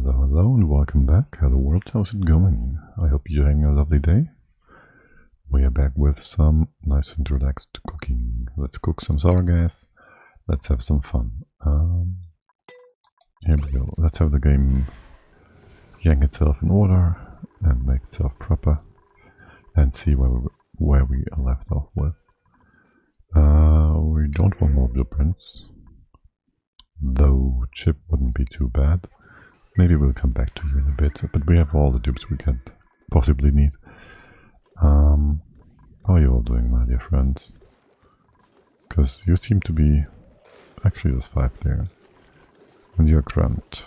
Hello and welcome back. Hello world, how's it going? I hope you're having a lovely day. We are back with some nice and relaxed cooking. Let's cook some sour gas. Let's have some fun. Here we go. Let's have the game yank itself in order and make itself proper and see where we are left off with. We don't want more blueprints, though chip wouldn't be too bad. Maybe we'll come back to you in a bit, but we have all the dupes we can possibly need. How are you all doing, my dear friends? Because you seem to be... Actually, there's 5 there. And you're cramped.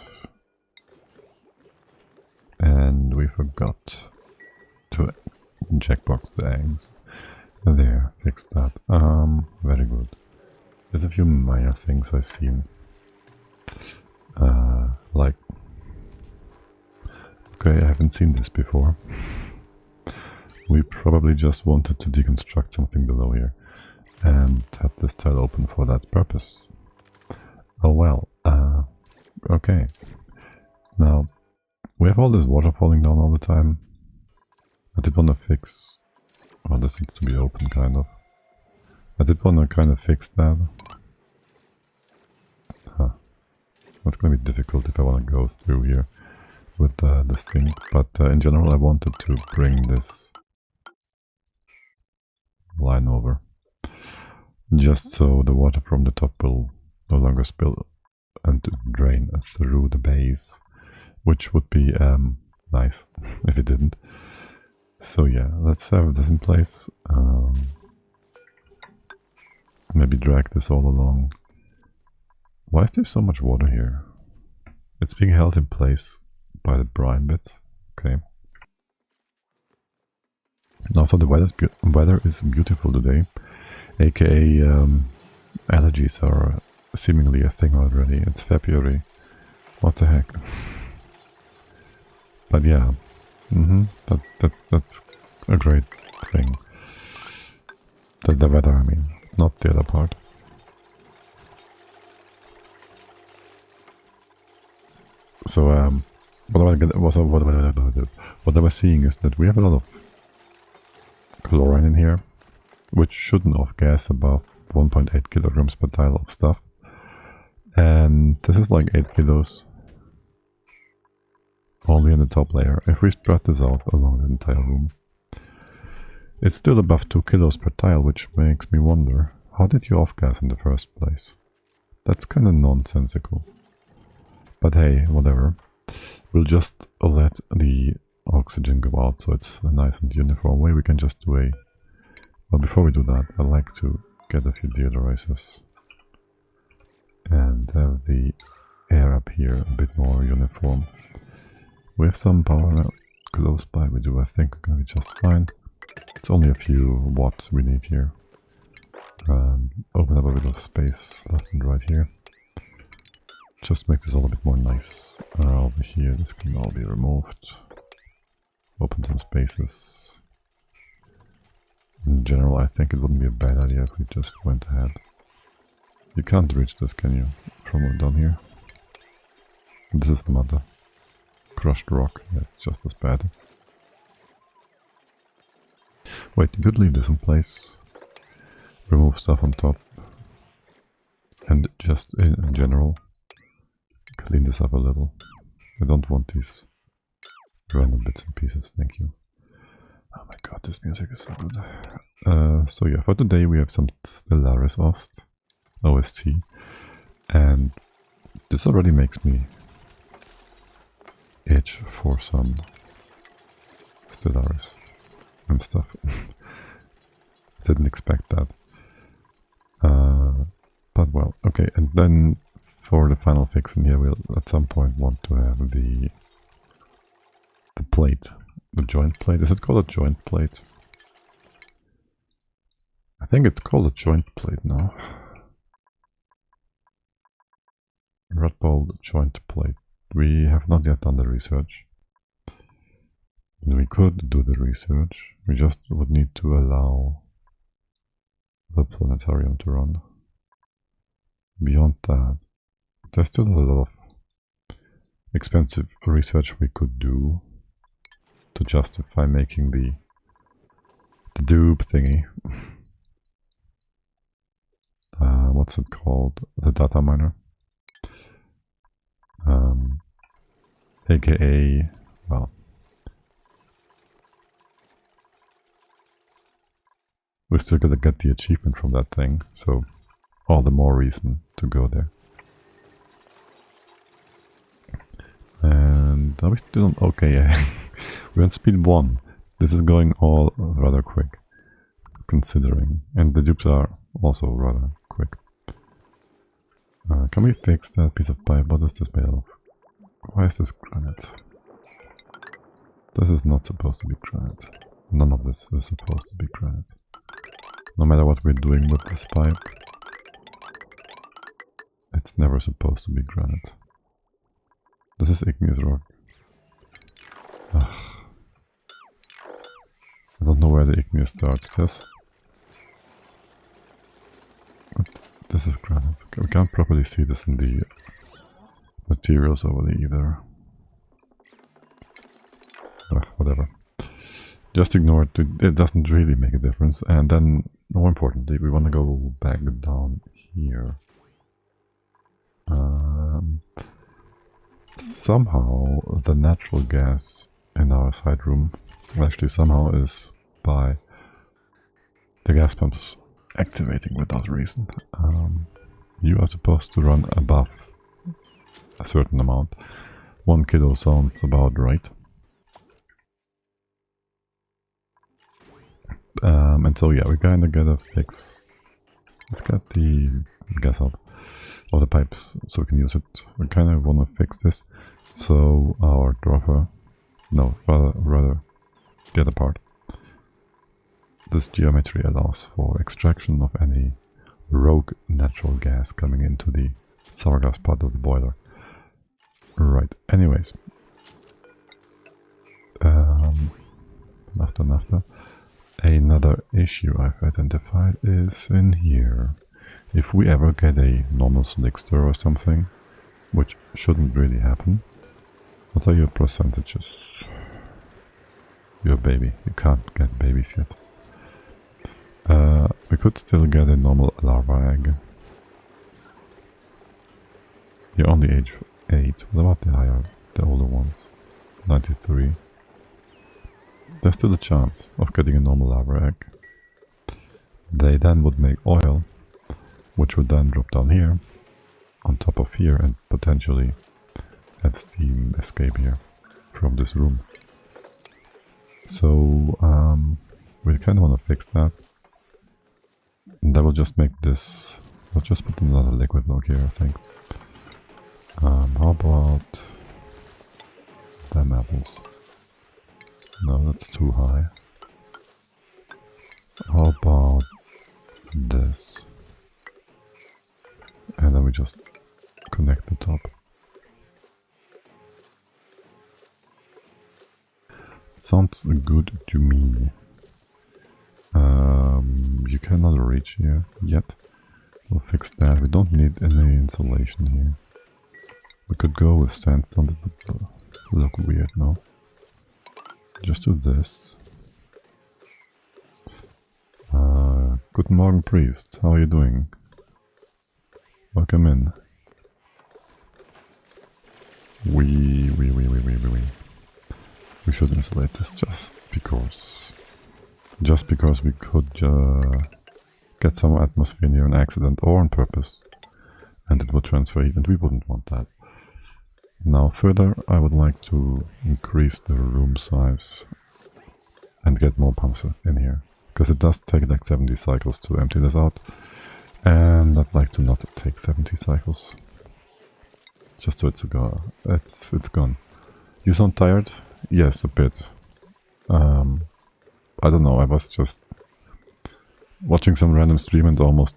And we forgot to checkbox the eggs. There, fixed that. Very good. There's a few minor things I've seen. Like... Okay, I haven't seen this before. We probably just wanted to deconstruct something below here and had this tile open for that purpose. Oh well, okay. Now, we have all this water falling down all the time. I did want to fix... Well, this needs to be open, kind of. I did want to kind of fix that. That's going to be difficult if I want to go through here with this thing, but in general I wanted to bring this line over, just so the water from the top will no longer spill and drain through the base, which would be nice if it didn't. So yeah, let's have this in place. Maybe drag this all along. Why is there so much water here? It's being held in place by the brine bits. Okay. Also, the weather is beautiful today, aka allergies are seemingly a thing already. It's February. What the heck? But yeah, that's a great thing. The weather, I mean, not the other part. So what I was seeing is that we have a lot of chlorine in here, which shouldn't off-gas above 1.8 kilograms per tile of stuff. And this is like 8 kilos only in the top layer. If we spread this out along the entire room, it's still above 2 kilos per tile, which makes me wonder, how did you off-gas in the first place? That's kind of nonsensical. But hey, whatever. We'll just let the oxygen go out so it's a nice and uniform way. We can just do a... Well, before we do that, I like to get a few deodorizers and have the air up here a bit more uniform. We have some power close by. We do, I think, gonna be just fine. It's only a few watts we need here. Open up a bit of space left and right here. Just make this all a bit more nice. Over here, this can all be removed. Open some spaces. In general, I think it wouldn't be a bad idea if we just went ahead. You can't reach this, can you? From down here. This is another crushed rock. Yeah, it's just as bad. Wait, you could leave this in place. Remove stuff on top. And just in general, clean this up a little. I don't want these random bits and pieces, thank you. Oh my god, this music is so good. So yeah, for today we have some Stellaris OST, and this already makes me itch for some Stellaris and stuff. Didn't expect that. But well, okay, and then for the final fix in here, we'll at some point want to have the plate, the joint plate. Is it called a joint plate? I think it's called a joint plate now. Red Bull joint plate. We have not yet done the research. We could do the research. We just would need to allow the planetarium to run. Beyond that, there's still a lot of expensive research we could do to justify making the dupe thingy. What's it called? The data miner. AKA, well, we're still gonna get the achievement from that thing, so all the more reason to go there. And are we still on? Okay, yeah. We're on speed 1. This is going all rather quick, considering. And the dupes are also rather quick. Can we fix that piece of pipe? What is this made of? Why is this granite? This is not supposed to be granite. None of this is supposed to be granite. No matter what we're doing with this pipe, it's never supposed to be granite. This is igneous rock. Ugh. I don't know where the igneous starts. This is granite. We can't properly see this in the materials over there either. Ugh, whatever. Just ignore it. It doesn't really make a difference. And then, more importantly, we want to go back down here. Somehow the natural gas in our side room actually somehow is by the gas pumps activating without reason. You are supposed to run above a certain amount. 1 kilo sounds about right. And so yeah, we kinda gotta fix. Let's get the gas out of the pipes so we can use it. We kinda wanna fix this so our dropper, no, rather the other part. This geometry allows for extraction of any rogue natural gas coming into the sour gas part of the boiler. Right, anyways. After. Another issue I've identified is in here. If we ever get a normal slick stir or something, which shouldn't really happen, what are your percentages? You're a baby. You can't get babies yet. We could still get a normal larva egg. You're only age 8. What about the older ones? 93. There's still a chance of getting a normal larva egg. They then would make oil, which would then drop down here, on top of here, and potentially have steam escape here from this room. So we kind of want to fix that. And that will just make this. Let's just put another liquid block here, I think. How about them apples? No, that's too high. How about this? And then we just connect the top. Sounds good to me. You cannot reach here yet. We'll fix that. We don't need any insulation here. We could go with sandstone, that would look weird, no? Just do this. Guten Morgen, priest. How are you doing? Welcome in. We should insulate this just because. Just because we could get some atmosphere near an accident or on purpose. And it would transfer heat, and we wouldn't want that. Now further, I would like to increase the room size and get more pumps in here. Because it does take like 70 cycles to empty this out. And I'd like to not take 70 cycles. Just so it's gone. You sound tired? Yes, a bit. I don't know, I was just watching some random stream and almost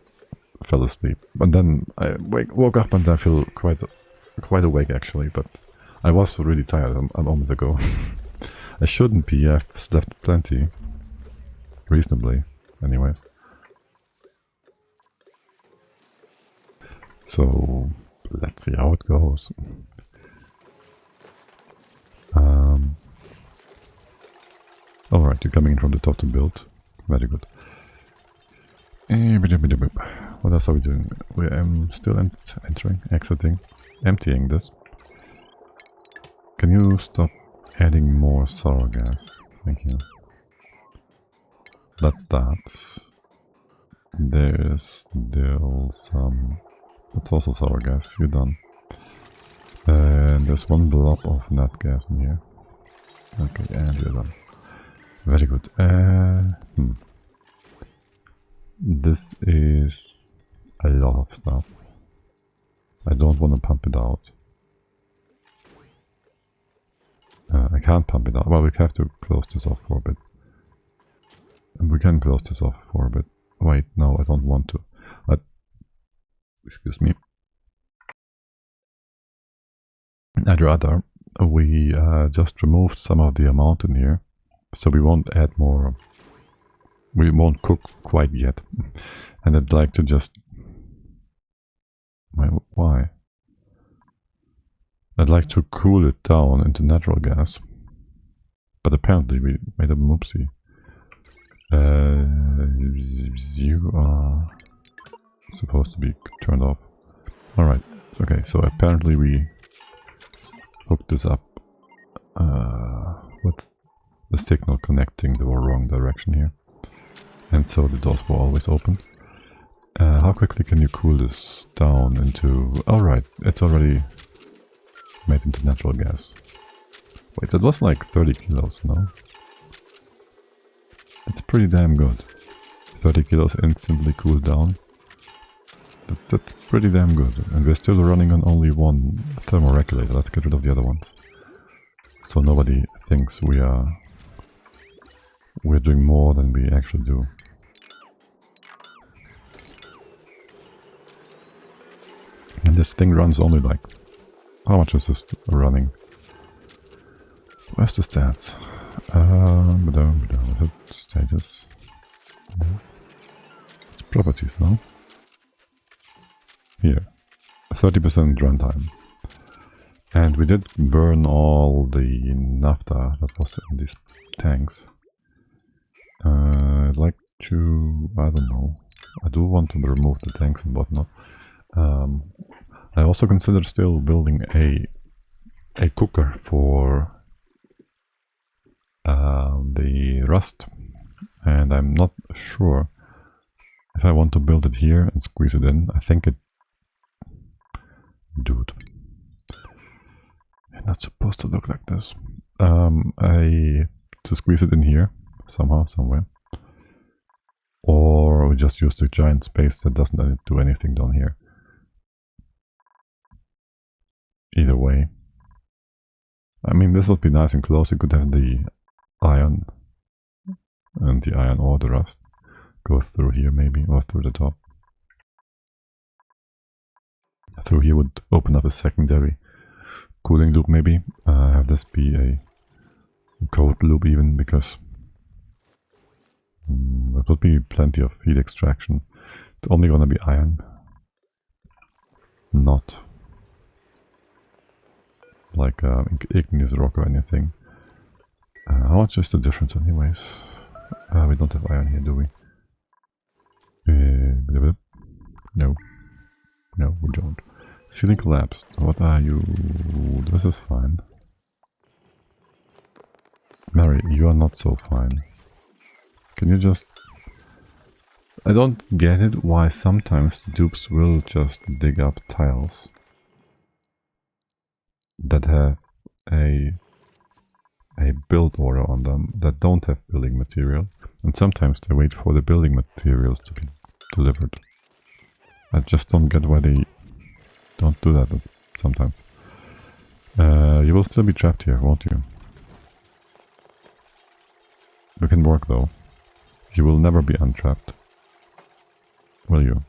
fell asleep. And then I woke up and I feel quite awake actually, but I was really tired a moment ago. I shouldn't be, I've slept plenty. Reasonably, anyways. So, let's see how it goes. Alright, you're coming in from the top to build. Very good. What else are we doing? We am still entering, exiting, emptying this. Can you stop adding more sour gas? Thank you. That's that. There's still some... That's also sour gas. You're done. And there's one blob of nat gas in here. Okay, and you're done. Very good. This is a lot of stuff. I don't want to pump it out. I can't pump it out. Well, we have to close this off for a bit. And we can close this off for a bit. Wait, no, I don't want to. Excuse me. I'd rather we just removed some of the amount in here, so we won't add more. We won't cook quite yet. And I'd like to just... Why? I'd like to cool it down into natural gas. But apparently we made a moopsie. You are supposed to be turned off. Alright, okay, so apparently we hooked this up with the signal connecting the wrong direction here. And so the doors were always open. How quickly can you cool this down into... Alright, it's already made into natural gas. Wait, that was like 30 kilos, no? It's pretty damn good. 30 kilos instantly cooled down. That's pretty damn good. And we're still running on only one Thermo Regulator. Let's get rid of the other ones. So nobody thinks we're doing more than we actually do. And this thing runs only like... How much is this running? Where's the stats? Status. It's properties, no? Here. 30% runtime. And we did burn all the naphtha that was in these tanks. I'd like to... I don't know. I do want to remove the tanks and whatnot. I also consider still building a cooker for the rust, and I'm not sure if I want to build it here and squeeze it in. I think it... Dude. It's not supposed to look like this. To squeeze it in here, somehow, somewhere. Or we just use the giant space that doesn't do anything down here. Either way. I mean, this would be nice and close. You could have the iron and the iron or the rust go through here maybe, or through the top. Through here would open up a secondary cooling loop maybe. Have this be a cold loop even, because there would be plenty of heat extraction. It's only gonna be iron, not like igneous rock or anything. How much is the difference anyways? We don't have iron here, do we? No. No, we don't. Ceiling collapsed. What are you? This is fine. Mary, you are not so fine. Can you just... I don't get it why sometimes the dupes will just dig up tiles that have a build order on them that don't have building material, and sometimes they wait for the building materials to be delivered. I just don't get why they don't do that sometimes. You will still be trapped here, won't you? We can work though. You will never be untrapped. Will you?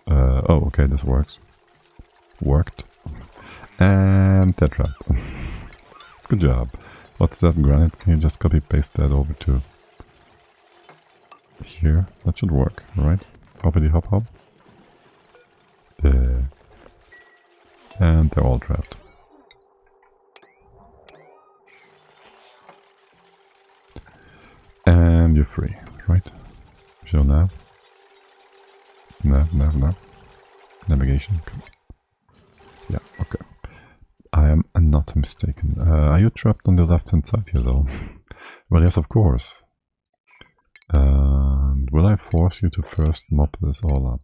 Oh, okay, this works. Worked. And they're trapped. Good job. What's that granite? Can you just copy paste that over to here? That should work, right? Hoppity hop hop. There. And they're all trapped. And you're free, right? Show nav. Nav. Navigation. Yeah, okay. I am not mistaken. Are you trapped on the left-hand side here, though? Well, yes, of course. Will I force you to first mop this all up?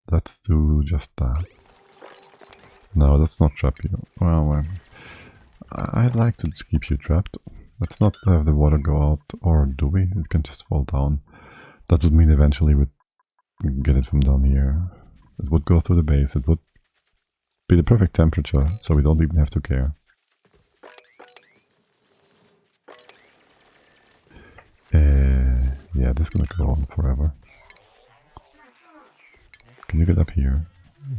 Let's do just that. No, let's not trap you. Well, I'd like to keep you trapped. Let's not have the water go out, or do we? It can just fall down. That would mean eventually we'd get it from down here. It would go through the base. It would be the perfect temperature, so we don't even have to care. Yeah, this is gonna go on forever. Can you get up here?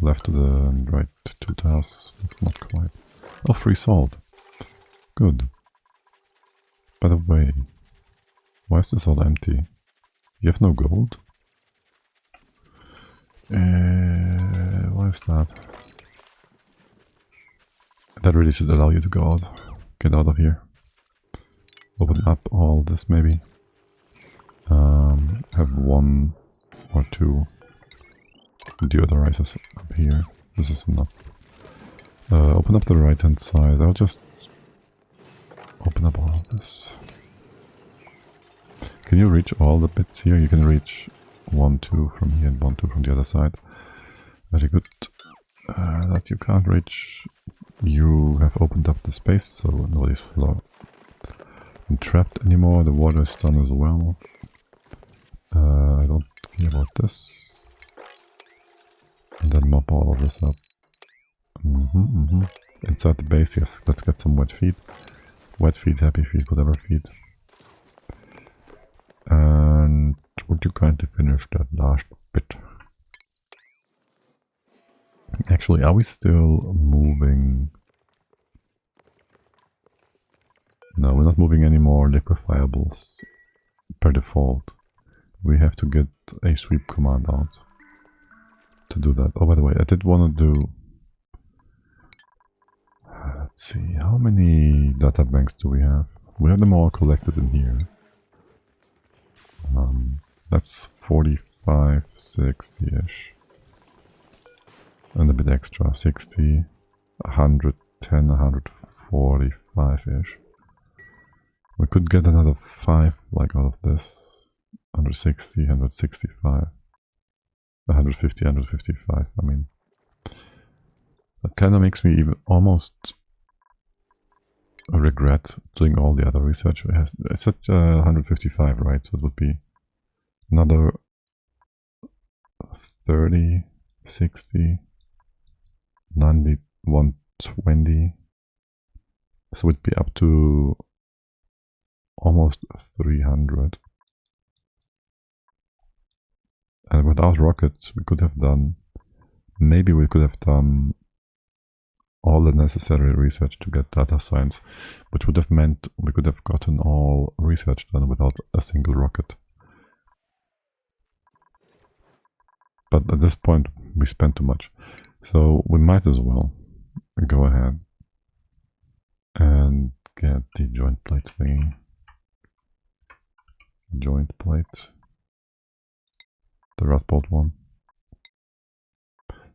Left to the right 2 tiles? Not quite. Oh, free salt. Good. By the way, why is this all empty? You have no gold? Why is that? That really should allow you to go out. Get out of here. Open up all this maybe. Have 1 or 2 deodorizers up here. This is enough. Open up the right hand side. I'll just open up all of this. Can you reach all the bits here? You can reach 1, 2 from here and 1, 2 from the other side. Very good. That you can't reach. You have opened up the space, so nobody's trapped anymore. The water is done as well. I don't care about this. And then mop all of this up. Inside the base, yes, let's get some wet feet. Wet feet, happy feet, whatever feet. And would you kindly finish that last bit? Actually, are we still moving? No, we're not moving any more liquefiables per default. We have to get a sweep command out to do that. Oh, by the way, I did want to do... Let's see, how many data banks do we have? We have them all collected in here. That's 45, 60-ish. And a bit extra, 60, 110, 145-ish. We could get another 5, like out of this. 160, 165, 150, 155, I mean. That kind of makes me even almost regret doing all the other research. It's at 155, right? So it would be another 30, 60, 90, 120. So it would be up to almost 300. And without rockets, we could have done, maybe we could have done all the necessary research to get data science, which would have meant we could have gotten all research done without a single rocket. But at this point, we spent too much. So we might as well go ahead and get the joint plate thingy. Joint plate. The rat bolt one.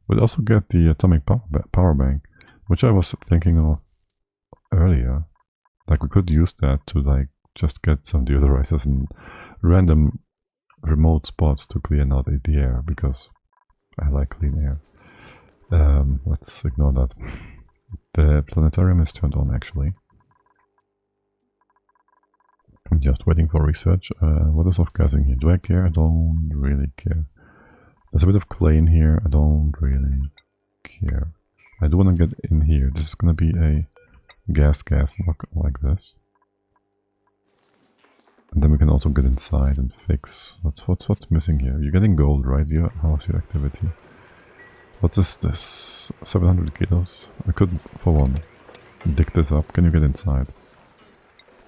We'll also get the atomic power bank, which I was thinking of earlier. Like we could use that to like just get some deodorizers and random remote spots to clean out the air, because I like clean air. Let's ignore that. The planetarium is turned on actually. I'm just waiting for research. What is off-gassing here? Do I care? I don't really care. There's a bit of clay in here. I don't really care. I do want to get in here. This is going to be a gas lock like this. And then we can also get inside and fix. What's missing here? You're getting gold, right? How's your activity? What is this? 700 kilos? I could, for one, dig this up. Can you get inside?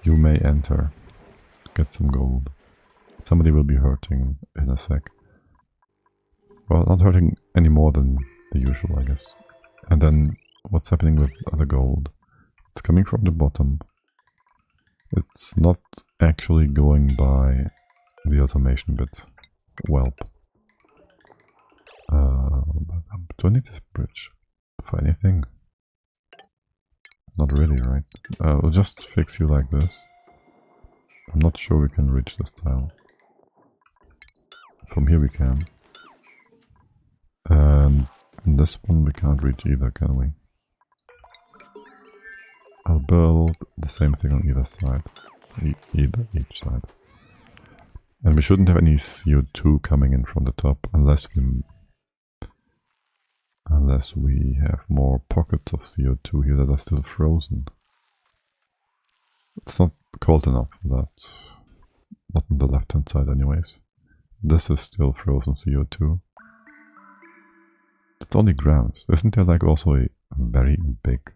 You may enter. Get some gold. Somebody will be hurting in a sec. Well, not hurting any more than the usual, I guess. And then, what's happening with the gold? It's coming from the bottom. It it's not actually going by the automation bit. Welp. Do I need this bridge for anything? Not really, right? We'll just fix you like this. I'm not sure we can reach this tile. From here we can. And this one we can't reach either, can we? I'll build the same thing on either side. Each side. And we shouldn't have any CO2 coming in from the top unless we have more pockets of CO2 here that are still frozen. It's not cold enough for that. Not on the left hand side anyways. This is still frozen CO2. It's only grams. Isn't there like also a very big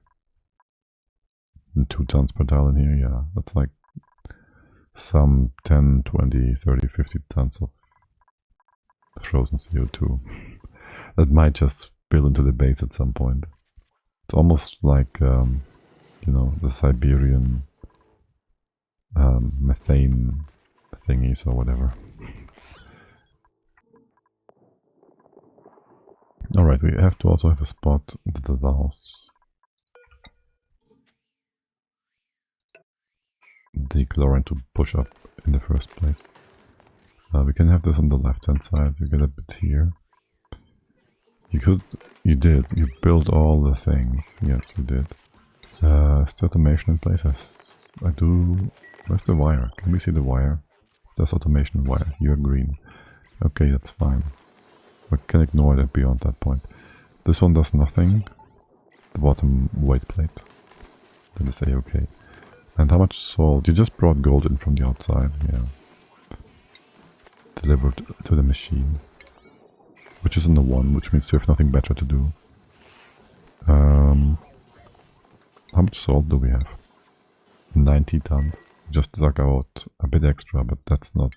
2 tons per tile in here? Yeah, that's like some 10, 20, 30, 50 tons of frozen CO2. That might just spill into the base at some point. It's almost like, you know, the Siberian methane thingies or whatever. Alright, we have to also have a spot that allows the chlorine to push up in the first place. We can have this on the left hand side. You get a bit here. You built all the things. Yes, you did. Is the automation in place? I do. Where's the wire? Can we see the wire? There's automation wire. You're green. Okay, that's fine. We can ignore that beyond that point. This one does nothing. The bottom weight plate. Then it's A-okay. And how much salt? You just brought gold in from the outside, yeah. Delivered to the machine. Which is on the 1, which means you have nothing better to do. How much salt do we have? 90 tons. Just dug out a bit extra, but that's not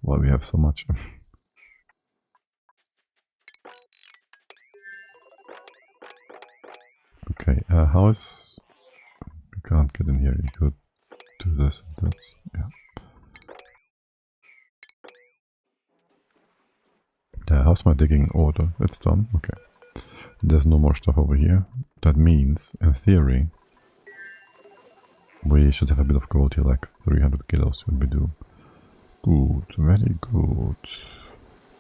why we have so much. Okay, how is... You can't get in here, you could do this and this, yeah. How's my digging order? It's done, okay. There's no more stuff over here. That means, in theory, we should have a bit of gold here, like 300 kilos when we do. Good, very good.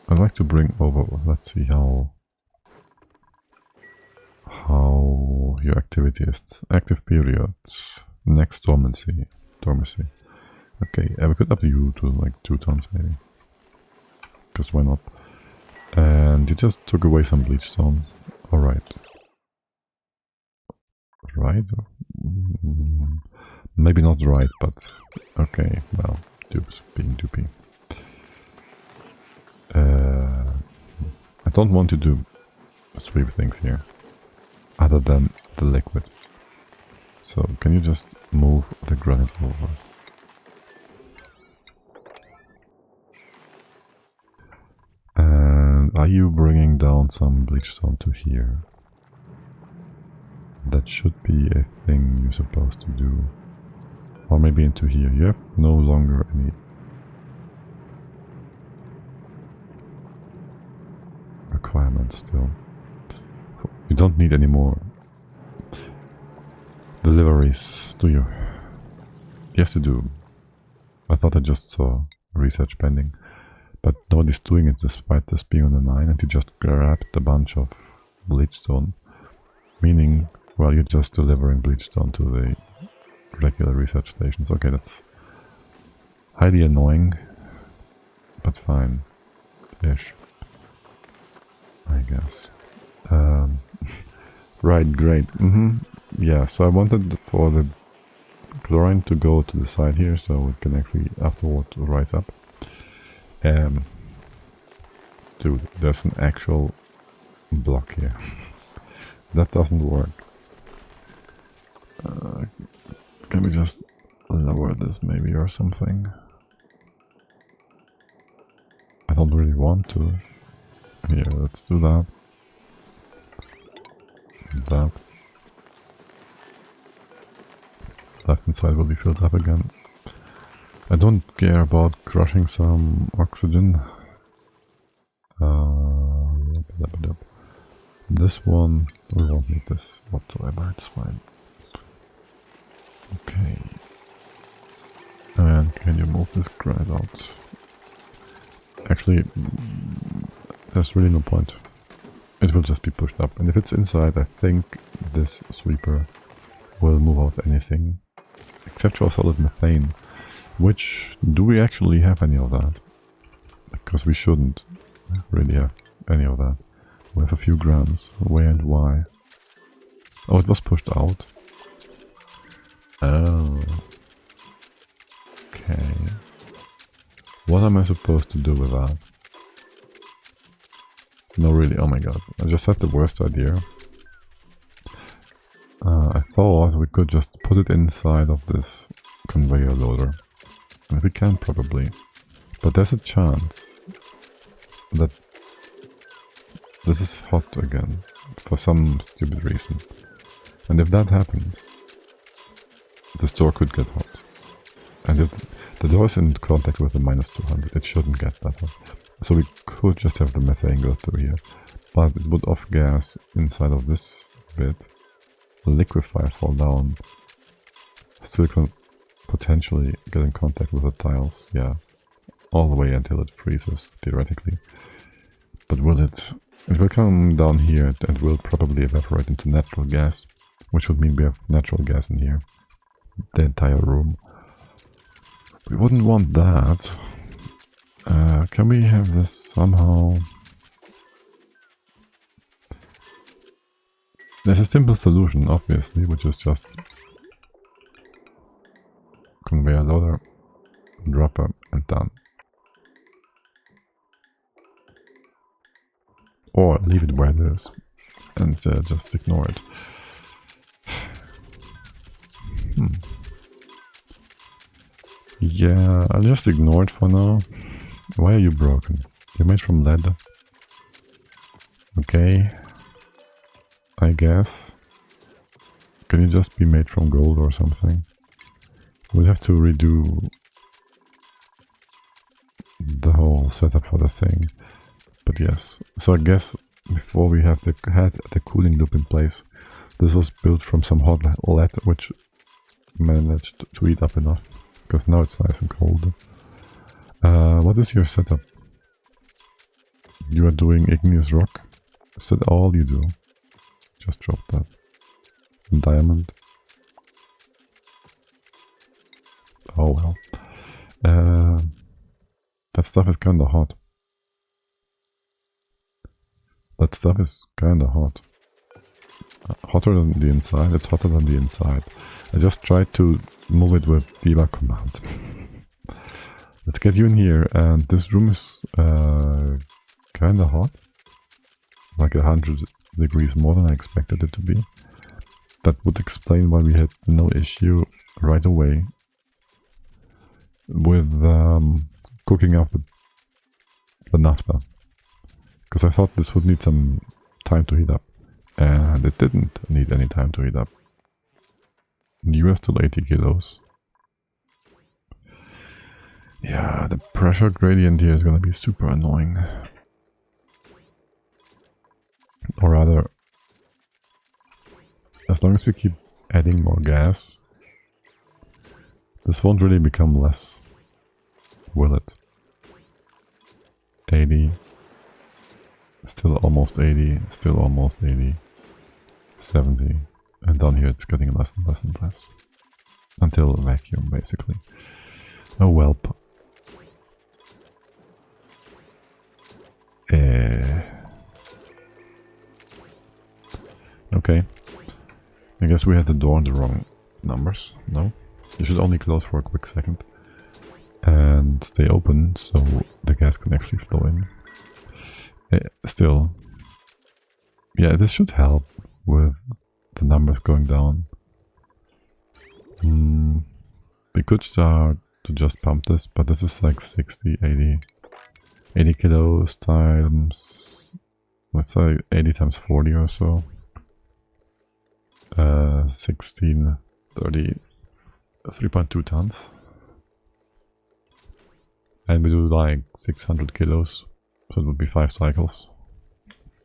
I'd like to bring over, let's see how your activity is. Active period, next dormancy. Okay, we could up you to like 2 tons maybe. Because why not? And you just took away some bleachstone. Alright. Right? Maybe not right, but okay, well, dupes, being dupey. I don't want to do 3 things here, other than the liquid. So, can you just move the granite over? And are you bringing down some bleachstone to here? That should be a thing you're supposed to do. Or maybe into here. You have no longer any requirements still. You don't need any more deliveries, do you? Yes, you do. I thought I just saw research pending. But nobody's doing it despite this being on the 9, and you just grabbed a bunch of bleachstone. Meaning, well, you're just delivering bleachstone to the regular research stations. Okay, that's highly annoying, but fine. Ish. I guess. Right, great. Yeah, so I wanted for the chlorine to go to the side here, so it can actually afterward rise up. Dude, there's an actual block here. That doesn't work. Can we just lower this maybe or something? I don't really want to. Here, let's do that. That. left hand side will be filled up again. I don't care about crushing some oxygen. This one, we won't need this whatsoever, it's fine. Okay. And can you move this granite out? Actually, there's really no point. It will just be pushed up. And if it's inside, I think this sweeper will move out anything. Except for solid methane. Which, do we actually have any of that? Because we shouldn't really have any of that. We have a few grams. Where and why? Oh, it was pushed out. Oh. Okay. What am I supposed to do with that? No, really, oh my god. I just had the worst idea. I thought we could just put it inside of this conveyor loader. And we can probably. But there's a chance that this is hot again. For some stupid reason. And if that happens, the store could get hot. And if the door is in contact with the -200, it shouldn't get that hot. So we could just have the methane go through here. But it would off gas inside of this bit. The liquify fall down. Silicon potentially get in contact with the tiles, yeah. All the way until it freezes, theoretically. But will it... It will come down here and will probably evaporate into natural gas. Which would mean we have natural gas in here. The entire room. We wouldn't want that. Can we have this somehow? There's a simple solution, obviously, which is just conveyor loader, dropper, and done. Or leave it where it is and just ignore it. Yeah, I'll just ignore it for now. Why are you broken? You're made from lead. Okay. I guess. Can you just be made from gold or something? We'll have to redo the whole setup for the thing. But yes. So I guess before we had the cooling loop in place, this was built from some hot lead which managed to eat up enough. Because now it's nice and cold. What is your setup? You are doing igneous rock? Is that all you do? Just drop that. Diamond. Oh well. That stuff is kinda hot. That stuff is kinda hot. Hotter than the inside? It's hotter than the inside. I just tried to move it with debug command. Let's get you in here, and this room is kinda hot. Like 100 degrees more than I expected it to be. That would explain why we had no issue right away with cooking up the naphtha. Because I thought this would need some time to heat up. And it didn't need any time to heat up. You are still 80 kilos. Yeah, the pressure gradient here is gonna be super annoying. Or rather, as long as we keep adding more gas, this won't really become less, will it? 80, still almost 80, still almost 80, 70, and down here it's getting less and less and less. Until vacuum, basically. Oh welp. Okay. I guess we had the door on the wrong numbers. No? You should only close for a quick second. And stay open so the gas can actually flow in. Still. Yeah, this should help with the numbers going down. We could start to just pump this, but this is like 60, 80 kilos times, let's say 80 times 40 or so. 16, 30, 3.2 tons. And we do like 600 kilos, so it would be 5 cycles.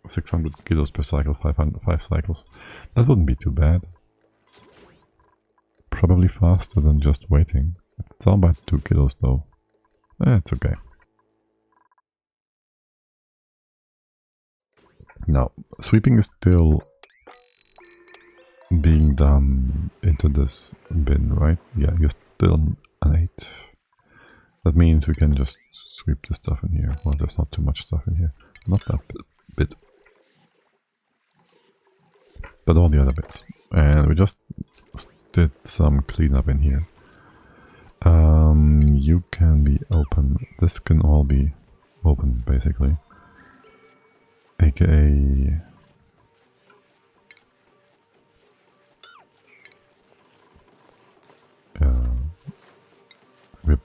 600 kilos per cycle, 5 cycles. That wouldn't be too bad. Probably faster than just waiting. It's down by 2 kilos though. It's okay. Now, sweeping is still being done into this bin, right? Yeah, you're still an 8. That means we can just sweep the stuff in here. Well, there's not too much stuff in here. Not that bit. But all the other bits. And we just did some cleanup in here. You can be open. This can all be open, basically. AKA... we're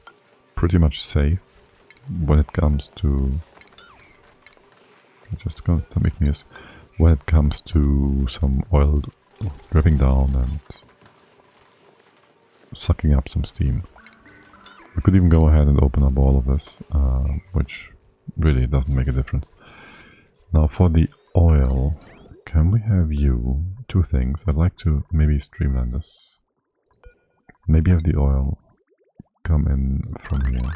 pretty much safe when it comes to... just gonna make me when it comes to some oil dripping down and sucking up some steam. We could even go ahead and open up all of this, which really doesn't make a difference. Now for the oil, can we have you... 2 things. I'd like to maybe streamline this. Maybe have the oil come in from here.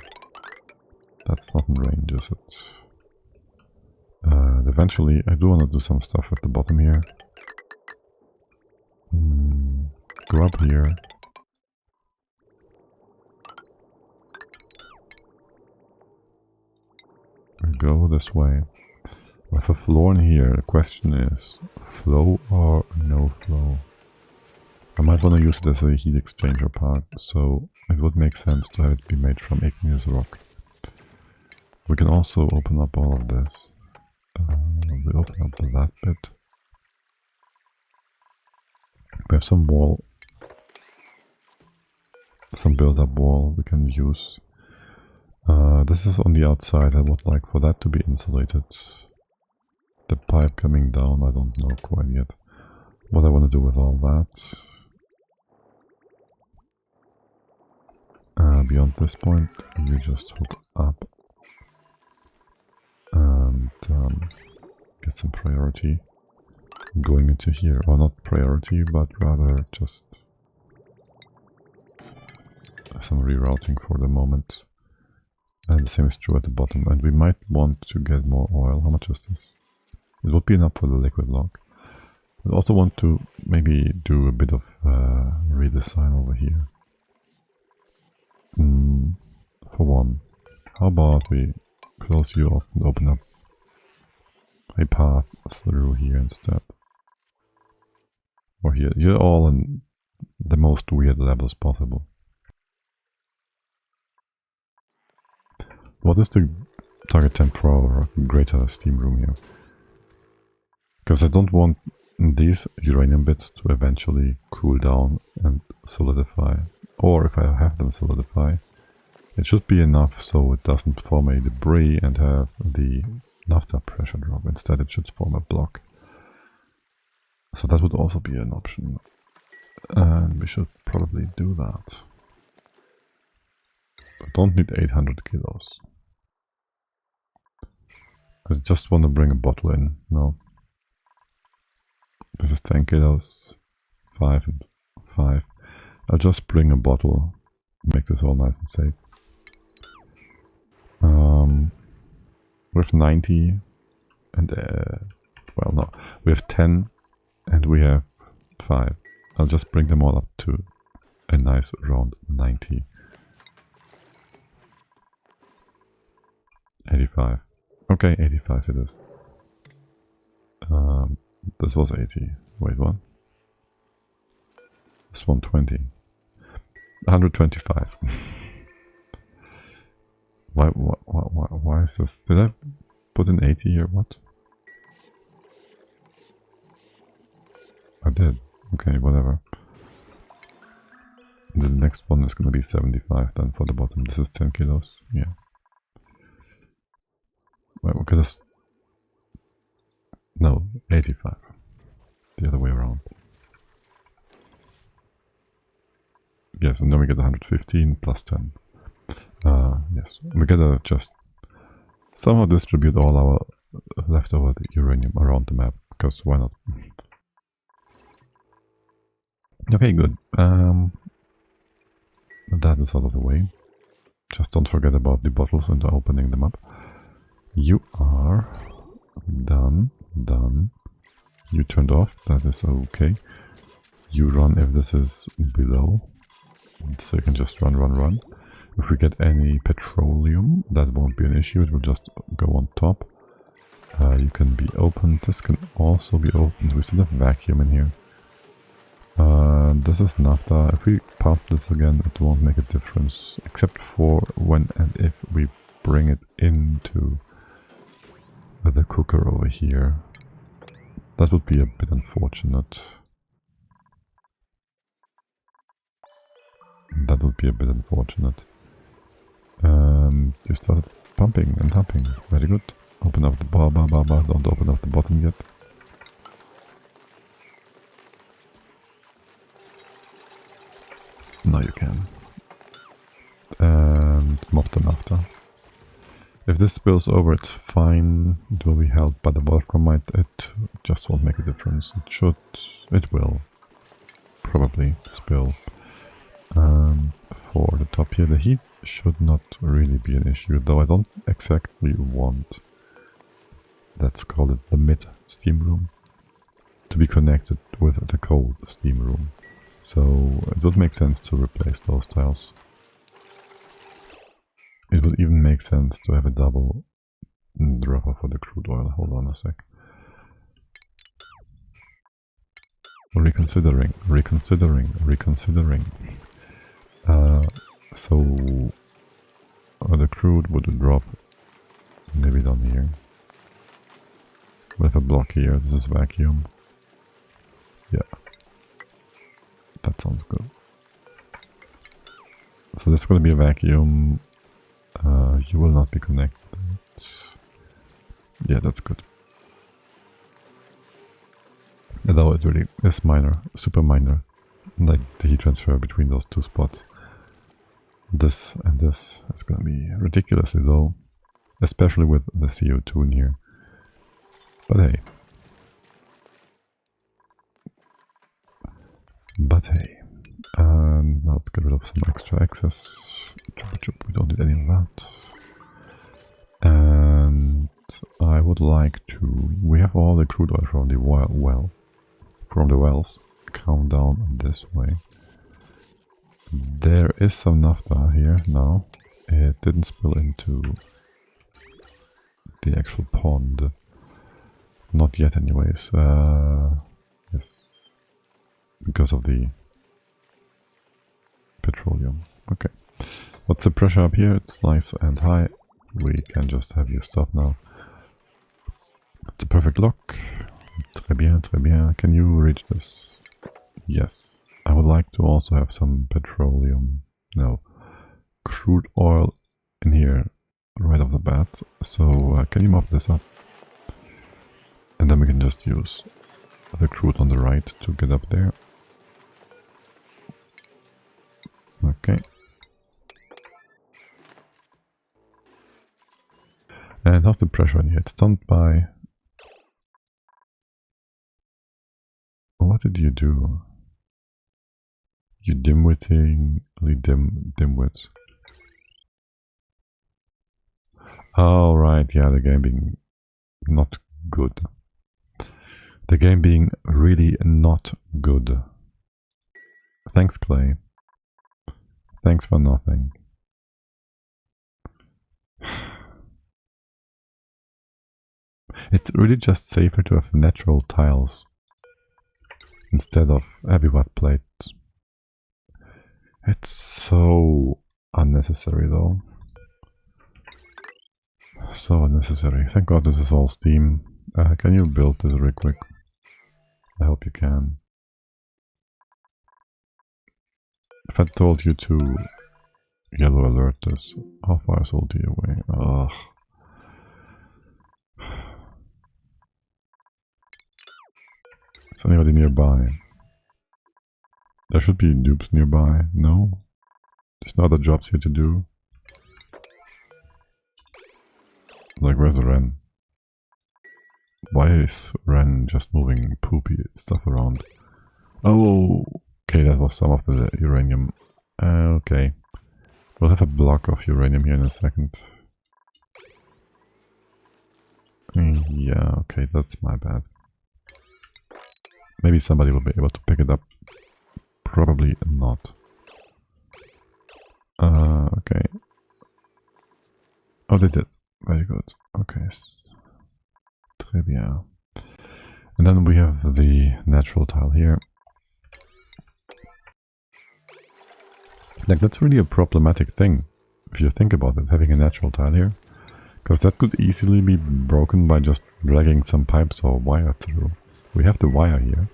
That's not in range, is it? Eventually, I do want to do some stuff at the bottom here. Go up here. Go this way. With a floor in here, the question is flow or no flow? I might want to use it as a heat exchanger part, so it would make sense to have it be made from igneous rock. We can also open up all of this. We open up that bit. We have some wall, some build-up wall we can use. This is on the outside. I would like for that to be insulated. The pipe coming down, I don't know quite yet what I want to do with all that. Beyond this point, you just hook up and get some priority going into here. Or not priority, but rather just some rerouting for the moment. And the same is true at the bottom. And we might want to get more oil. How much is this? It would be enough for the liquid lock. We also want to maybe do a bit of redesign over here. For one, how about we close you off and open up a path through here instead? Or here. You're all in the most weird levels possible. What is the target temp for our greater steam room here? Because I don't want these uranium bits to eventually cool down and solidify. Or if I have them solidify, it should be enough so it doesn't form a debris and have the naphtha pressure drop. Instead it should form a block. So that would also be an option. And we should probably do that. I don't need 800 kilos. I just want to bring a bottle in. No. This is 10 kilos. 5 and 5. I'll just bring a bottle. Make this all nice and safe. With 90 and well, no, we have 10 and we have 5. I'll just bring them all up to a nice round 90. 85. Okay, 85 it is. This was 80. Wait, what? This 120. 125. Why is this? Did I put in 80 here? What? I did. Okay, whatever. The next one is going to be 75 then for the bottom. This is 10 kilos. Yeah. Wait, we could have... No, 85. The other way around. Yes, and then we get 115 plus 10. Yes, we gotta just somehow distribute all our leftover uranium around the map, because why not? Okay, good. That is out of the way. Just don't forget about the bottles and opening them up. You are done. You turned off, that is okay. You run if this is below, so you can just run. If we get any petroleum, that won't be an issue, it will just go on top. You can be opened, this can also be opened, we still have vacuum in here. This is naphtha. If we pump this again, it won't make a difference, except for when and if we bring it into the cooker over here. That would be a bit unfortunate. You started pumping and tapping. Very good. Open up the bar. Don't open up the bottom yet. Now you can. And mop the naphtha. If this spills over, it's fine. It will be held by the wolframite. It just won't make a difference. It will probably spill. For the top here, the heat should not really be an issue, though I don't exactly want, let's call it the mid steam room, to be connected with the cold steam room. So it would make sense to replace those tiles. It would even make sense to have a double dropper for the crude oil. Hold on a sec. Reconsidering. So the crude would drop maybe down here. With a block here, this is vacuum. Yeah. That sounds good. So this is going to be a vacuum. You will not be connected. Yeah, that's good. Although it really is minor, super minor, like the heat transfer between those two spots. This and this is going to be ridiculously low, especially with the CO2 in here. But hey. Now let's get rid of some extra excess. We don't need any of that. And I would like to... We have all the crude oil from the wells. Come down this way. There is some naphtha here now. It didn't spill into the actual pond. Not yet anyways. Yes. Because of the petroleum. Okay. What's the pressure up here? It's nice and high. We can just have you stop now. It's a perfect lock. Très bien, très bien. Can you reach this? Yes. I would like to also have some petroleum. No. Crude oil in here right off the bat. So can you mop this up? And then we can just use the crude on the right to get up there. Okay. And how's the pressure in here? It's done by... What did you do? You dimwittingly dimwits. Oh, right, yeah, the game being not good. The game being really not good. Thanks, Clay. Thanks for nothing. It's really just safer to have natural tiles instead of heavy wet plates. It's so unnecessary though. So unnecessary. Thank God this is all steam. Can you build this real quick? I hope you can. If I told you to yellow alert this, how far is Ulti away? Ugh. Is anybody nearby? There should be dupes nearby. No? There's no other jobs here to do. Like, where's the Ren? Why is Ren just moving poopy stuff around? Oh, okay, that was some of the uranium. Okay. We'll have a block of uranium here in a second. Yeah, okay, that's my bad. Maybe somebody will be able to pick it up. Probably not. Okay. Oh, they did. Very good. Okay. Très bien. And then we have the natural tile here. Like, that's really a problematic thing, if you think about it, having a natural tile here. Because that could easily be broken by just dragging some pipes or wire through. We have the wire here.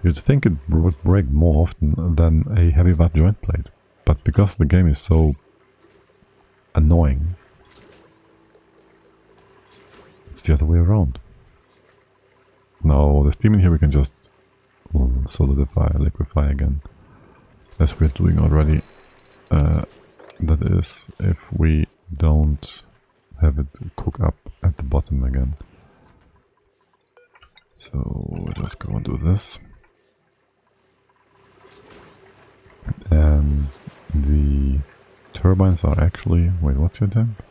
You'd think it would break more often than a heavy watt joint plate. But because the game is so annoying, it's the other way around. Now, the steam in here we can just solidify, liquify again. As we're doing already. That is, if we don't have it cook up at the bottom again. So let's go and do this. And the turbines are actually, wait, what's your temp?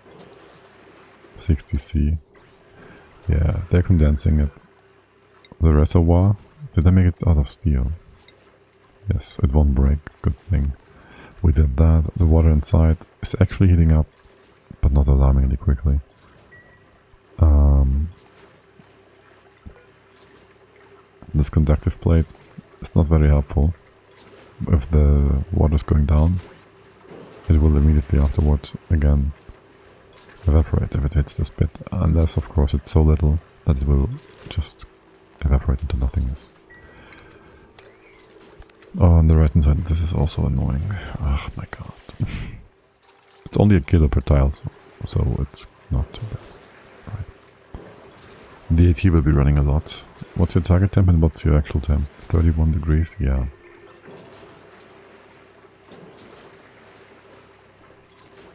60C. Yeah, they're condensing it. The reservoir, did I make it out of steel? Yes, it won't break, good thing. We did that. The water inside is actually heating up, but not alarmingly quickly. This conductive plate is not very helpful. If the water is going down, it will immediately afterwards again evaporate if it hits this bit. Unless, of course, it's so little that it will just evaporate into nothingness. Oh, on the right hand side, this is also annoying. Oh my god. It's only a kilo per tile, so it's not too bad. Right. The AT will be running a lot. What's your target temp and what's your actual temp? 31 degrees? Yeah.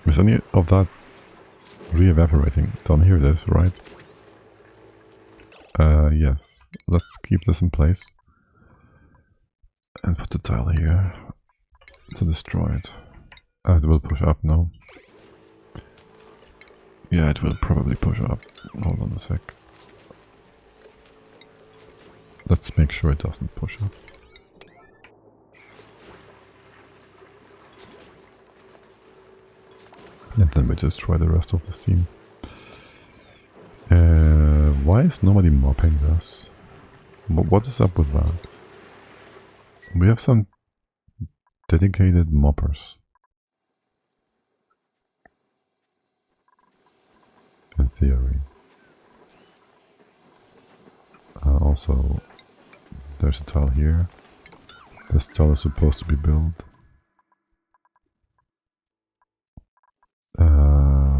Is any of that re-evaporating? Down here it is, right? Yes. Let's keep this in place. And put the tile here to destroy it. It will push up, no? Yeah, it will probably push up. Hold on a sec. Let's make sure it doesn't push up. And then we destroy the rest of the steam. Why is nobody mopping this? What is up with that? We have some dedicated moppers. In theory. Also, there's a tile here. This tile is supposed to be built.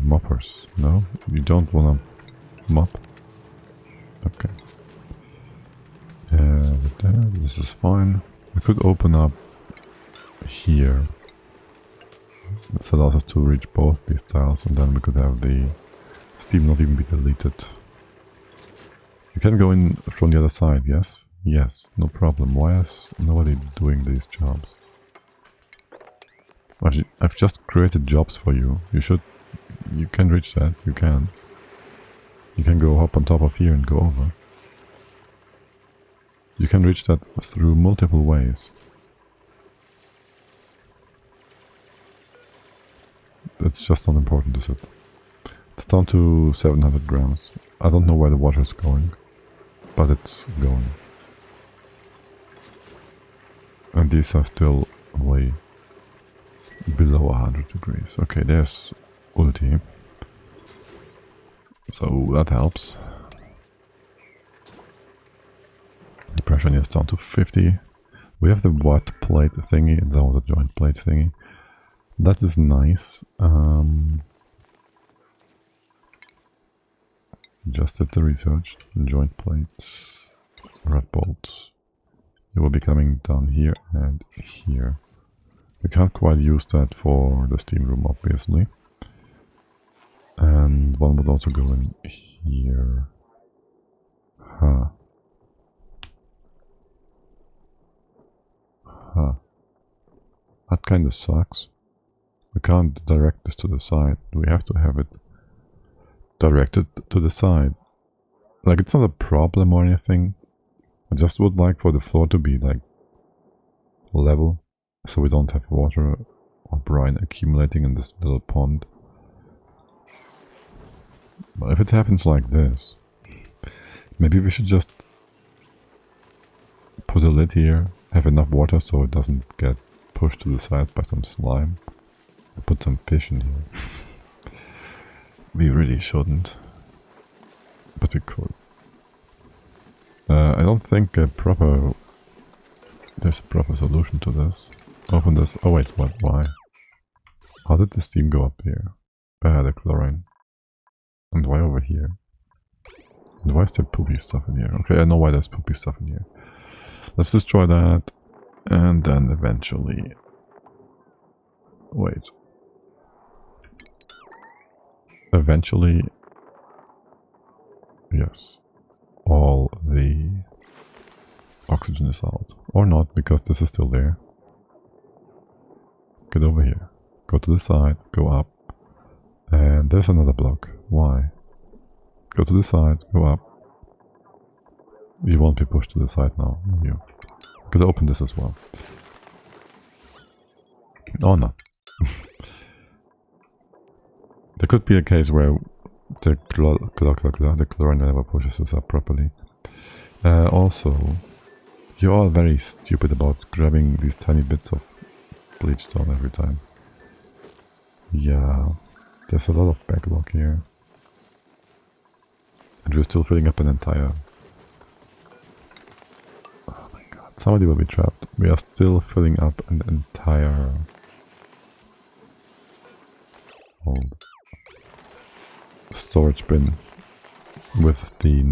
Moppers. No? You don't wanna mop? Okay. This is fine. We could open up here. This allows us to reach both these tiles, and then we could have the steam not even be deleted. You can go in from the other side, yes? Yes, no problem. Why is nobody doing these jobs? I've just created jobs for you. You can reach that, you can. You can go up on top of here and go over. You can reach that through multiple ways. It's just not important, is it? It's down to 700 grams. I don't know where the water is going, but it's going. And these are still way below 100 degrees. Okay, there's ulti. So that helps. The pressure is down to 50. We have the watt plate thingy and then the joint plate thingy. That is nice. Just did the research. Joint plates, red bolts. It will be coming down here and here. We can't quite use that for the steam room, obviously. And one would also go in here. Huh. Huh. That kind of sucks. We can't direct this to the side. We have to have it directed to the side. Like, it's not a problem or anything. I just would like for the floor to be, like, level. So we don't have water or brine accumulating in this little pond. But if it happens like this, maybe we should just put a lid here, have enough water so it doesn't get pushed to the side by some slime. Put some fish in here. We really shouldn't, but we could. I don't think there's a proper solution to this. Open this. Oh wait, what? Why? How did the steam go up here? The chlorine. And why over here? And why is there poopy stuff in here? Okay, I know why there's poopy stuff in here. Let's destroy that. And then eventually... Wait. Eventually... Yes. All the oxygen is out. Or not, because this is still there. Get over here. Go to the side. Go up. And there's another block. Why? Go to the side. Go up. You won't be pushed to the side now. You could open this as well. Oh no. There could be a case where the chlorine never pushes us up properly. Also, you're all very stupid about grabbing these tiny bits of bleach stone every time. Yeah, there's a lot of backlog here. And we're still filling up an entire... Oh my god, somebody will be trapped. We are still filling up an entire... old storage bin with the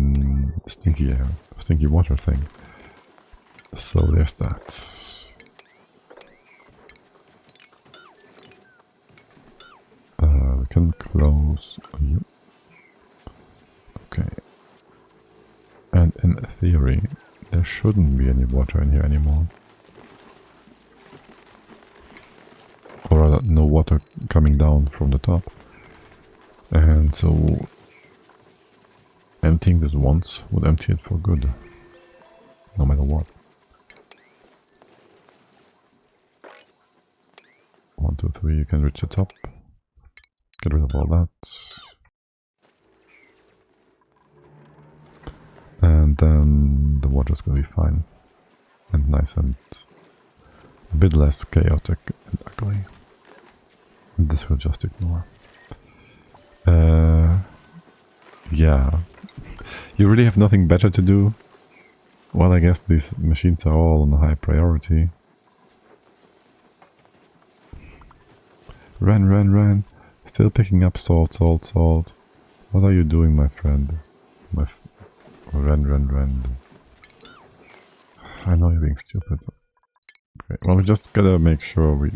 stinky water thing. So there's that. We can close you. Okay. And in theory, there shouldn't be any water in here anymore. Or rather, no water coming down from the top. And so, emptying this once would empty it for good. No matter what. 1, 2, 3, you can reach the top. Get rid of all that. And then the water's gonna be fine. And nice and a bit less chaotic and ugly. And this we'll just ignore. Yeah. You really have nothing better to do? Well, I guess these machines are all on a high priority. Run. Still picking up salt. What are you doing, my friend? Run. I know you're being stupid. Okay, well, we just gotta make sure we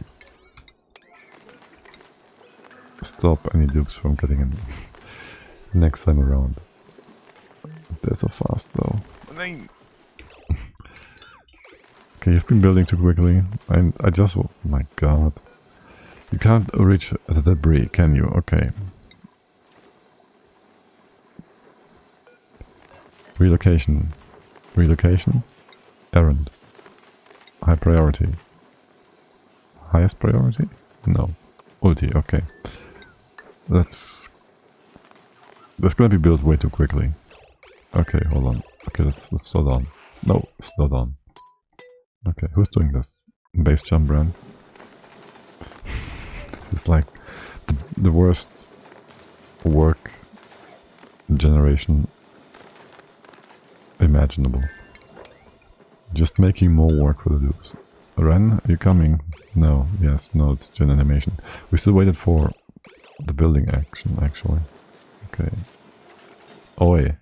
stop any dupes from getting in next time around. They're so fast, though. Okay, you've been building too quickly. I just... Oh my god. You can't reach the debris, can you? Okay. Relocation. Errand. High priority. Highest priority? No. Ulti, okay. That's gonna be built way too quickly. Okay, hold on. Okay, let's slow down. No, slow down. Okay, who's doing this? Base jump brand. This is like the worst work generation imaginable. Just making more work for the dupes. Ren, are you coming? No, yes, no, it's gen animation. We still waited for the building action, actually. Okay. Oi.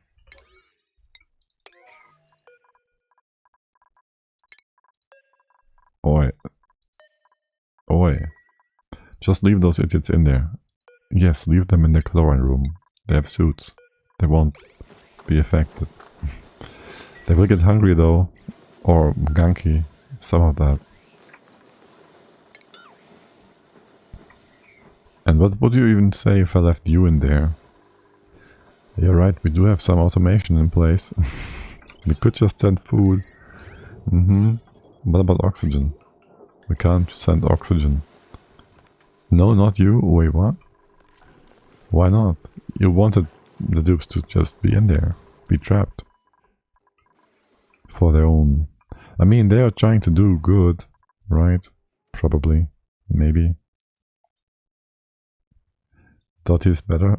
Oi. Oi. Just leave those idiots in there. Yes, leave them in the chlorine room. They have suits. They won't be affected. They will get hungry though. Or gunky. Some of that. And what would you even say if I left you in there? You're right, we do have some automation in place. We could just send food. What about oxygen? We can't send oxygen. No, not you. Wait, what? Why not? You wanted the dupes to just be in there. Be trapped. For their own... I mean, they are trying to do good, right? Probably. Maybe. Dottie is better.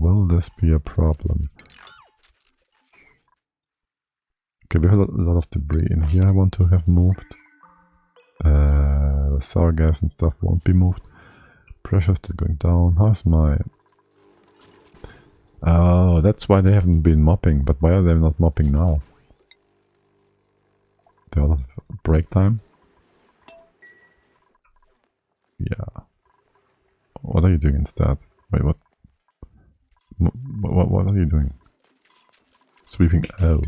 Will this be a problem? Okay, we have a lot of debris in here I want to have moved. The sour gas and stuff won't be moved. Pressure still going down. How's my... Oh, that's why they haven't been mopping. But why are they not mopping now? They're out of break time? Yeah. What are you doing instead? Wait, what? What are you doing? Sweeping. Oh.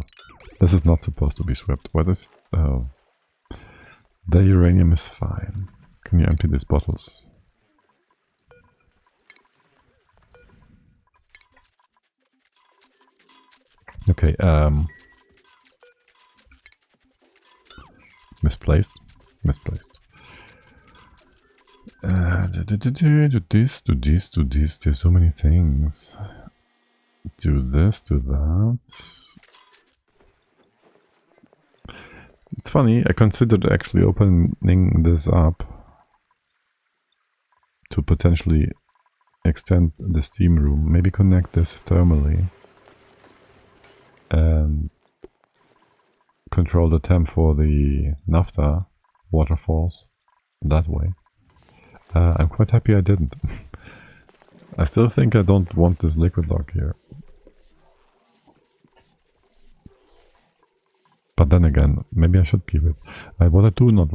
This is not supposed to be swept. What is... Oh. The uranium is fine. Can you empty these bottles? Okay, misplaced. Misplaced. Do this, do this, do this. There's so many things. Do this, do that. It's funny, I considered actually opening this up to potentially extend the steam room. Maybe connect this thermally and control the temp for the naphtha waterfalls that way. I'm quite happy I didn't. I still think I don't want this liquid lock here. But then again, maybe I should keep it. What I do not...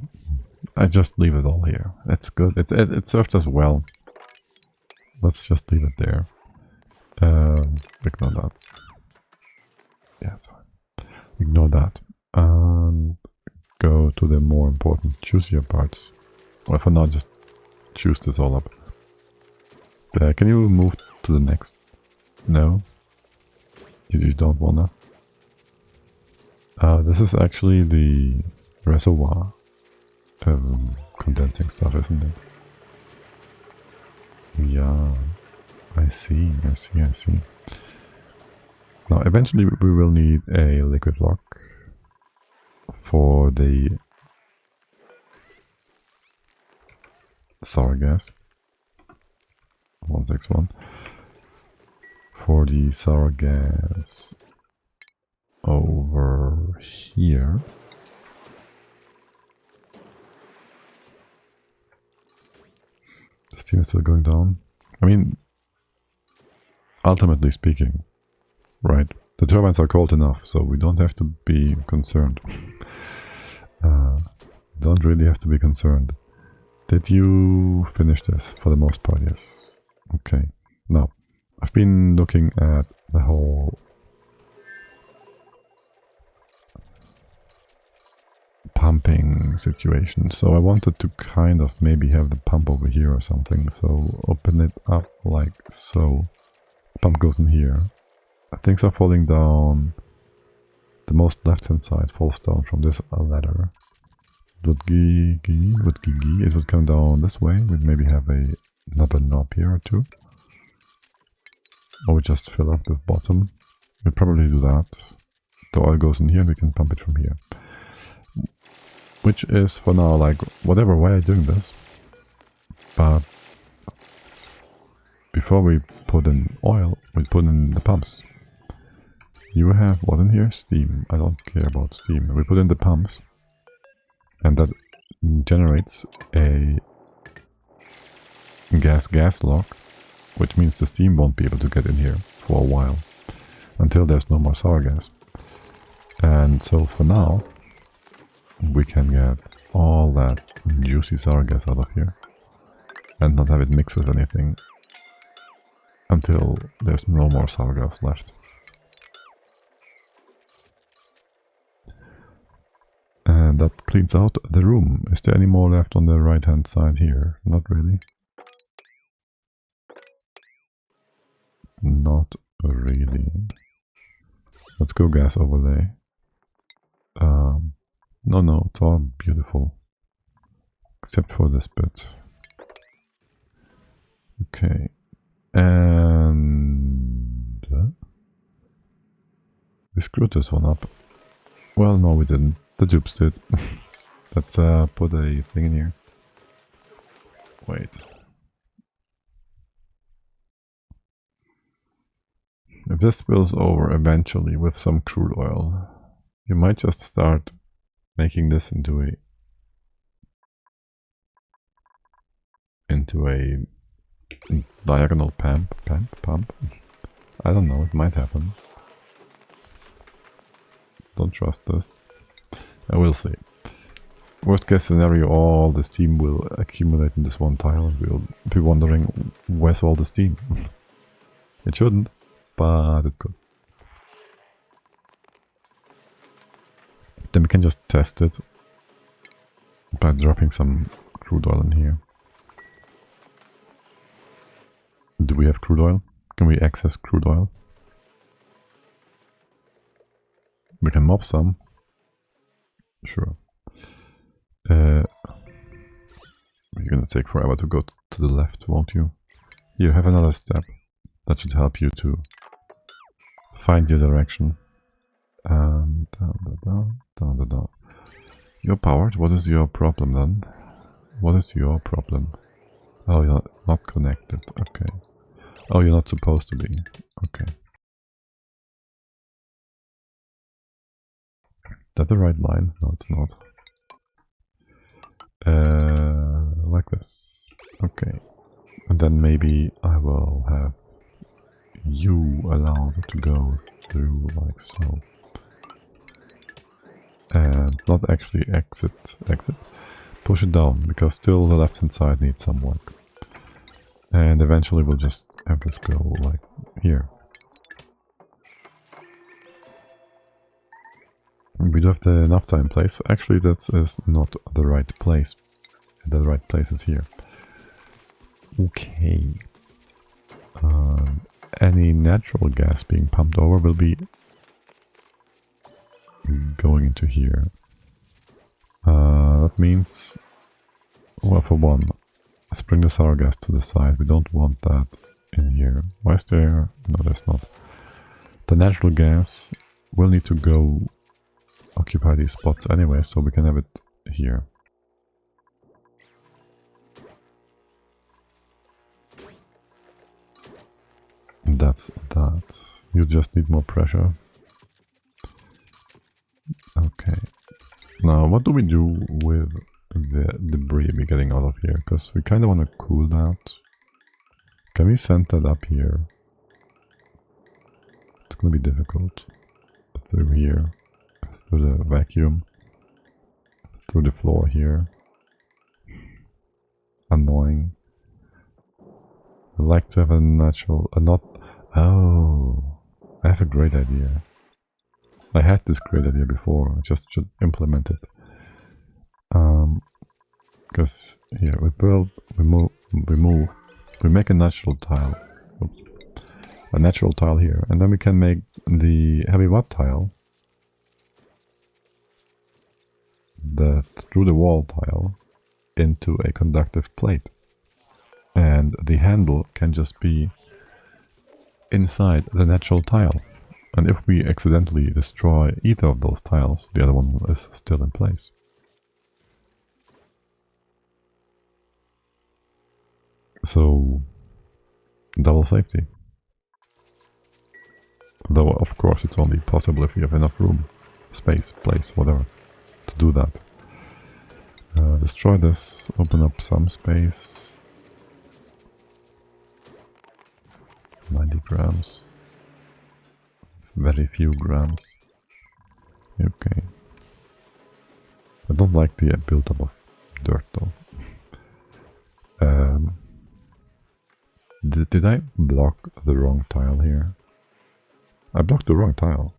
I just leave it all here. It's good. It served us well. Let's just leave it there. Ignore that. Yeah, it's fine. Ignore that. And go to the more important, juicier parts. Or for now, just choose this all up. Can you move to the next? No? You don't wanna? This is actually the reservoir condensing stuff, isn't it? Yeah, I see. Now, eventually we will need a liquid lock for the sour gas. 161. For the sour gas over here. The steam is still going down. I mean, ultimately speaking, right? The turbines are cold enough, so we don't have to be concerned. Don't really have to be concerned. Did you finish this? For the most part, yes. Okay. Now, I've been looking at the whole pumping situation. So I wanted to kind of maybe have the pump over here or something. So open it up like so. Pump goes in here. Things are falling down. The most left-hand side falls down from this ladder. It would come down this way. We'd maybe have another knob here or two. Or we just fill up the bottom. We'll probably do that. The oil goes in here and we can pump it from here. Which is for now like whatever way I'm doing this. But before we put in oil, we put in the pumps. You have what in here? Steam. I don't care about steam. We put in the pumps. And that generates a gas lock. which means the steam won't be able to get in here for a while, until there's no more sour gas. And so for now, we can get all that juicy sour gas out of here, and not have it mix with anything, until there's no more sour gas left. And that cleans out the room. Is there any more left on the right hand side here? Not really. Not really. Let's go gas overlay. No, it's all beautiful. Except for this bit. Okay. And... we screwed this one up. Well, no we didn't. The dupes did. Let's put a thing in here. Wait. If this spills over eventually with some crude oil, you might just start making this into a diagonal pump. I don't know, it might happen. Don't trust this. I will see. Worst case scenario, all the steam will accumulate in this one tile and we'll be wondering, where's all the steam? It shouldn't, but it could. Then we can just test it by dropping some crude oil in here. Do we have crude oil? Can we access crude oil? We can mob some. Sure. You're gonna take forever to go to the left, won't you? Here, have another step. That should help you to find your direction. And down. You're powered. What is your problem then? What is your problem? Oh, you're not connected. Okay. Oh, you're not supposed to be. Okay. Is that the right line? No, it's not. Like this. Okay. And then maybe I will have you allowed to go through like so. And not actually exit. Push it down, because still the left hand side needs some work. And eventually we'll just have this go like here. We do have the naphtha in place. Actually, that is not the right place. The right place is here. Okay. Any natural gas being pumped over will be going into here. That means, well, for one, let's bring the sour gas to the side. We don't want that in here. Why is there? No, there's not. The natural gas will need to go occupy these spots anyway, so we can have it here. That's that. You just need more pressure. Okay. Now, what do we do with the debris we're getting out of here? Because we kind of want to cool that. Can we send that up here? It's going to be difficult. Through here. Through the vacuum. Through the floor here. Annoying. I like to have a natural... Oh, I have a great idea. I had this great idea before, I just should implement it. Because here we build, we make a natural tile. Oops. A natural tile here, and then we can make the heavy watt tile, the through the wall tile, into a conductive plate. And the handle can just be inside the natural tile. And if we accidentally destroy either of those tiles, the other one is still in place. So, double safety. Though, of course, it's only possible if you have enough room, space, place, whatever, to do that. Destroy this, open up some space. 90 grams. Very few grams. Okay. I don't like the build-up of dirt though. Did I block the wrong tile here? I blocked the wrong tile.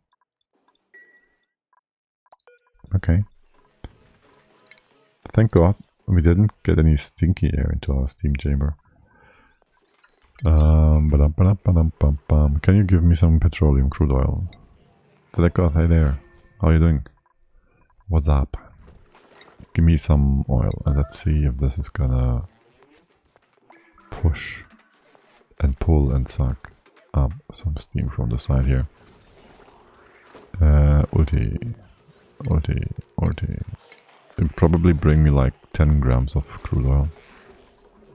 Okay. Thank God we didn't get any stinky air into our steam chamber. Can you give me some petroleum crude oil? Telekot, hey there. How are you doing? What's up? Give me some oil and let's see if this is gonna push and pull and suck up some steam from the side here. Ulti. It'll probably bring me like 10 grams of crude oil.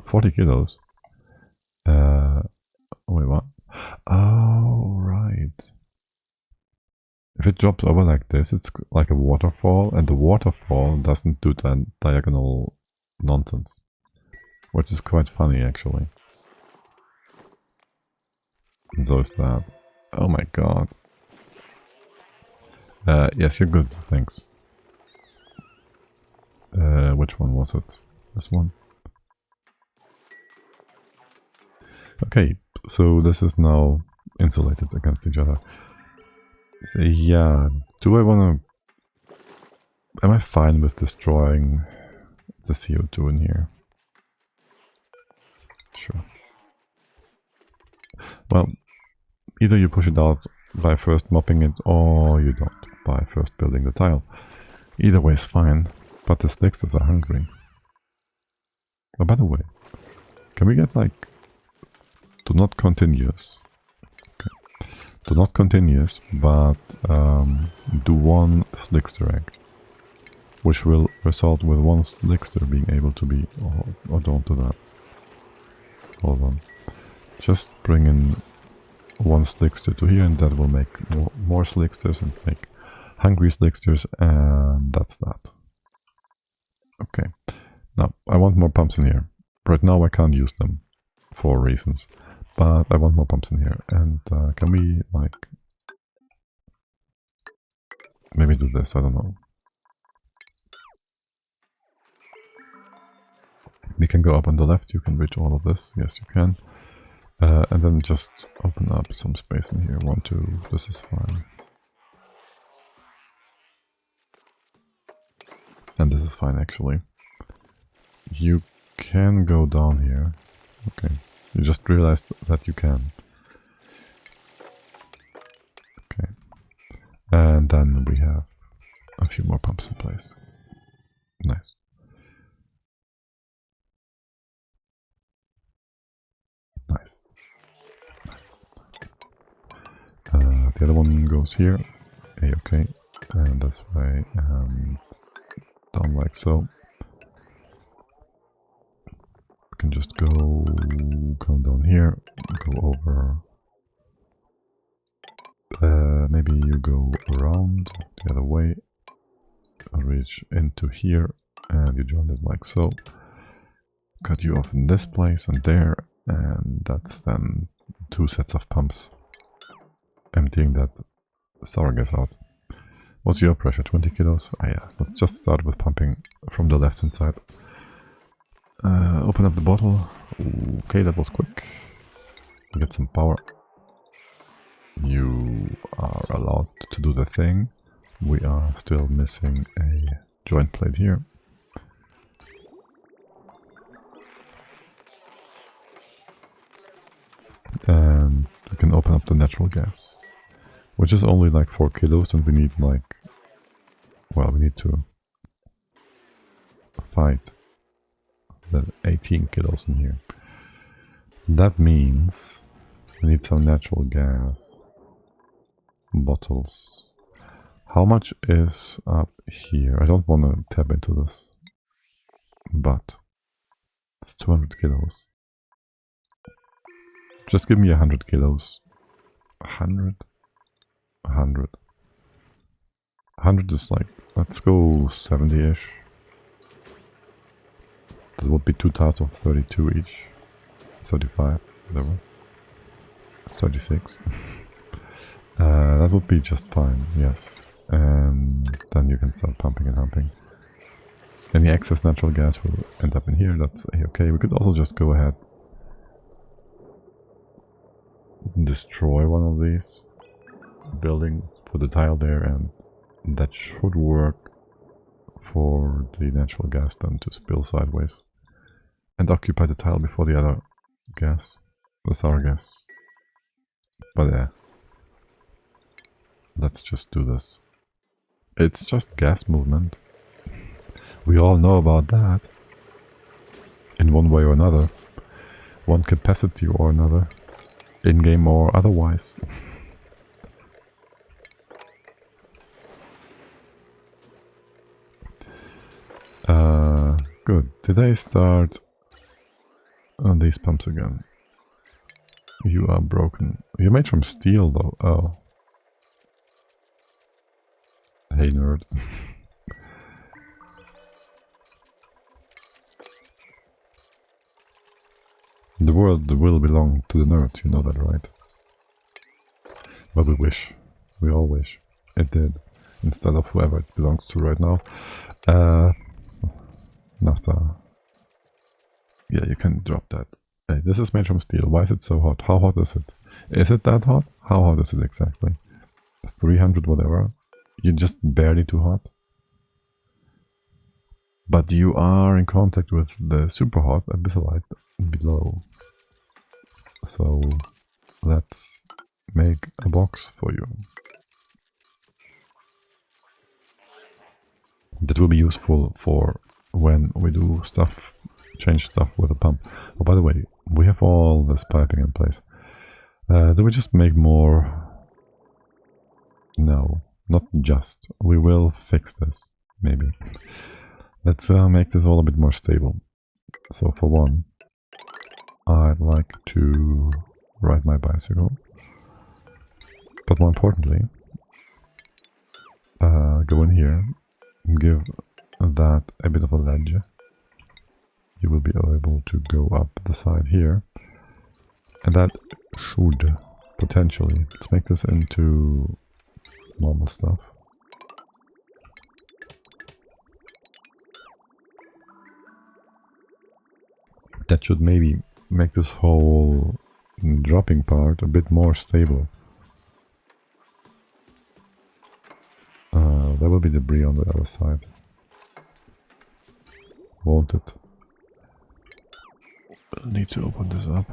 40 kilos. Wait, what? Oh, right. If it drops over like this, it's like a waterfall, and the waterfall doesn't do that diagonal nonsense. Which is quite funny, actually. And so is that. Oh my god. Yes, you're good, thanks. Which one was it? This one? Okay, so this is now insulated against each other. So, yeah, do I wanna... Am I fine with destroying the CO2 in here? Sure. Well, either you push it out by first mopping it, or you don't, by first building the tile. Either way is fine, but the slicksters are hungry. Oh, by the way, can we get like... Do not continuous. Okay. Do not continuous, but do one slickster egg. Which will result with one slickster being able to be... Oh, don't do that. Hold on. Just bring in one slickster to here and that will make more slicksters and make hungry slicksters, and that's that. Okay. Now, I want more pumps in here. Right now I can't use them for reasons. But I want more pumps in here, and can we, like, maybe do this, I don't know. We can go up on the left, you can reach all of this, yes you can. And then just open up some space in here, 1, 2, this is fine. And this is fine actually. You can go down here, okay. You just realized that you can. Okay. And then we have a few more pumps in place. Nice. Nice. The other one goes here. Okay. And that's why down like so. Can just come down here, go over, maybe you go around the other way, reach into here, and you join it like so, cut you off in this place and there, and that's then 2 sets of pumps, emptying that sour gas out. What's your pressure, 20 kilos? Ah yeah, let's just start with pumping from the left hand side. Open up the bottle. Okay, that was quick. Get some power. You are allowed to do the thing. We are still missing a joint plate here. And we can open up the natural gas, which is only like 4 kilos, and we need like... Well, we need to fight the 18 kilos in here. That means we need some natural gas bottles. How much is up here? I don't want to tap into this, but it's 200 kilos. Just give me 100 kilos. 100? 100. 100 is like, let's go 70-ish. That would be 2 tiles of 32 each. 35, whatever. 36. That would be just fine, yes. And then you can start pumping and humping. Any excess natural gas will end up in here, that's okay. We could also just go ahead and destroy one of these buildings, put a tile there, and that should work for the natural gas then to spill sideways. And occupy the tile before the other gas, the sour gas. But yeah, let's just do this. It's just gas movement. We all know about that. In one way or another. One capacity or another. In-game or otherwise. Good. Did I start on these pumps again? You are broken. You're made from steel though. Oh. Hey nerd. The world will belong to the nerds, you know that, right? But we wish. We all wish it did. Instead of whoever it belongs to right now. Nafta. Yeah, you can drop that. Hey, this is made from steel. Why is it so hot? How hot is it? Is it that hot? How hot is it exactly? 300 whatever. You're just barely too hot. But you are in contact with the super hot abyssalite below. So let's make a box for you. That will be useful for when we do stuff, change stuff with a pump. Oh, by the way, we have all this piping in place. Do we just make more? No, not just. We will fix this, maybe. Let's make this all a bit more stable. So for one, I'd like to ride my bicycle. But more importantly, go in here, give that a bit of a ledge. You will be able to go up the side here. And that should potentially, let's make this into normal stuff. That should maybe make this whole dropping part a bit more stable. There will be debris on the other side. Won't it? We'll need to open this up.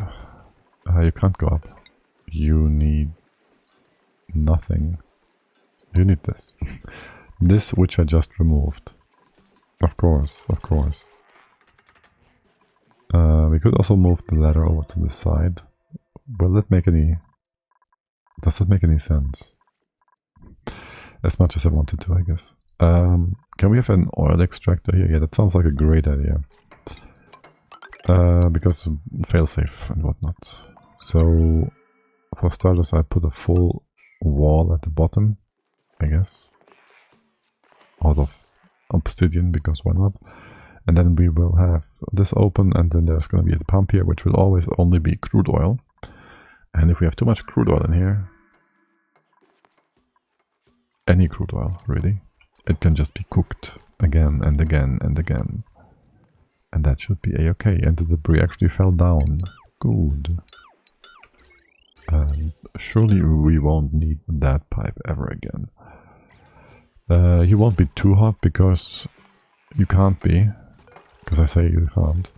You can't go up. You need nothing. You need this. This which I just removed. Of course, of course. We could also move the ladder over to the side. Will that make any... Does that make any sense? As much as I wanted to, I guess. Can we have an oil extractor here? Yeah, that sounds like a great idea. Because failsafe and whatnot. So, for starters, I put a full wall at the bottom, I guess. Out of obsidian, because why not? And then we will have this open, and then there's going to be a pump here, which will always only be crude oil. And if we have too much crude oil in here, any crude oil, really, it can just be cooked again and again and again. And that should be a-okay. And the debris actually fell down. Good. And surely we won't need that pipe ever again. You won't be too hot because you can't be. Because I say you can't.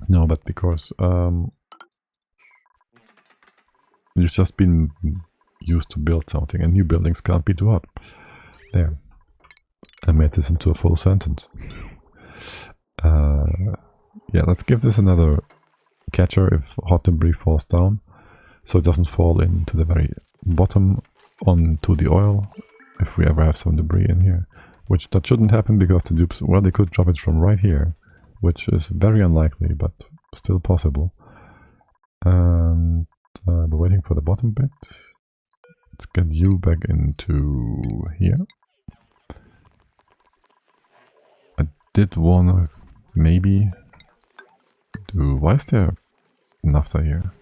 No, but because you've just been used to build something, and new buildings can't be too hot. There. I made this into a full sentence. Yeah, let's give this another catcher if hot debris falls down, so it doesn't fall into the very bottom onto the oil if we ever have some debris in here. Which that shouldn't happen because the dupes, well, they could drop it from right here, which is very unlikely, but still possible. And we're waiting for the bottom bit. Let's get you back into here. I did wanna maybe do... Why is there naphtha here.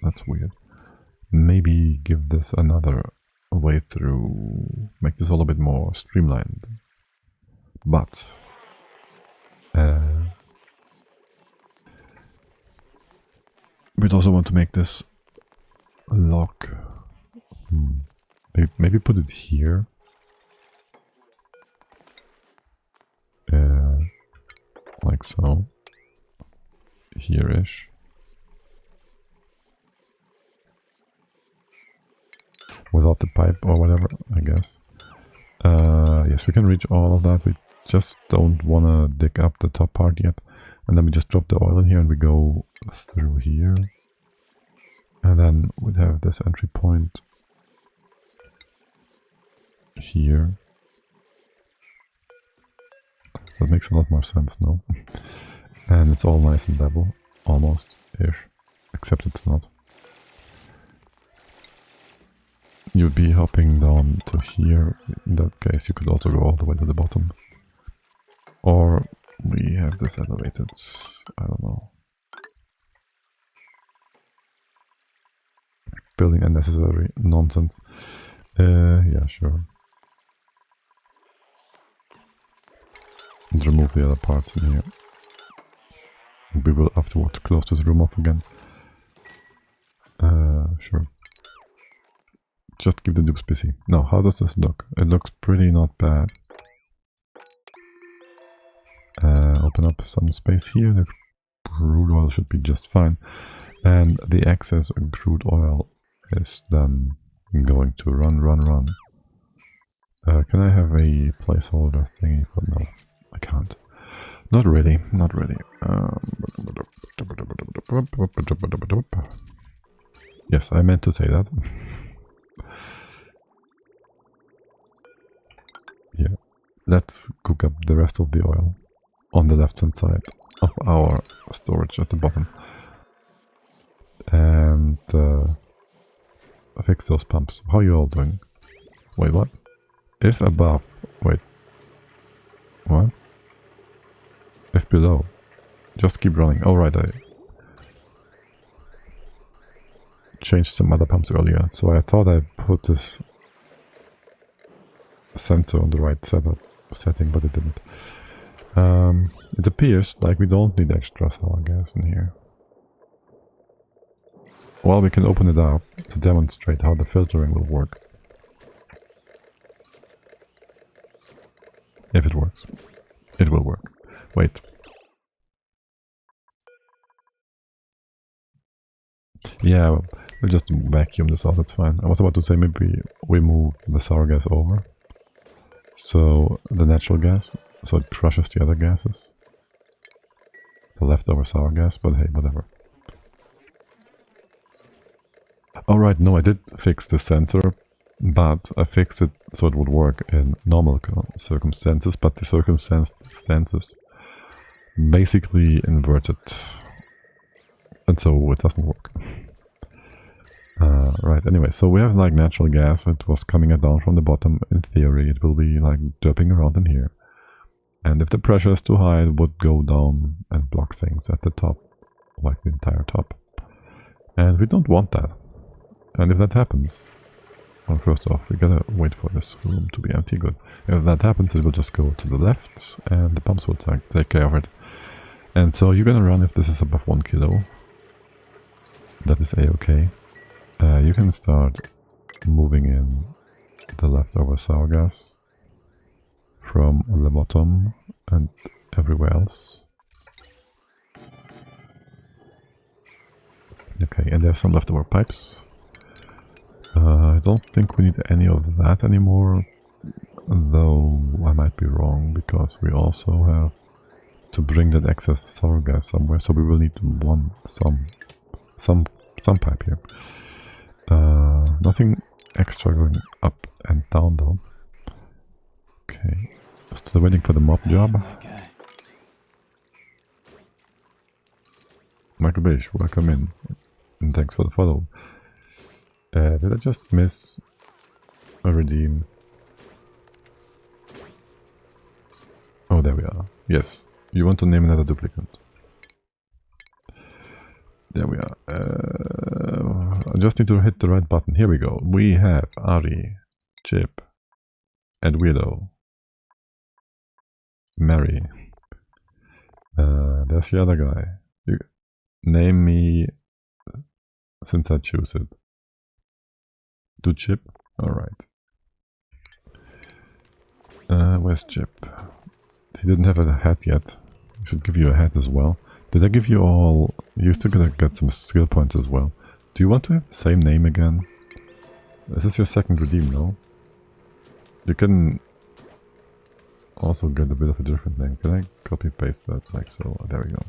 That's weird. Maybe give this another way through, make this all a bit more streamlined. But we'd also want to make this lock. Maybe put it here. Like so. Here-ish. Without the pipe or whatever, I guess. Yes, we can reach all of that. We just don't want to dig up the top part yet. And then we just drop the oil in here and we go through here. And then we'd have this entry point here. That makes a lot more sense, no? And it's all nice and level, almost-ish, except it's not. You'd be hopping down to here. In that case, you could also go all the way to the bottom. Or we have this elevated, I don't know. Building unnecessary nonsense. Yeah, sure. And remove the other parts in here. We will afterwards close this room off again. Sure. Just keep the dupes busy. Now, how does this look? It looks pretty not bad. Open up some space here. The crude oil should be just fine. And the excess crude oil is then going to run. Can I have a placeholder thingy for no? I can't. Not really. Yes, I meant to say that. Yeah. Let's cook up the rest of the oil on the left hand side of our storage at the bottom. And fix those pumps. How are you all doing? Wait, what? If above... Wait. What? If below. Just keep running. Oh right, I changed some other pumps earlier. So I thought I put this sensor on the right setting, but it didn't. It appears like we don't need extra sour gas in here. Well, we can open it up to demonstrate how the filtering will work. If it works. It will work. Wait. Yeah, we'll just vacuum this out, that's fine. I was about to say maybe we move the sour gas over. So, the natural gas, so it crushes the other gases. The leftover sour gas, but hey, whatever. Alright, no, I did fix the center, but I fixed it so it would work in normal circumstances, but the circumstances basically inverted, and so it doesn't work. Right, anyway, so we have like natural gas. It was coming down from the bottom. In theory, it will be like derping around in here. And if the pressure is too high, it would go down and block things at the top, like the entire top. And we don't want that. And if that happens, well, first off, we gotta wait for this room to be empty. Good. If that happens, it will just go to the left, and the pumps will take care of it. And so you're gonna run if this is above 1 kilo. That is a-okay. You can start moving in the leftover sour gas from the bottom and everywhere else. Okay, and there's some leftover pipes. I don't think we need any of that anymore, though I might be wrong, because we also have to bring that excess sour gas somewhere, so we will need some pipe here. Nothing extra going up and down though. Okay, still waiting for the mop job. Michael Bish, welcome in, and thanks for the follow. Did I just miss a redeem? Oh, Oh, there we are. Yes. You want to name another duplicant. There we are. I just need to hit the right button. Here we go. We have Ari, Chip, Edwido, Mary. There's the other guy. You name me since I choose it. Do Chip? Alright. Where's Chip? He didn't have a hat yet. I should give you a hat as well. Did I give you all... You still gotta get some skill points as well. Do you want to have the same name again? Is this your second redeem, no? You can also get a bit of a different name. Can I copy paste that like so? There we go.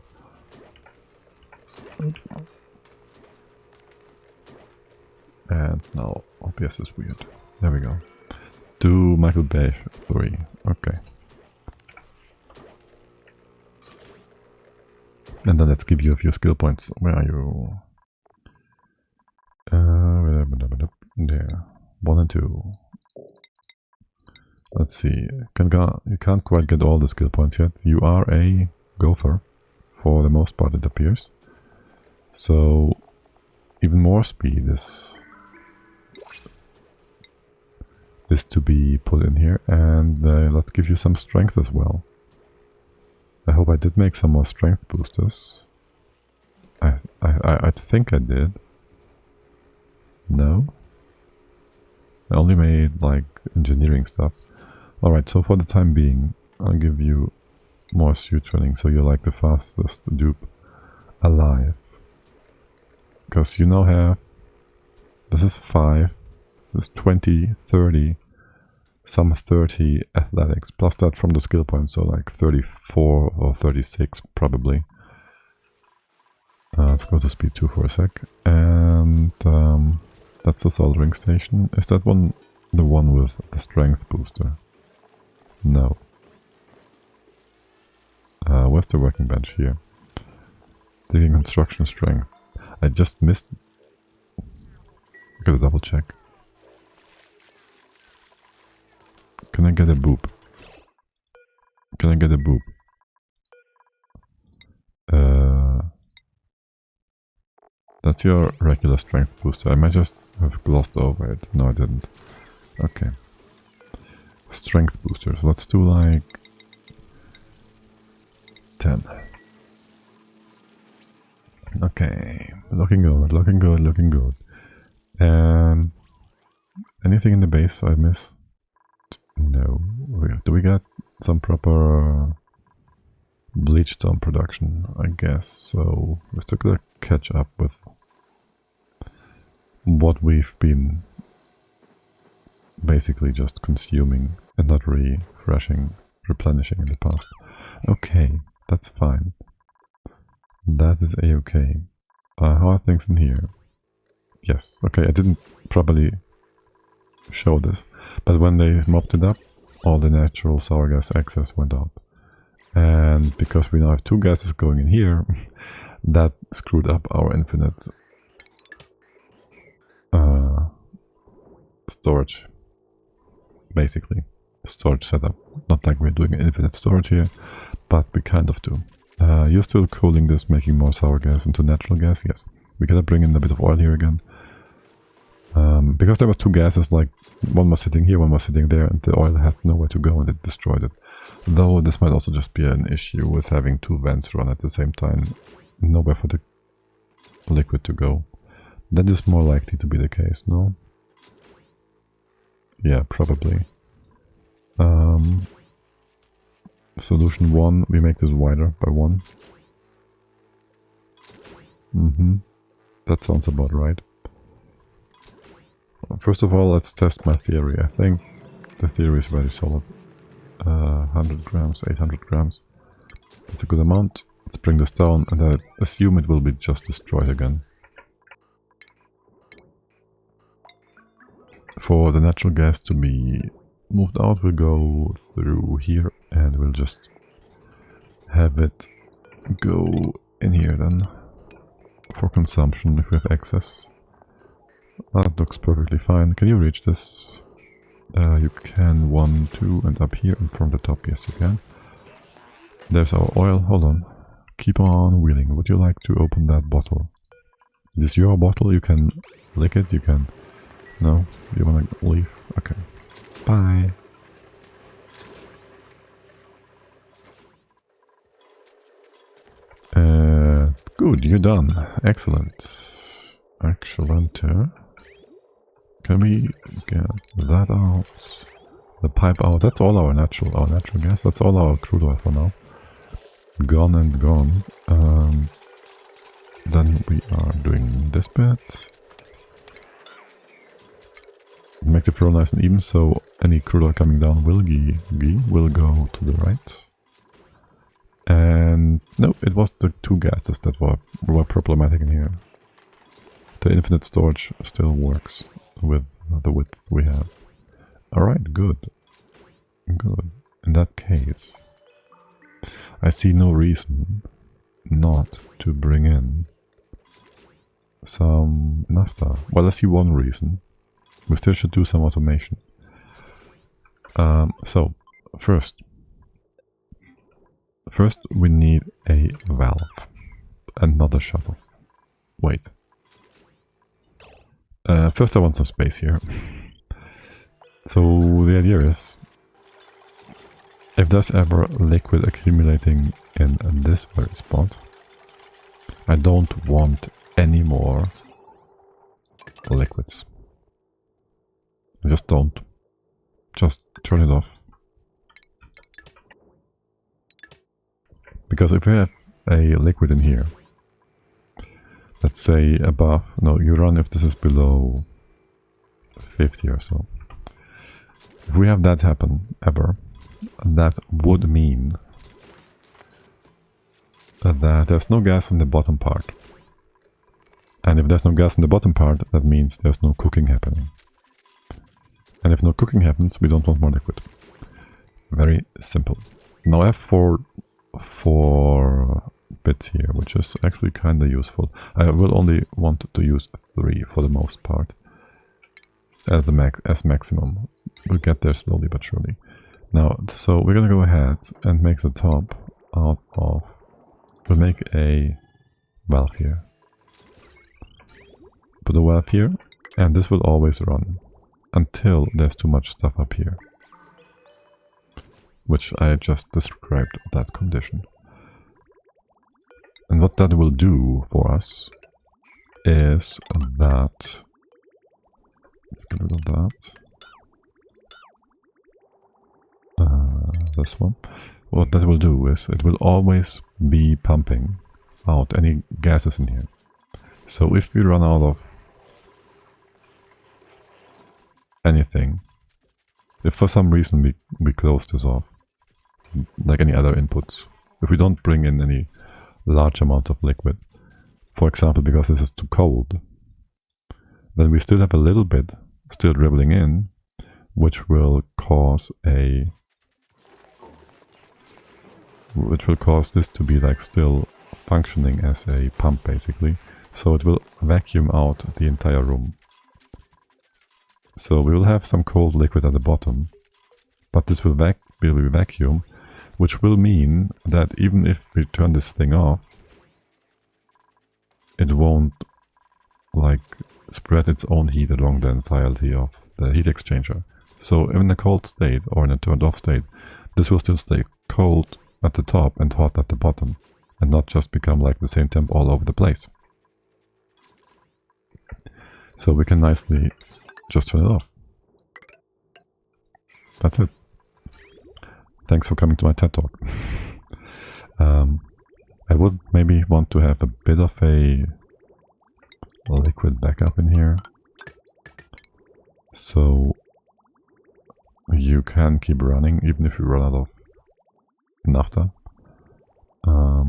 And now OBS is weird. There we go. Do Michael Bay 3. Okay. And then let's give you a few skill points. Where are you? There. 1 and 2. Let's see. You can't quite get all the skill points yet. You are a gopher, for the most part it appears. So even more speed is to be put in here, and let's give you some strength as well. I hope I did make some more strength boosters. I think I did. No? I only made like engineering stuff. Alright, so for the time being, I'll give you more suit training, so you're like the fastest dupe alive. Because you now have... This is 5, this is 20, 30, some 30 athletics, plus that from the skill points, so like 34 or 36 probably. Let's go to speed 2 for a sec. And that's the soldering station. Is that one the one with a strength booster? No. Where's the working bench? Here. Digging construction strength. I just missed... Gotta double check. Can I get a boop? Can I get a boop? That's your regular strength booster. I might just have glossed over it. No, I didn't. Okay. Strength boosters. Let's do like 10. Okay. Looking good, looking good, looking good. Anything in the base I miss? No. Do we get some proper bleach stone production? I guess so. We're still gonna catch up with what we've been basically just consuming and not refreshing, replenishing in the past. Okay, that's fine. That is a-okay. How are things in here? Yes, okay, I didn't properly show this, but when they mopped it up, all the natural sour gas excess went out. And because we now have 2 gases going in here, that screwed up our infinite storage. Basically, storage setup. Not like we're doing infinite storage here, but we kind of do. You're still cooling this, making more sour gas into natural gas? Yes. We gotta bring in a bit of oil here again. Because there was 2 gases, like one was sitting here, one was sitting there, and the oil had nowhere to go and it destroyed it. Though this might also just be an issue with having 2 vents run at the same time. Nowhere for the liquid to go. That is more likely to be the case, no? Yeah, probably. Solution 1, we make this wider by 1. That sounds about right. First of all, let's test my theory. I think the theory is very solid. 100 grams, 800 grams. That's a good amount. Let's bring this down, and I assume it will be just destroyed again. For the natural gas to be moved out, we'll go through here, and we'll just have it go in here then. For consumption, if we have excess. That looks perfectly fine. Can you reach this? You can 1, 2, and up here and from the top, yes you can. There's our oil. Hold on. Keep on wheeling. Would you like to open that bottle? This is your bottle, you can lick it, you can... No? You wanna leave? Okay. Bye! Good, you're done. Excellent. Excellent. Can we get that out? The pipe out. That's all our natural gas. That's all our crude oil for now. Gone and gone. Then we are doing this bit. Make the flow nice and even, so any crude oil coming down will go to the right. And no, it was the two gases that were problematic in here. The infinite storage still works with the width we have. Alright, good. Good. In that case, I see no reason not to bring in some naphtha. Well, I see one reason. We still should do some automation. So, first we need a valve and not a shut-off. Wait. First I want some space here. So the idea is, if there's ever liquid accumulating in this very spot, I don't want any more liquids. Just don't. Just turn it off. Because if we have a liquid in here, let's say above, no, you run if this is below 50 or so. If we have that happen ever, that would mean that there's no gas in the bottom part. And if there's no gas in the bottom part, that means there's no cooking happening. And if no cooking happens, we don't want more liquid. Very simple. Now I have four bits here, which is actually kind of useful. I will only want to use 3 for the most part as maximum. We'll get there slowly but surely. Now, so we're gonna go ahead and make the top out of... We'll make a valve here. Put a valve here, and this will always run until there's too much stuff up here, which I just described that condition. And what that will do for us is that... Let's get rid of that. This one. What that will do is it will always be pumping out any gases in here. So if we run out of anything, if for some reason we close this off, like any other inputs, if we don't bring in any large amount of liquid, for example because this is too cold, then we still have a little bit still dribbling in, which will cause this to be like still functioning as a pump basically. So it will vacuum out the entire room. So we will have some cold liquid at the bottom, but this will be vacuum, which will mean that even if we turn this thing off, it won't like spread its own heat along the entirety of the heat exchanger. So in a cold state or in a turned off state, this will still stay cold at the top and hot at the bottom, and not just become like the same temp all over the place. So we can nicely just turn it off. That's it. Thanks for coming to my TED Talk. I would maybe want to have a bit of a liquid backup in here, so you can keep running even if you run out of naphtha. How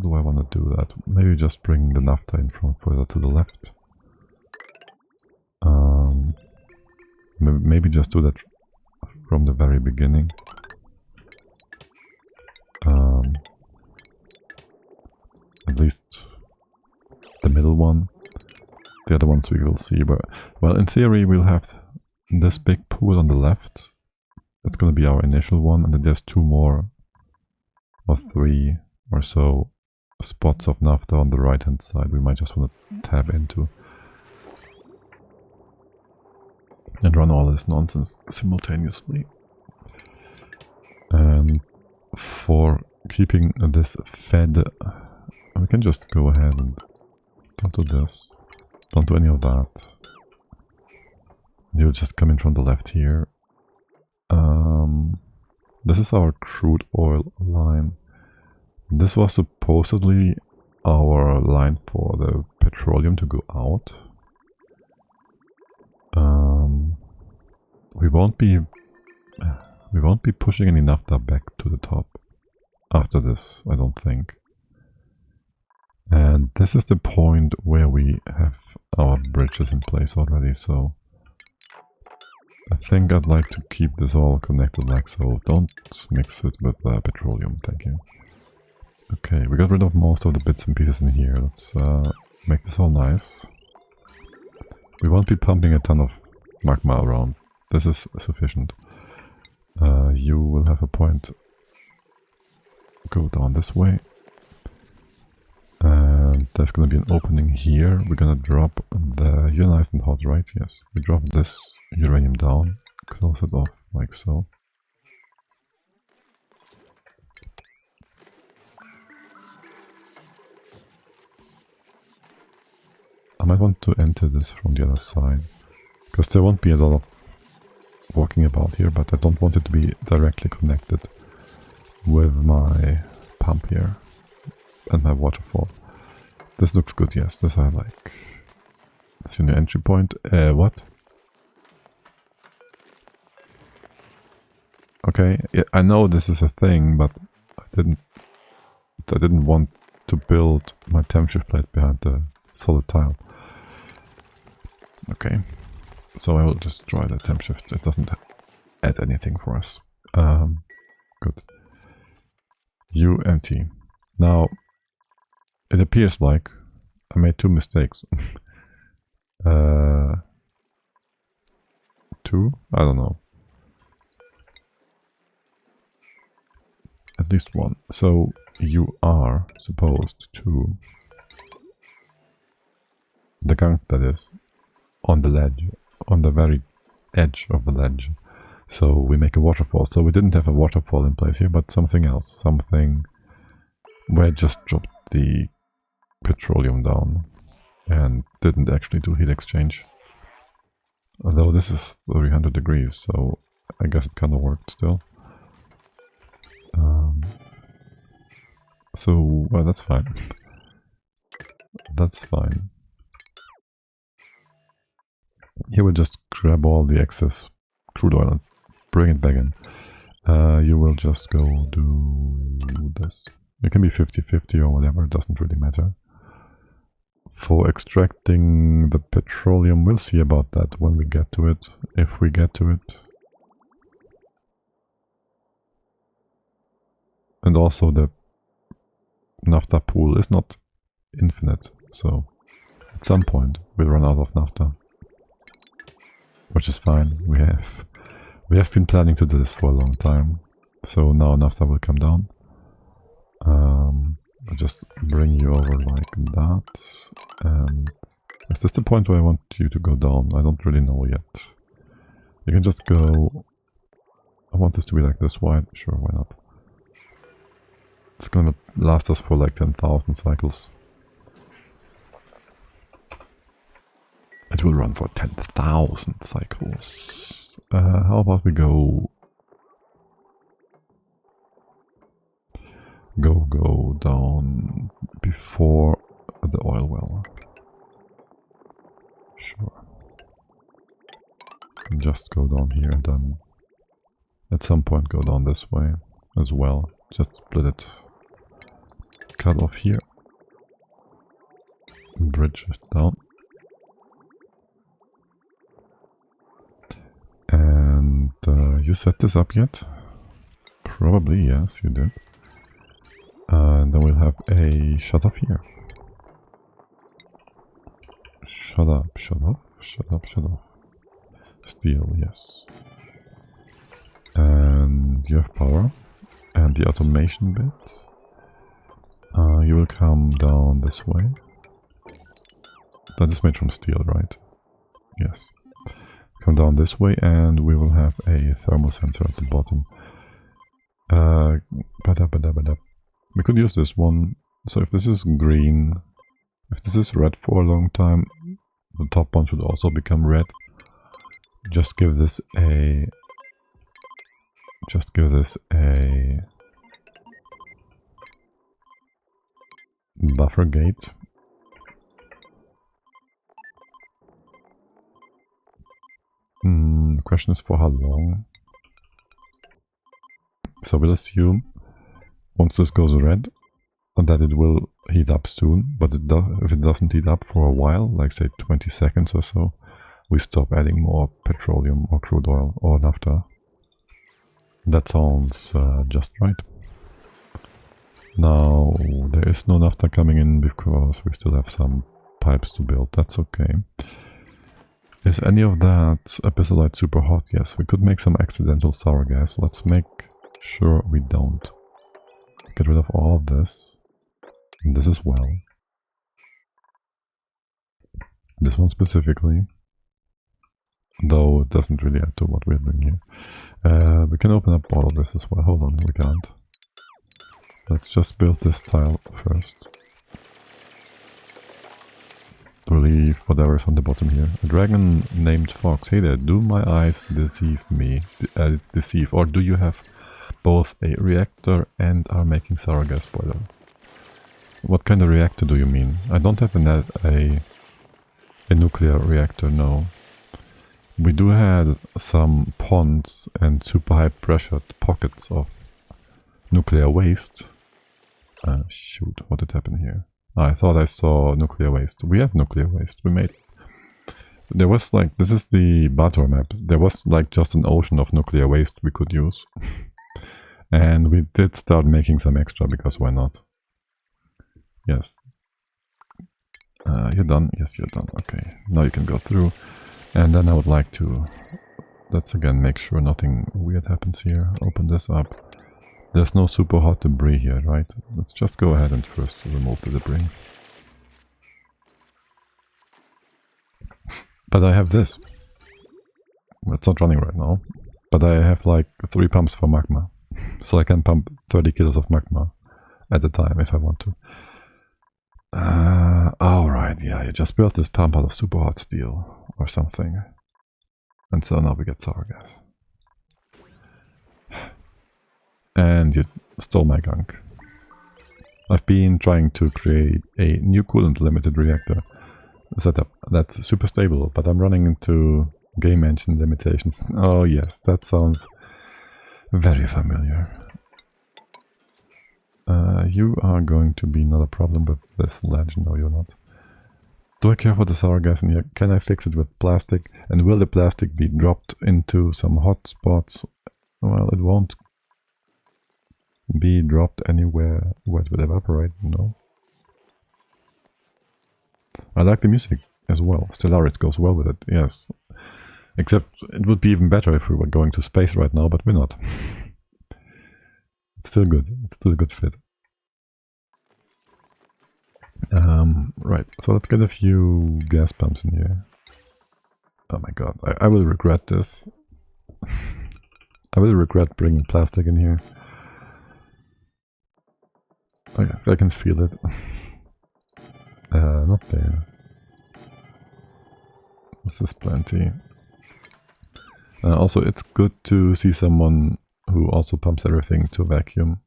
do I want to do that? Maybe just bring the naphtha in from further to the left. Maybe just do that from the very beginning. At least the middle one. The other ones we will see. But well, in theory, we'll have this big pool on the left. That's going to be our initial one, and then there's 2 more or 3 or so spots of naphtha on the right hand side we might just want to tap into. And run all this nonsense simultaneously. And for keeping this fed, we can just go ahead and don't do this. Don't do any of that. You'll just come in from the left here. This is our crude oil line. This was supposedly our line for the petroleum to go out. We won't be pushing any naphtha back to the top after this, I don't think. And this is the point where we have our bridges in place already, so I think I'd like to keep this all connected like so. Don't mix it with petroleum, thank you. Okay, we got rid of most of the bits and pieces in here. Let's make this all nice. We won't be pumping a ton of magma around. This is sufficient. You will have a point. Go down this way. And there's gonna be an opening here. We're gonna drop the... You're nice and hot, right? Yes. We drop this uranium down. Close it off like so. I might want to enter this from the other side. Because there won't be a lot of walking about here, but I don't want it to be directly connected with my pump here and my waterfall. This looks good, yes, this I like. That's your new entry point. What? Okay, yeah, I know this is a thing, but I didn't want to build my temp shift plate behind the solid tile. Okay. So I will just try the temp shift. It doesn't add anything for us. Good. You empty. Now, it appears like I made two mistakes. Two? I don't know. At least one. So you are supposed to... The gunk, that is, on the ledge. On the very edge of the ledge. So we make a waterfall. So we didn't have a waterfall in place here, but something else. Something where I just dropped the petroleum down and didn't actually do heat exchange. Although this is 300 degrees, so I guess it kind of worked still. So, well, that's fine. That's fine. Here we'll just grab all the excess crude oil and bring it back in. You will just go do this. It can be 50-50 or whatever, it doesn't really matter. For extracting the petroleum, we'll see about that when we get to it, if we get to it. And also the naphtha pool is not infinite, so at some point we'll run out of naphtha. Which is fine. We have been planning to do this for a long time, so now naphtha will come down. I'll just bring you over like that, and is this the point where I want you to go down? I don't really know yet. You can just go... I want this to be like this wide. Sure, why not? It's gonna last us for like 10,000 cycles. It will run for 10,000 cycles. How about we go down before the oil well. Sure. And just go down here and then at some point go down this way as well. Just split it. Cut off here. Bridge it down. And you set this up yet? Probably, yes, you did. And then we'll have a shut off here. Shut up, shut off, shut up, shut off. Steel, yes. And you have power. And the automation bit. You will come down this way. That is made from steel, right? Yes. Come down this way and we will have a thermal sensor at the bottom. We could use this one. So if this is green, if this is red for a long time, the top one should also become red. Just give this a buffer gate. The question is for how long. So we'll assume once this goes red that it will heat up soon, but if it doesn't heat up for a while, like say 20 seconds or so, we stop adding more petroleum or crude oil or naphtha. That sounds just right. Now, there is no naphtha coming in because we still have some pipes to build. That's okay. Is any of that epithelite super hot? Yes, we could make some accidental sour gas. Let's make sure we don't. Get rid of all of this. And this as well. This one specifically. Though it doesn't really add to what we're doing here. We can open up all of this as well. Hold on, we can't. Let's just build this tile first. To leave whatever is on the bottom here. A dragon named Fox. Hey there, do my eyes deceive me? Deceive? Or do you have both a reactor and are making sour gas boiler? What kind of reactor do you mean? I don't have a nuclear reactor, no. We do have some ponds and super high pressured pockets of nuclear waste. Shoot, what did happen here? I thought I saw nuclear waste. We have nuclear waste. We made it. There was like, this is the Baator map. There was like just an ocean of nuclear waste we could use. And we did start making some extra because why not? Yes. You're done? Yes, you're done. Okay. Now you can go through. And then I would like to, let's again make sure nothing weird happens here. Open this up. There's no super hot debris here, right? Let's just go ahead and first remove the debris. But I have this. It's not running right now. But I have like 3 pumps for magma. So I can pump 30 kilos of magma at a time if I want to. Alright, yeah, you just built this pump out of super hot steel or something. And so now we get sour gas. And you stole my gunk. I've been trying to create a new coolant limited reactor setup that's super stable, but I'm running into game engine limitations. Oh yes, that sounds very familiar. You are going to be not a problem with this ledge. No, you're not. Do I care for the sour gas in here? Can I fix it with plastic? And will the plastic be dropped into some hot spots? Well, it won't be dropped anywhere where it will evaporate, no. I like the music as well. Stellaris goes well with it, yes. Except it would be even better if we were going to space right now, but we're not. It's still good. It's still a good fit. Right, so let's get a few gas pumps in here. Oh my god, I will regret this. I will regret bringing plastic in here. Okay, I can feel it. Not there. This is plenty. Also, it's good to see someone who also pumps everything to vacuum.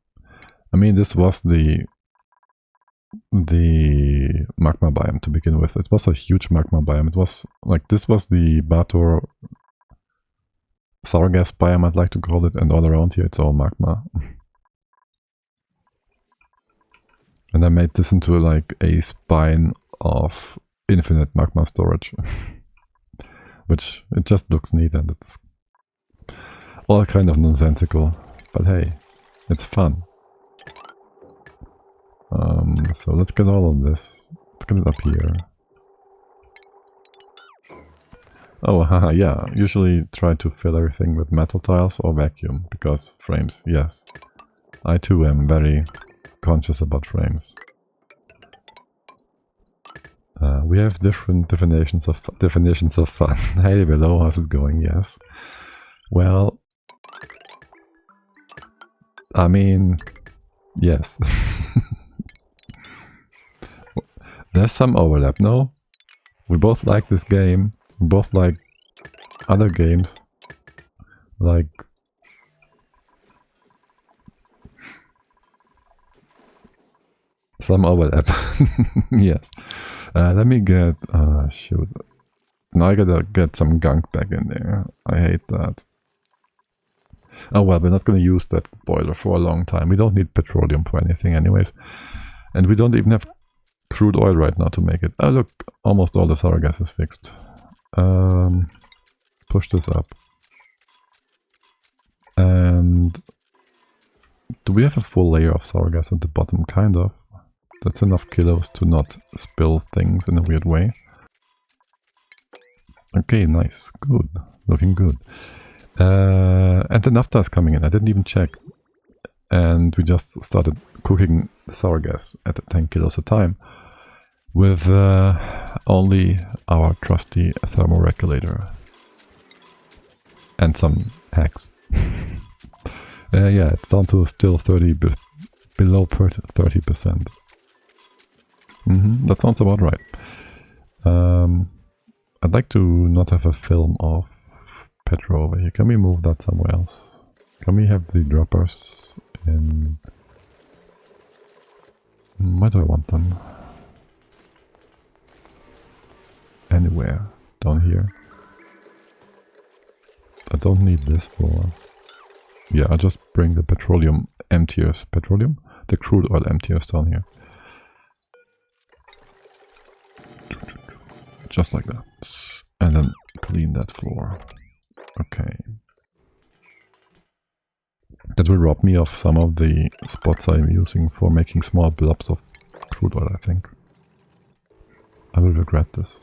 I mean, this was the magma biome to begin with. It was a huge magma biome. It was like, this was the Baator sour gas biome, I'd like to call it, and all around here it's all magma. And I made this into like a spine of infinite magma storage. Which, it just looks neat and it's all kind of nonsensical. But hey, it's fun. So let's get all of this. Let's get it up here. Oh, haha, yeah. Usually try to fill everything with metal tiles or vacuum, because frames, yes. I too am very conscious about frames. We have different definitions of fun. Hey below, how's it going? Yes. Well, I mean, yes. There's some overlap, no? We both like this game. We both like other games. Like... some overlap. Yes. Let me get... shoot. Now I gotta get some gunk back in there. I hate that. Oh well, we're not gonna use that boiler for a long time. We don't need petroleum for anything anyways. And we don't even have crude oil right now to make it. Oh look, almost all the sour gas is fixed. Push this up. And do we have a full layer of sour gas at the bottom? Kind of. That's enough kilos to not spill things in a weird way. Okay, nice. Good. Looking good. And the naphtha is coming in. I didn't even check. And we just started cooking the sour gas at 10 kilos a time with only our trusty Thermo Regulator and some hacks. Yeah, it's down to still below 30%. That sounds about right. I'd like to not have a film of petro over here. Can we move that somewhere else? Can we have the droppers in... where do I want them? Anywhere. Down here. I don't need this for... yeah, I'll just bring the petroleum emptiers. Petroleum? The crude oil emptiers down here. Just like that. And then clean that floor. Okay. That will rob me of some of the spots I'm using for making small blobs of crude oil, I think. I will regret this.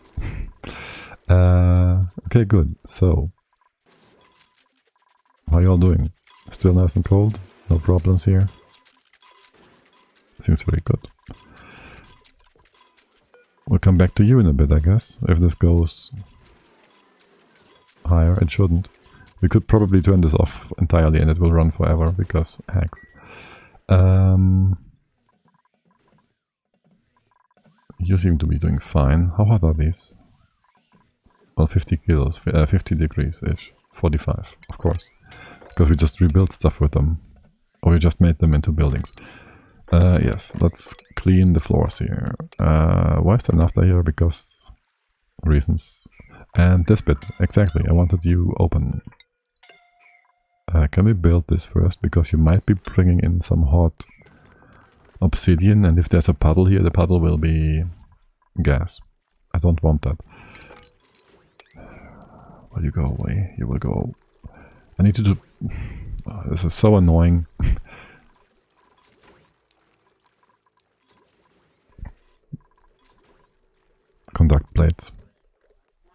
Okay, good. So, how y'all doing? Still nice and cold? No problems here? Seems very good. We'll come back to you in a bit, I guess. If this goes higher, it shouldn't. We could probably turn this off entirely and it will run forever because hacks. You seem to be doing fine. How hot are these? Well, 50 kilos, 50 degrees-ish. 45, of course. Because we just rebuilt stuff with them. Or we just made them into buildings. Yes, let's clean the floors here. Why is there naphtha here? Because reasons. And this bit, exactly. I wanted you open. Can we build this first? Because you might be bringing in some hot obsidian, and if there's a puddle here, the puddle will be gas. I don't want that. Will you go away? You will go. I need to do... oh, this is so annoying. Conduct plates.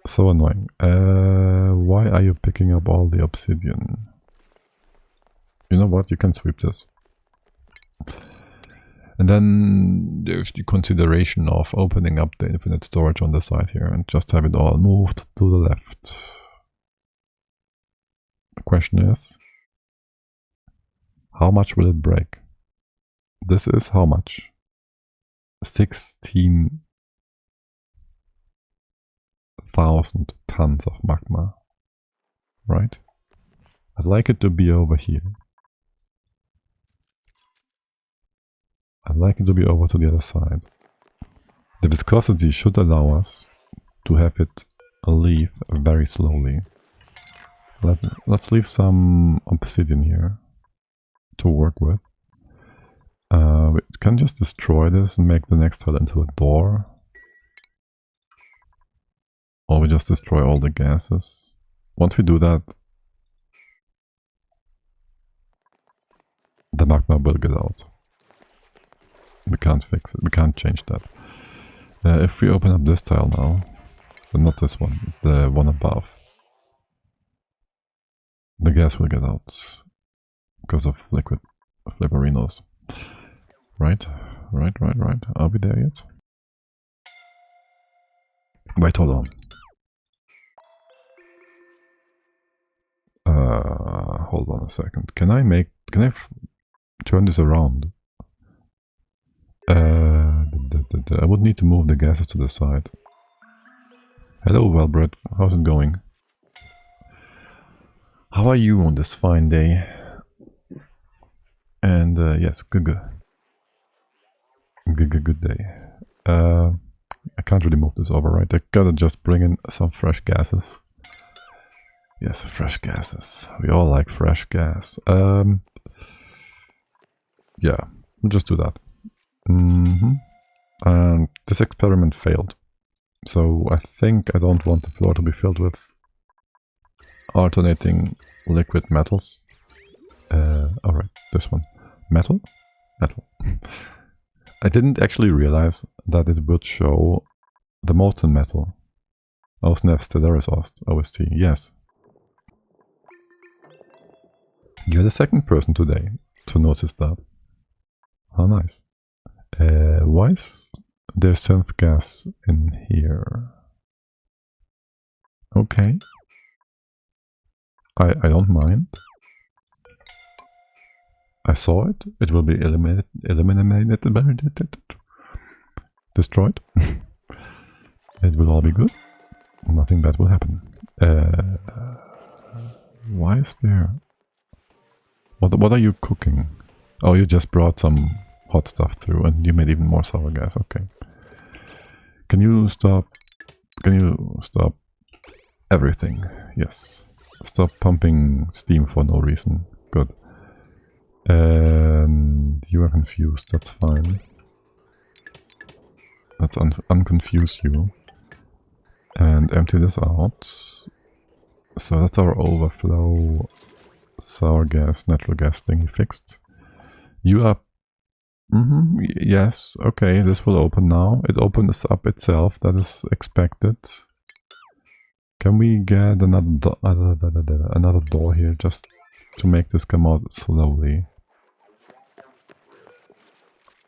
So annoying. Why are you picking up all the obsidian? You know what? You can sweep this. And then there's the consideration of opening up the infinite storage on the side here and just have it all moved to the left. The question is, how much will it break? This is how much? 16,000 tons of magma, right? I'd like it to be over here. I'd like it to be over to the other side. The viscosity should allow us to have it leave very slowly. Let's leave some obsidian here to work with. We can just destroy this and make the next tile into a door. Or we just destroy all the gases. Once we do that, the magma will get out. We can't fix it, we can't change that. If we open up this tile now, but not this one, the one above, the gas will get out because of liquid flavorinos. Right. Are we there yet? Wait, hold on. Hold on a second. Can I turn this around? I would need to move the gases to the side. Hello, Wellbred. How's it going? How are you on this fine day? And yes, good day. I can't really move this over, right? I gotta just bring in some fresh gases. Yes, fresh gases. We all like fresh gas. Yeah, we'll just do that. And this experiment failed. So I think I don't want the floor to be filled with alternating liquid metals. Alright, this one. Metal? Metal. I didn't actually realize that it would show the molten metal. Osnef Stellaris OST, yes. You're the second person today to notice that. How nice. Why is there synth gas in here? Okay. I don't mind. I saw it. It will be eliminated, destroyed. It will all be good. Nothing bad will happen. Why is there... What are you cooking? Oh, you just brought some hot stuff through and you made even more sour gas. Okay. Can you stop everything? Yes. Stop pumping steam for no reason. Good. And you are confused. That's fine. Let's unconfuse you. And empty this out. So that's our overflow sour gas, natural gas thing fixed. You are... yes, okay, this will open now. It opens up itself, that is expected. Can we get another door here just to make this come out slowly?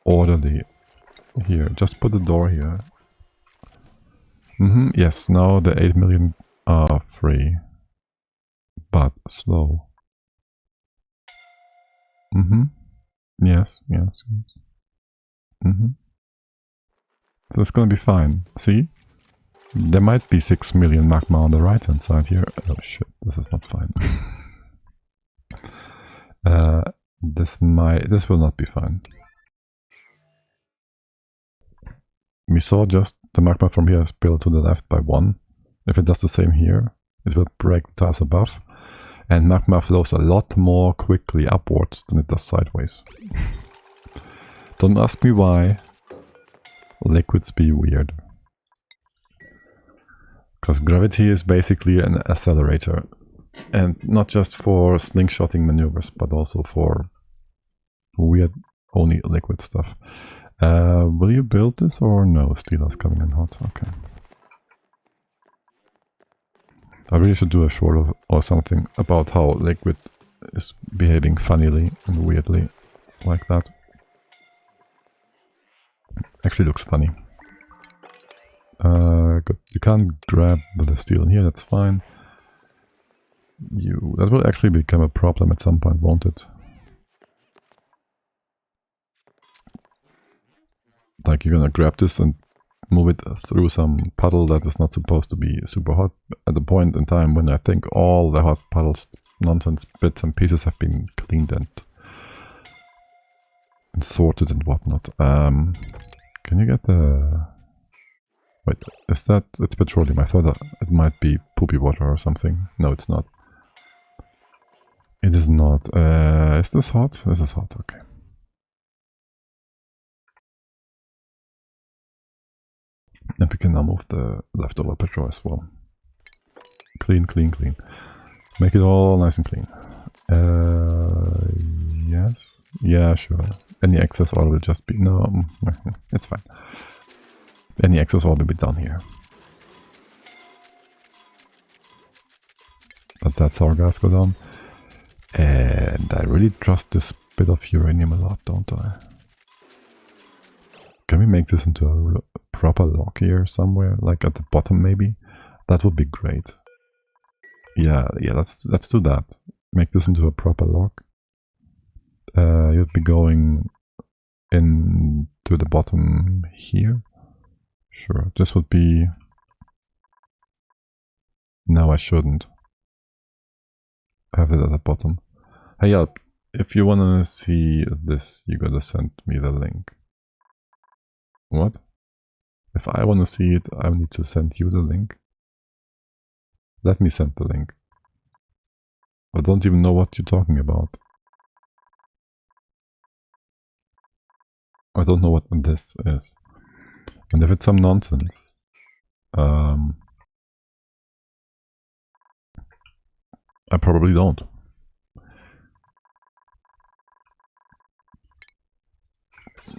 Orderly. Here, just put the door here. Yes, now the 8 million are free. But slow. Yes. So it's gonna be fine. See? There might be 6 million magma on the right hand side here. Oh shit, this is not fine. This will not be fine. We saw just the magma from here spill to the left by 1. If it does the same here, it will break the tiles above. And magma flows a lot more quickly upwards than it does sideways. Don't ask me why. Liquids be weird. Because gravity is basically an accelerator. And not just for slingshotting maneuvers, but also for weird, only liquid stuff. Will you build this or no? Steel is coming in hot. Okay. I really should do a short or something about how liquid is behaving funnily and weirdly like that. Actually looks funny. Good. You can't grab the steel in here, that's fine. That will actually become a problem at some point, won't it? Like you're gonna grab this and move it through some puddle that is not supposed to be super hot at the point in time when I think all the hot puddles, nonsense bits and pieces have been cleaned and sorted and whatnot. Can you get the... Wait, is that... It's petroleum. I thought that it might be poopy water or something. No, it's not. It is not. Is this hot? This is hot, okay. And we can now move the leftover petrol as well. Clean. Make it all nice and clean. Yes. Yeah, sure. Any excess oil will just be... No, it's fine. Any excess oil will be down here. But that's our gas go down. And I really trust this bit of uranium a lot, don't I? Can we make this into a proper lock here somewhere, like at the bottom maybe? That would be great. Yeah, let's do that. Make this into a proper lock. You'd be going into the bottom here. Sure, this would be... No, I shouldn't have it at the bottom. Hey, yeah, if you wanna see this, you gotta send me the link. What? If I wanna see it, I need to send you the link. Let me send the link. I don't even know what you're talking about. I don't know what this is. And if it's some nonsense, I probably don't.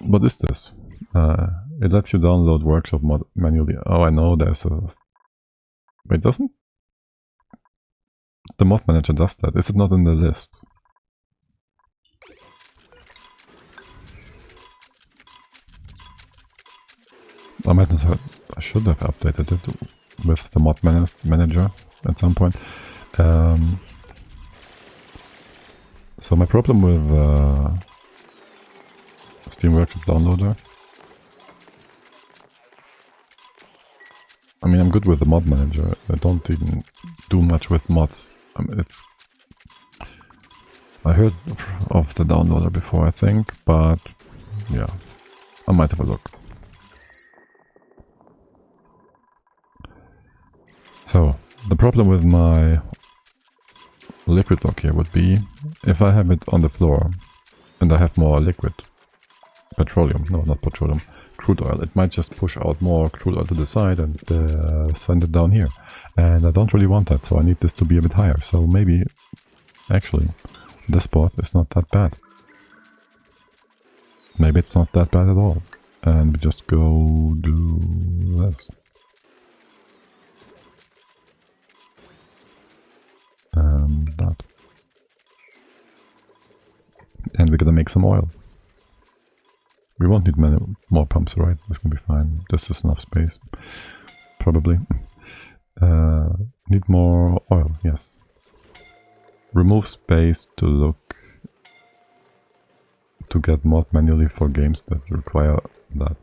What is this? It lets you download workshop mod manually. Oh, I know there's a... Wait, doesn't... The mod manager does that. Is it not in the list? I might not have... I should have updated it with the mod manager at some point. So my problem with Steam Workshop Downloader... I mean, I'm good with the mod manager. I don't even do much with mods. I heard of the downloader before, I think, but yeah, I might have a look. So, the problem with my liquid lock here would be if I have it on the floor and I have more liquid petroleum, no, not petroleum, crude oil, it might just push out more crude oil to the side and send it down here. And I don't really want that, so I need this to be a bit higher. So maybe, actually, this spot is not that bad. Maybe it's not that bad at all. And we just go do this. And that. And we're gonna make some oil. We won't need many more pumps, right? This can be fine. This is enough space. Probably. Need more oil, yes. Remove space to look... to get mod manually for games that require that.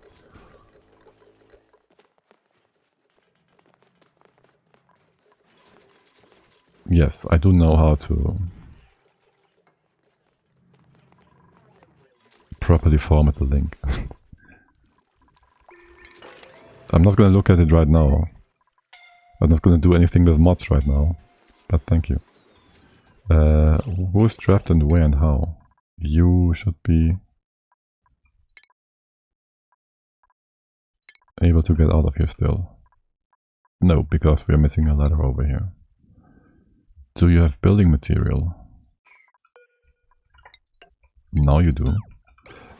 Yes, I do know how to properly format the link. I'm not gonna look at it right now. I'm not gonna do anything with mods right now, but thank you. Who is trapped and where and how? You should be able to get out of here still. No, because we are missing a ladder over here. Do you have building material? Now you do.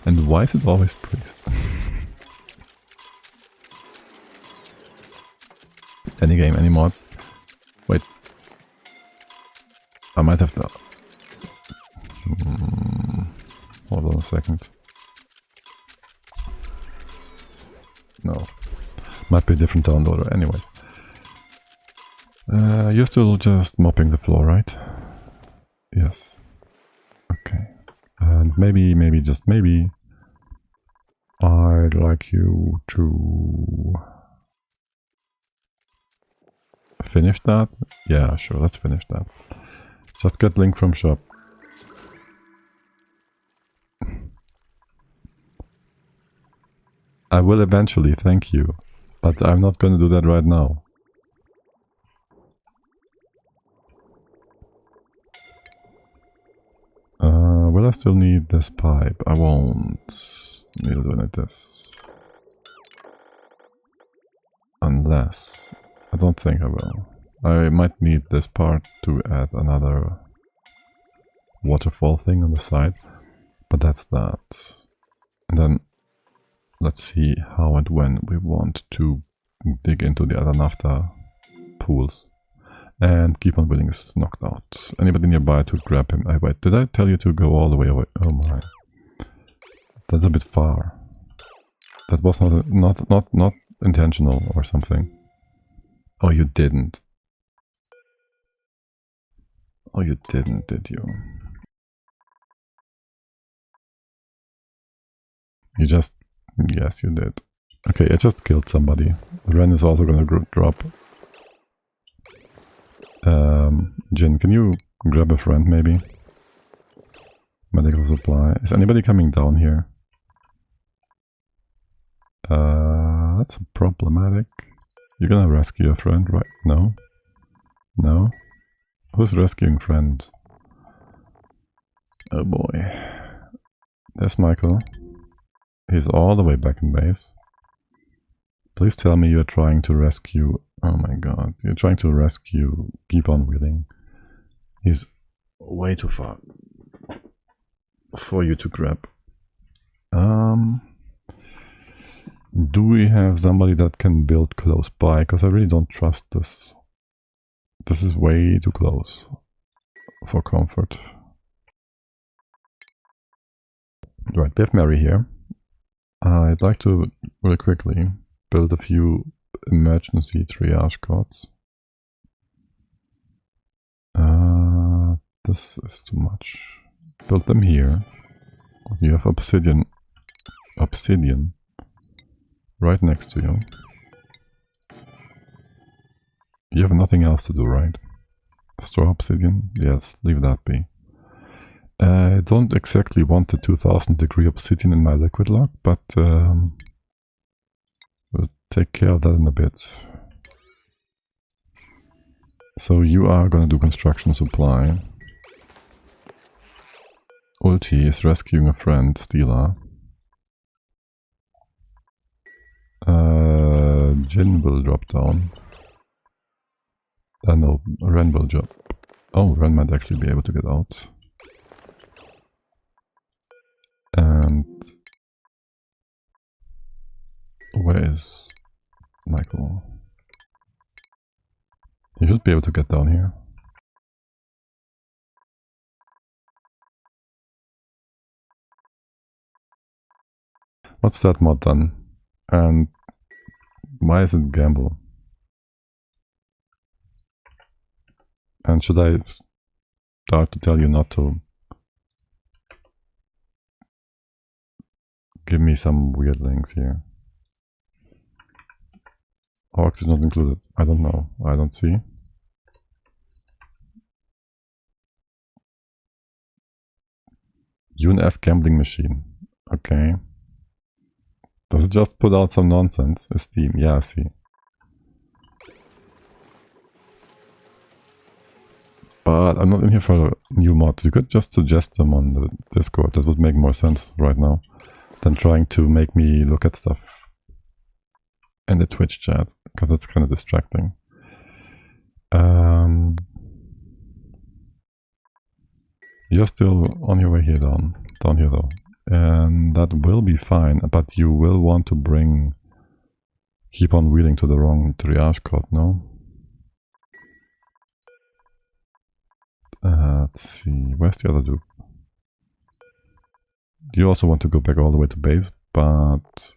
And why is it always priest? Any game, any mod? Wait. I might have to... hold on a second. No. Might be a different downloader, anyways. You're still just mopping the floor, right? Yes. Okay. And maybe, just maybe, I'd like you to finish that. Yeah, sure, let's finish that. Just get link from shop. I will eventually, thank you. But I'm not gonna do that right now. Will I still need this pipe? I won't need to do like this. Unless... I don't think I will. I might need this part to add another waterfall thing on the side. But that's that. And then let's see how and when we want to dig into the other naphtha pools. And keep on winning is knocked out. Anybody nearby to grab him? Wait, did I tell you to go all the way away? Oh my. That's a bit far. That was not intentional or something. Oh, you didn't. Oh, you didn't, did you? You just... Yes, you did. Okay, I just killed somebody. Ren is also gonna drop. Jin, can you grab a friend, maybe? Medical supply. Is anybody coming down here? That's problematic. You're gonna rescue a friend, right? No? No? Who's rescuing friends? Oh boy. There's Michael. He's all the way back in base. Please tell me you're trying to rescue... Oh my god. You're trying to rescue... Keep on wheeling. He's way too far for you to grab. Do we have somebody that can build close by? Because I really don't trust this. This is way too close for comfort. Right, we have Mary here. I'd like to, really quickly, build a few emergency triage codes. This is too much. Build them here. You have obsidian right next to you. You have nothing else to do, right? Store obsidian? Yes, leave that be. I don't exactly want the 2000 degree obsidian in my liquid lock, but we'll take care of that in a bit. So you are gonna do construction supply. Ulti is rescuing a friend, Stila. Jin will drop down. No, Ren will drop. Oh, Ren might actually be able to get out. And where is Michael? He should be able to get down here. What's that mod then? And why is it gamble? And should I start to tell you not to give me some weird links here? Orcs is not included. I don't know. I don't see. UNF gambling machine. Okay. Does it just put out some nonsense? Steam. Yeah, I see. But I'm not in here for new mods. You could just suggest them on the Discord. That would make more sense right now than trying to make me look at stuff in the Twitch chat, because that's kind of distracting. You're still on your way here down here though. And that will be fine, but you will want to keep on wheeling to the wrong triage code, no? Let's see, where's the other dude? You also want to go back all the way to base, but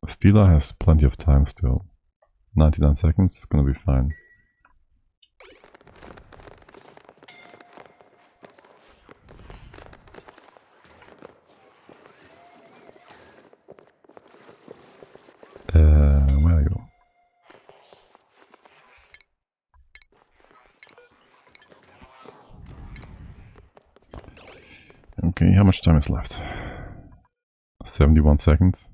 Stila has plenty of time still. 99 seconds, it's gonna be fine. Where are you? Okay, how much time is left? 71 seconds.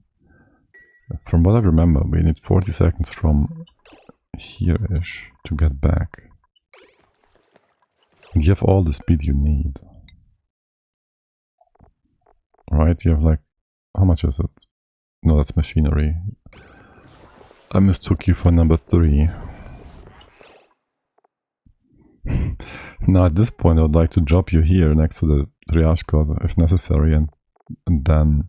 From what I remember, we need 40 seconds from here-ish to get back. And you have all the speed you need. Right, you have like... How much is it? No, that's machinery. I mistook you for number 3. Now at this point I would like to drop you here next to the triage code if necessary, and then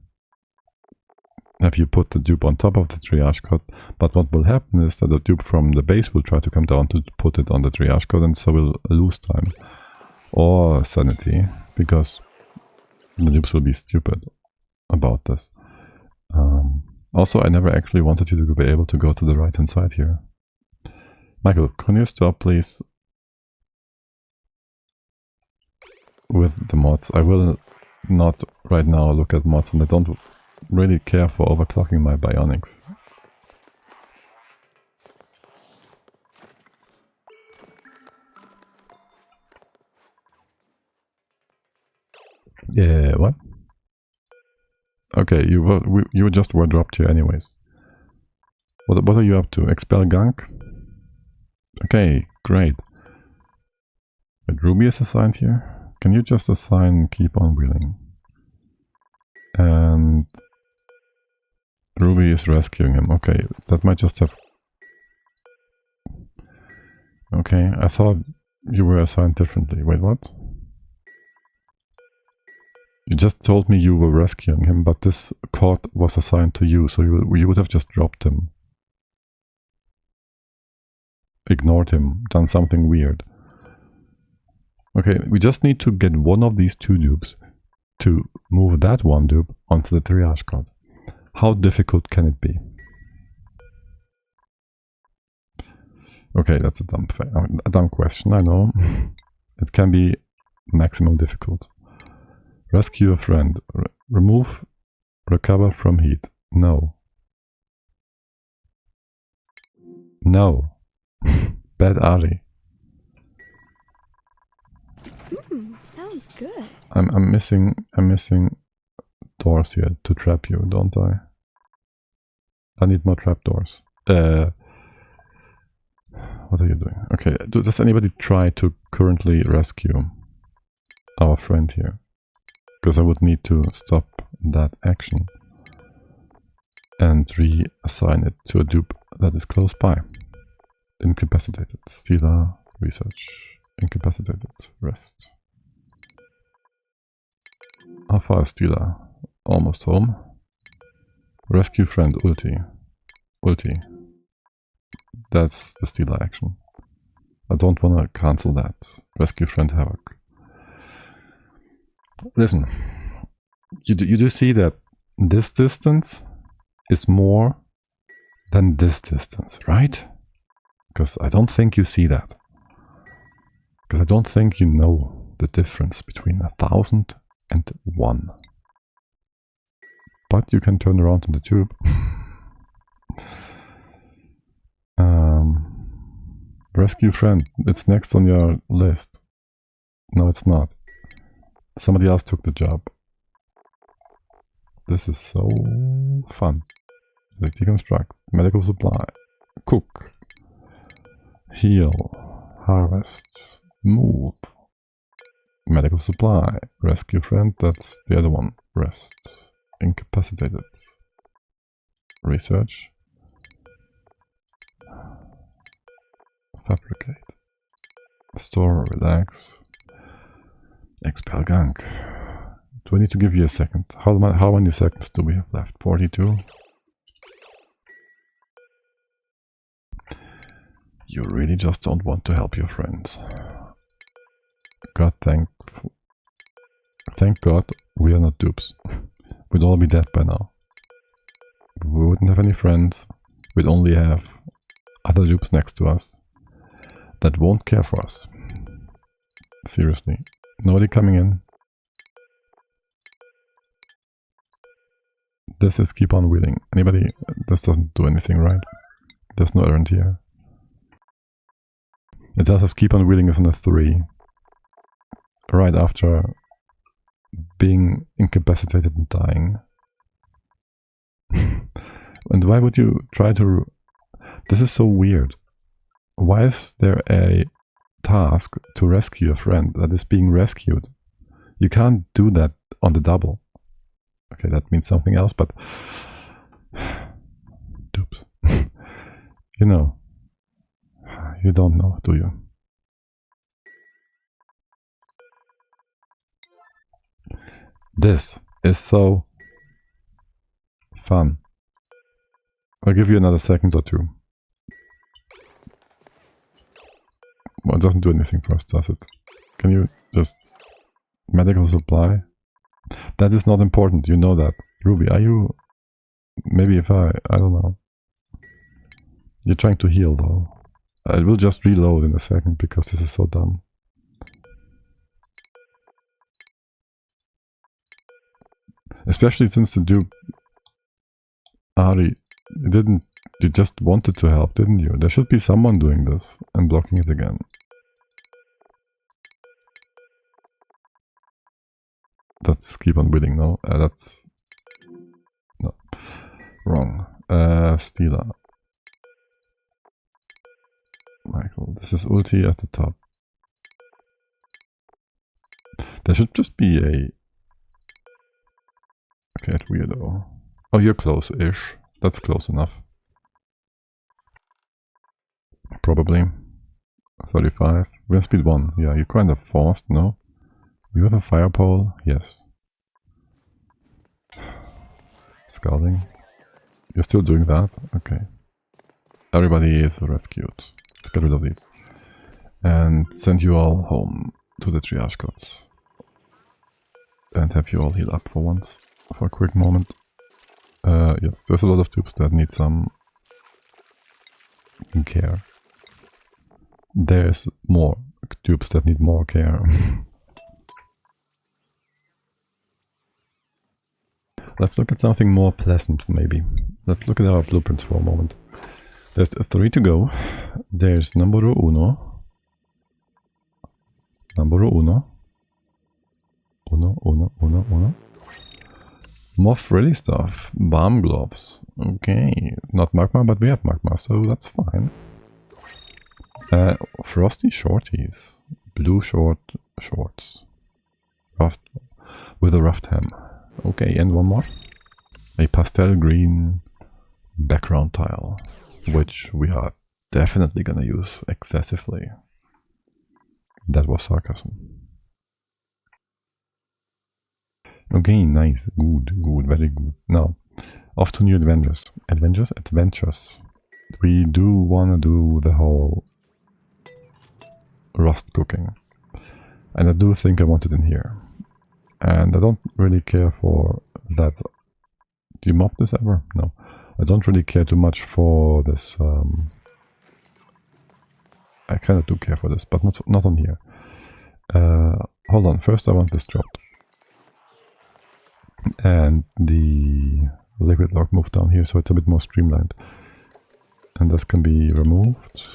have you put the dupe on top of the triage code. But what will happen is that the dupe from the base will try to come down to put it on the triage code, and so we'll lose time or sanity, because the dupes will be stupid about this. Also, I never actually wanted you to be able to go to the right-hand side here. Michael, can you stop, please? With the mods. I will not right now look at mods, and I don't really care for overclocking my Bionics. Yeah, what? Okay, you just were dropped here anyways. What are you up to? Expel gunk? Okay, great. But Ruby is assigned here. Can you just assign keep on wheeling? And Ruby is rescuing him. Okay, that might just have... Okay, I thought you were assigned differently. Wait, what? You just told me you were rescuing him, but this cord was assigned to you, so you would have just dropped him. Ignored him, done something weird. Okay, we just need to get one of these two dupes to move that one dupe onto the triage card. How difficult can it be? Okay, that's a dumb question, I know. It can be maximum difficult. Rescue a friend. Remove, recover from heat. No. No. Bad Ari. Sounds good. I'm missing doors here to trap you, don't I? I need more trap doors. What are you doing? Okay, does anybody try to currently rescue our friend here? Because I would need to stop that action and reassign it to a dupe that is close by. Incapacitated. Stealer. Research. Incapacitated. Rest. How far is Stealer? Almost home. Rescue friend. Ulti. Ulti. That's the Stealer action. I don't want to cancel that. Rescue friend Havoc. Listen. You do see that this distance is more than this distance, right? Because I don't think you see that. Because I don't think you know the difference between 1,000 and 1. But you can turn around in the tube. Rescue friend, it's next on your list. No, it's not. Somebody else took the job. This is so fun. Like deconstruct, medical supply, cook, heal, harvest, move, medical supply, rescue friend, that's the other one, rest, incapacitated, research, fabricate, store, relax, expel gunk. Do I need to give you a second? How many seconds do we have left? 42? You really just don't want to help your friends. God, thank God we are not dupes. We'd all be dead by now. We wouldn't have any friends. We'd only have other dupes next to us that won't care for us. Seriously. Nobody coming in. This is keep on wheeling. Anybody? This doesn't do anything, right? There's no errand here. It does have keep on wheeling is on a 3. Right after being incapacitated and dying. And why would you try to... This is so weird. Why is there a task to rescue a friend that is being rescued? You can't do that on the double. Okay, that means something else, but... Oops. You know. You don't know, do you? This is so fun. I'll give you another second or two. Well, it doesn't do anything for us, does it? Can you just... Medical supply? That is not important, you know that. Ruby, are you Maybe if I don't know. You're trying to heal though. I will just reload in a second because this is so dumb. Especially since the Duke Ari didn't. You just wanted to help, didn't you? There should be someone doing this and blocking it again. That's keep on winning, no? That's no wrong. Steeler. Michael, this is ulti at the top. There should just be a... Okay, at weirdo. Oh, you're close-ish. That's close enough. Probably. 35. We're speed 1. Yeah, you're kind of forced, no? You have a fire pole? Yes. Scalding. You're still doing that? Okay. Everybody is rescued. Let's get rid of these. And send you all home to the triage cots. And have you all heal up for once. For a quick moment. Yes, there's a lot of tubes that need some care. There's more tubes that need more care. Let's look at something more pleasant, maybe. Let's look at our blueprints for a moment. There's 3 to go. There's numero uno. Numero uno. Uno. More frilly stuff. Balm gloves. Okay. Not magma, but we have magma, so that's fine. Frosty shorties. Blue shorts. Roughed, with a roughed hem. Okay, and one more. A pastel green background tile, which we are definitely gonna use excessively. That was sarcasm. Okay, nice, good, very good. Now, off to new adventures. Adventures. We do wanna do the whole rust cooking. And I do think I want it in here. And I don't really care for that. Do you mop this ever? No. I don't really care too much for this. I kind of do care for this, but not on here. Hold on. First I want this dropped. And the liquid log moved down here, so it's a bit more streamlined. And this can be removed.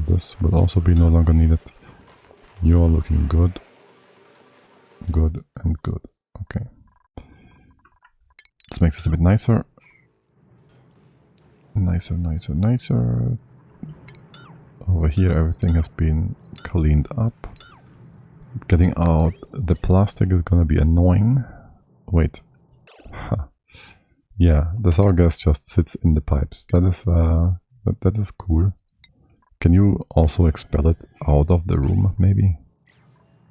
This will also be no longer needed. You're looking good. Good and good. Okay. Let's make this a bit nicer. Nicer. Over here everything has been cleaned up. Getting out the plastic is gonna be annoying. Wait. Yeah, the sour gas just sits in the pipes. That is that is cool. Can you also expel it out of the room, maybe?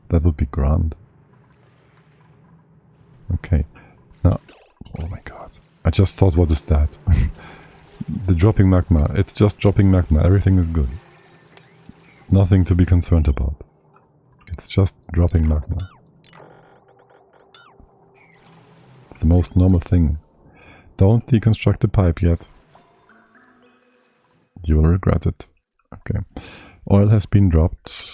That would be grand. Okay. Now, oh my god. I just thought, what is that? The dropping magma. It's just dropping magma. Everything is good. Nothing to be concerned about. It's just dropping magma. It's the most normal thing. Don't deconstruct the pipe yet. You will regret it. Okay. Oil has been dropped.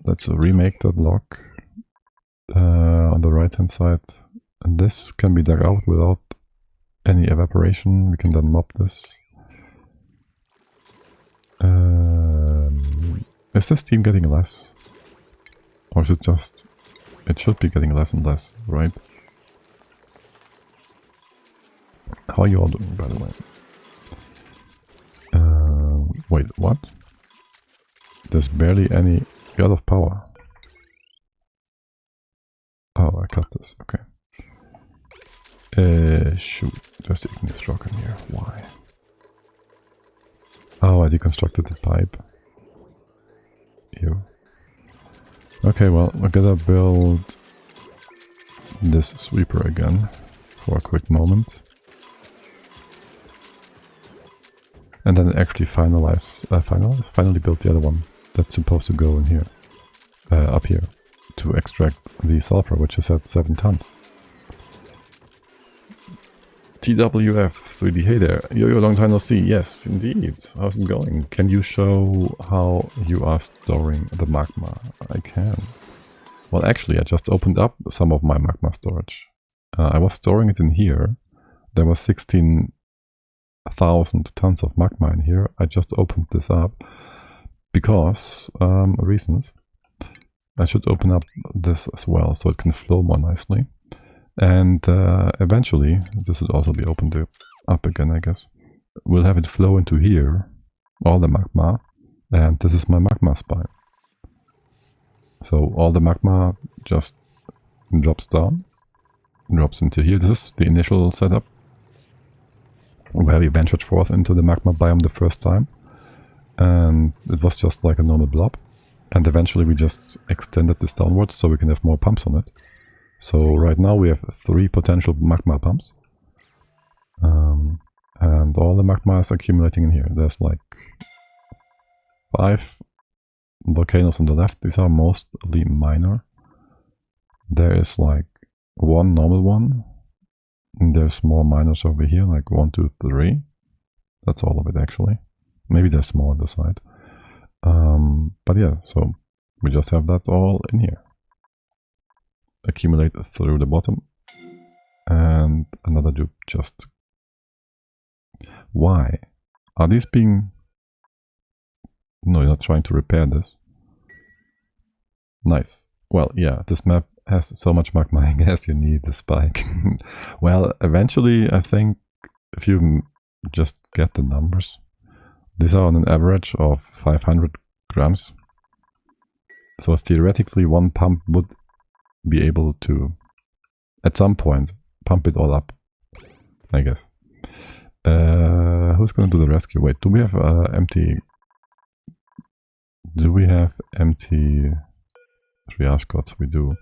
Let's remake that lock. On the right hand side, and this can be dug out without any evaporation. We can then mop this. Is this steam getting less? Or is it just... It should be getting less and less, right? How are you all doing, by the way? Wait, what? There's barely any... You're out of power. Oh, I cut this, okay. Shoot, there's the igneous rock in here. Why? Oh, I deconstructed the pipe. Ew. Okay, well, we're gonna build this sweeper again for a quick moment. And then actually finally build the other one that's supposed to go in here, up here, to extract the sulfur, which is at 7 tons. TWF 3D, hey there. Yo, long time no see. Yes, indeed. How's it going? Can you show how you are storing the magma? I can. Well, actually, I just opened up some of my magma storage. I was storing it in here. There was 16,000 tons of magma in here. I just opened this up because reasons. I should open up this as well so it can flow more nicely. And eventually, this will also be opened up again, I guess. We'll have it flow into here, all the magma, and this is my magma spine. So all the magma just drops down, drops into here. This is the initial setup, where we ventured forth into the magma biome the first time. And it was just like a normal blob. And eventually we just extended this downwards so we can have more pumps on it. So right now we have 3 potential magma pumps. And all the magma is accumulating in here. There's like 5 volcanoes on the left. These are mostly minor. There is like 1 normal one. And there's more minors over here, like 1, 2, 3. That's all of it actually. Maybe there's more on the side. But yeah, so we just have that all in here. Accumulate through the bottom. And another dupe just... Why? Are these being... No, you're not trying to repair this. Nice. Well, yeah, this map has so much magma, I guess you need the spike. Well, eventually, I think if you just get the numbers, these are on an average of 500 grams. So theoretically, one pump would be able to, at some point, pump it all up, I guess. Who's going to do the rescue? Wait, do we have empty... Do we have empty triage codes? We do.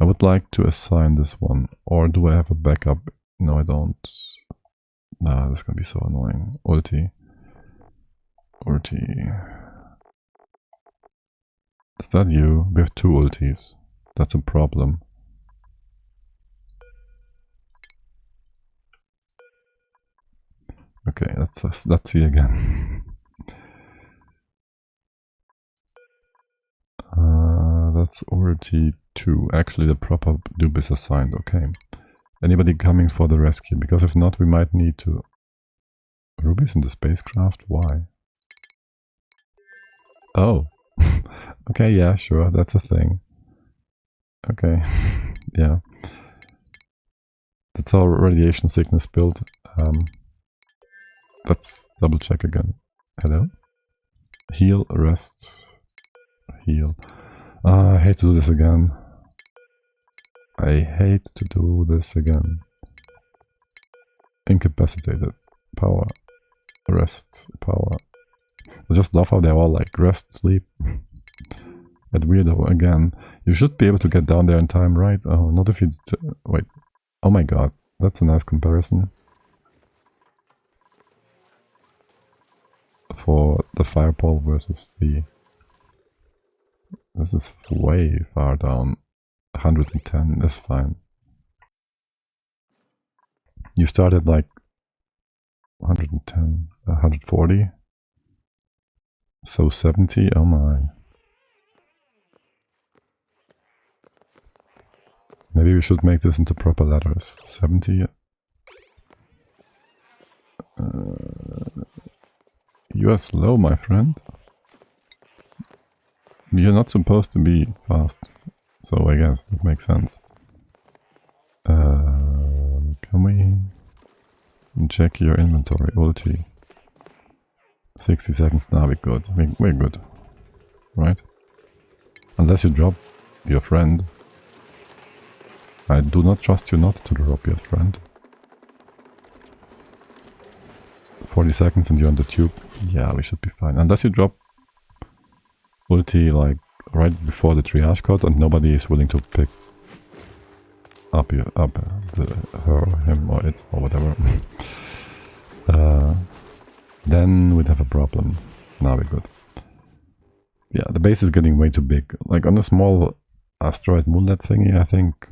I would like to assign this one. Or do I have a backup? No, I don't. Nah, this is going to be so annoying. Ulti. Is that you? We have 2 ultis. That's a problem. Okay, let's see again. That's ulti 2. Actually, the proper dupe is assigned. Okay. Anybody coming for the rescue? Because if not, we might need to... Rubies in the spacecraft? Why? Oh. Okay, yeah, sure, that's a thing. Okay, yeah. That's our radiation sickness build. Let's double check again. Hello? Heal, rest, heal. I hate to do this again. I hate to do this again. Incapacitated. Power. Rest. Power. I just love how they're all like rest, sleep. That weirdo again. You should be able to get down there in time, right? Oh, not if you... Wait. Oh my god. That's a nice comparison. For the fireball versus the... This is way far down. 110 is fine. You started like 110, 140. So 70, oh my. Maybe we should make this into proper letters. 70. You are slow, my friend. You're not supposed to be fast. So I guess that makes sense. Can we check your inventory? Ulti. 60 seconds. Now we're good. We're good. Right? Unless you drop your friend. I do not trust you not to drop your friend. 40 seconds and you're on the tube. Yeah, we should be fine. Unless you drop ulti like right before the triage code and nobody is willing to pick up him or it or whatever. Then we'd have a problem. Now we're good. Yeah, the base is getting way too big. Like on a small asteroid moonlet thingy, I think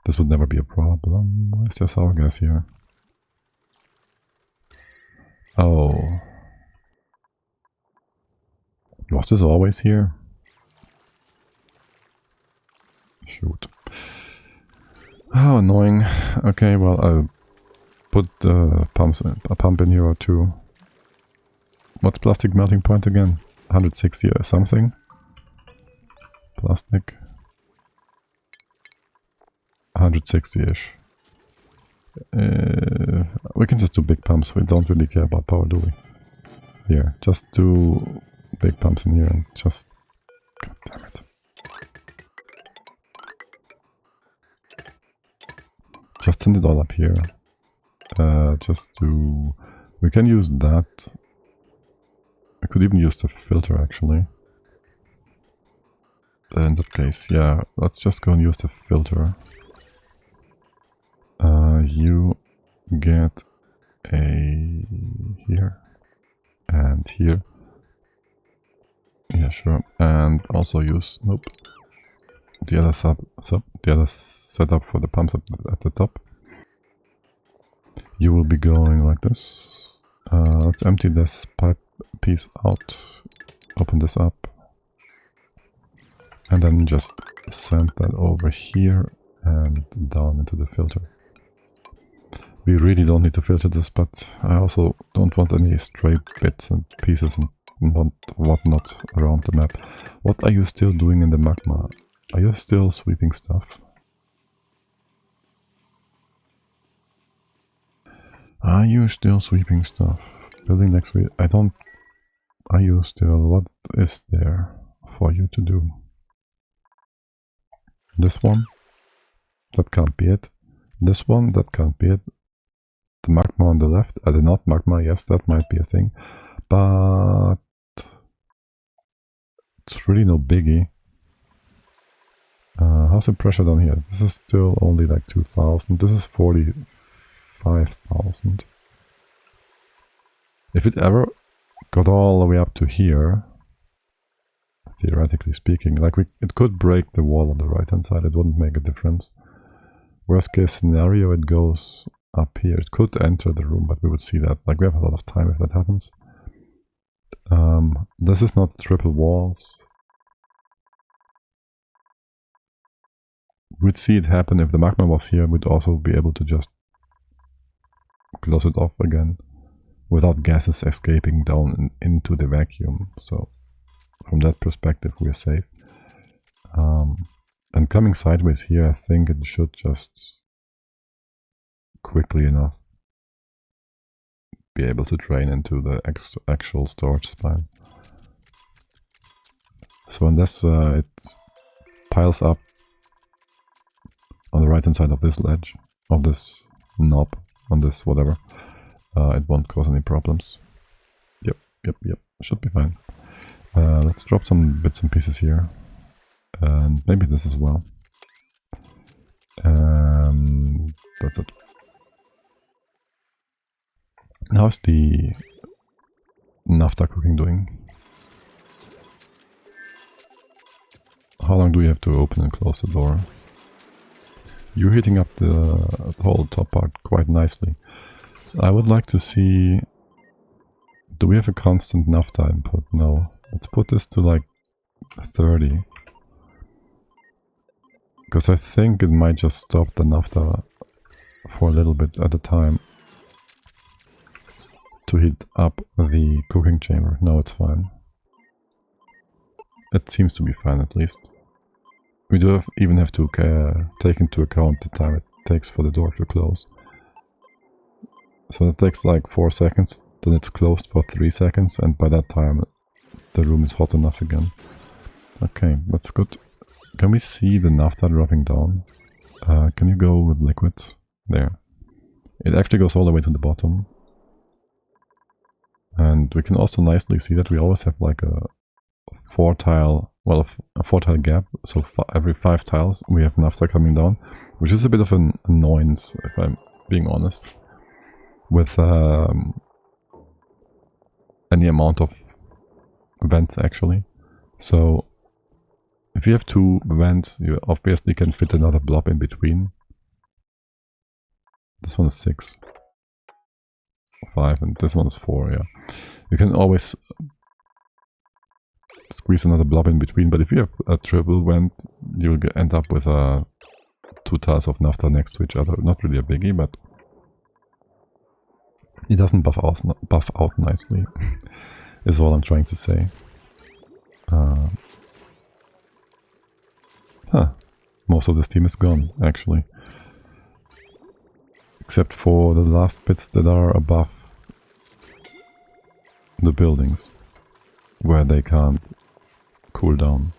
this would never be a problem. Where's your sour gas here? Oh. Was this always here? Shoot. How annoying. Okay, well, I'll put a pump in here or two. What's plastic melting point again? 160 or something? Plastic. 160-ish. We can just do big pumps. We don't really care about power, do we? Here, just do big pumps in here and just... God damn it. Just send it all up here. Just do... We can use that. I could even use the filter, actually. In that case, yeah, let's just go and use the filter. You get a... here. And here. Yeah, sure. And also use... Nope. The other the other setup for the pumps at the top. You will be going like this. Let's empty this pipe piece out. Open this up. And then just send that over here and down into the filter. We really don't need to filter this, but I also don't want any stray bits and pieces and whatnot around the map. What are you still doing in the magma? Are you still sweeping stuff? Are you still sweeping stuff? Building next week? I don't... Are you still... What is there for you to do? This one? That can't be it. This one? That can't be it. The magma on the left? The not magma, yes, that might be a thing. But... it's really no biggie. How's the pressure down here? This is still only like 2,000. This is 45,000. If it ever got all the way up to here, theoretically speaking, like it could break the wall on the right hand side, it wouldn't make a difference. Worst case scenario, it goes up here. It could enter the room, but we would see that. Like, we have a lot of time if that happens. This is not triple walls. We'd see it happen if the magma was here. We'd also be able to just close it off again without gases escaping down into the vacuum. So from that perspective, we're safe. And coming sideways here, I think it should just quickly enough be able to drain into the actual storage spine. So unless it piles up on the right hand side of this ledge, of this knob, on this whatever, it won't cause any problems. Yep, should be fine. Let's drop some bits and pieces here, and maybe this as well. And that's it. How's the naphtha cooking doing? How long do we have to open and close the door? You're heating up the whole top part quite nicely. I would like to see... Do we have a constant naphtha input? No. Let's put this to like 30. Because I think it might just stop the naphtha for a little bit at a time to heat up the cooking chamber. No, it's fine. It seems to be fine at least. We do even have to take into account the time it takes for the door to close. So it takes like 4 seconds, then it's closed for 3 seconds, and by that time the room is hot enough again. Okay, that's good. Can we see the naphtha dropping down? Can you go with liquids? There. It actually goes all the way to the bottom. And we can also nicely see that we always have like a 4-tile, well, a 4-tile gap. So every 5 tiles we have naphtha coming down, which is a bit of an annoyance, if I'm being honest, with any amount of vents actually. So if you have 2 vents, you obviously can fit another blob in between. This one is 6. 5 and this one is 4, yeah. You can always squeeze another blob in between, but if you have a triple vent, you'll end up with 2 tiles of naphtha next to each other. Not really a biggie, but it doesn't buff out nicely, is all I'm trying to say. Most of this team is gone, actually. Except for the last bits that are above the buildings, where they can't cool down.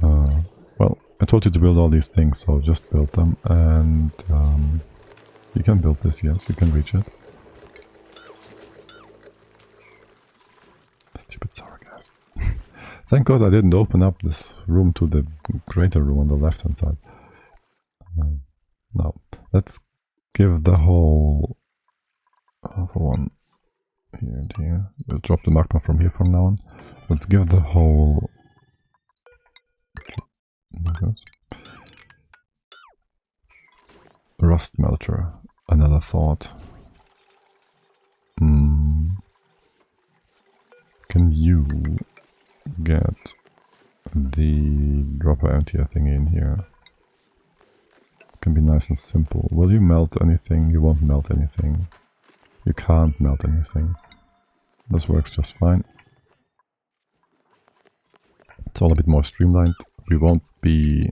Well, I told you to build all these things, so just build them, and you can build this, yes, you can reach it. Stupid sour gas. Thank God I didn't open up this room to the greater room on the left hand side. Now, let's give the whole... for one, here and here. We'll drop the magma from here from now on. Let's give the whole... rust melter another thought. Can you get the dropper emptier thing in here? Can be nice and simple. Will you melt anything? You won't melt anything. You can't melt anything. This works just fine. It's all a bit more streamlined. We won't be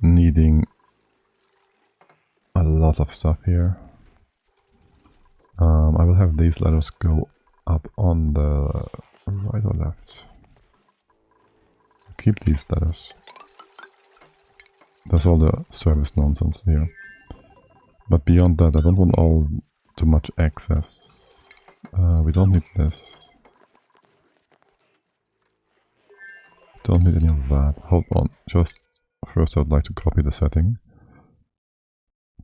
needing a lot of stuff here. I will have these ladders go up on the right or left. Keep these ladders. That's all the service nonsense here. But beyond that, I don't want all too much access. We don't need this. Don't need any of that. Hold on. Just first I would like to copy the setting.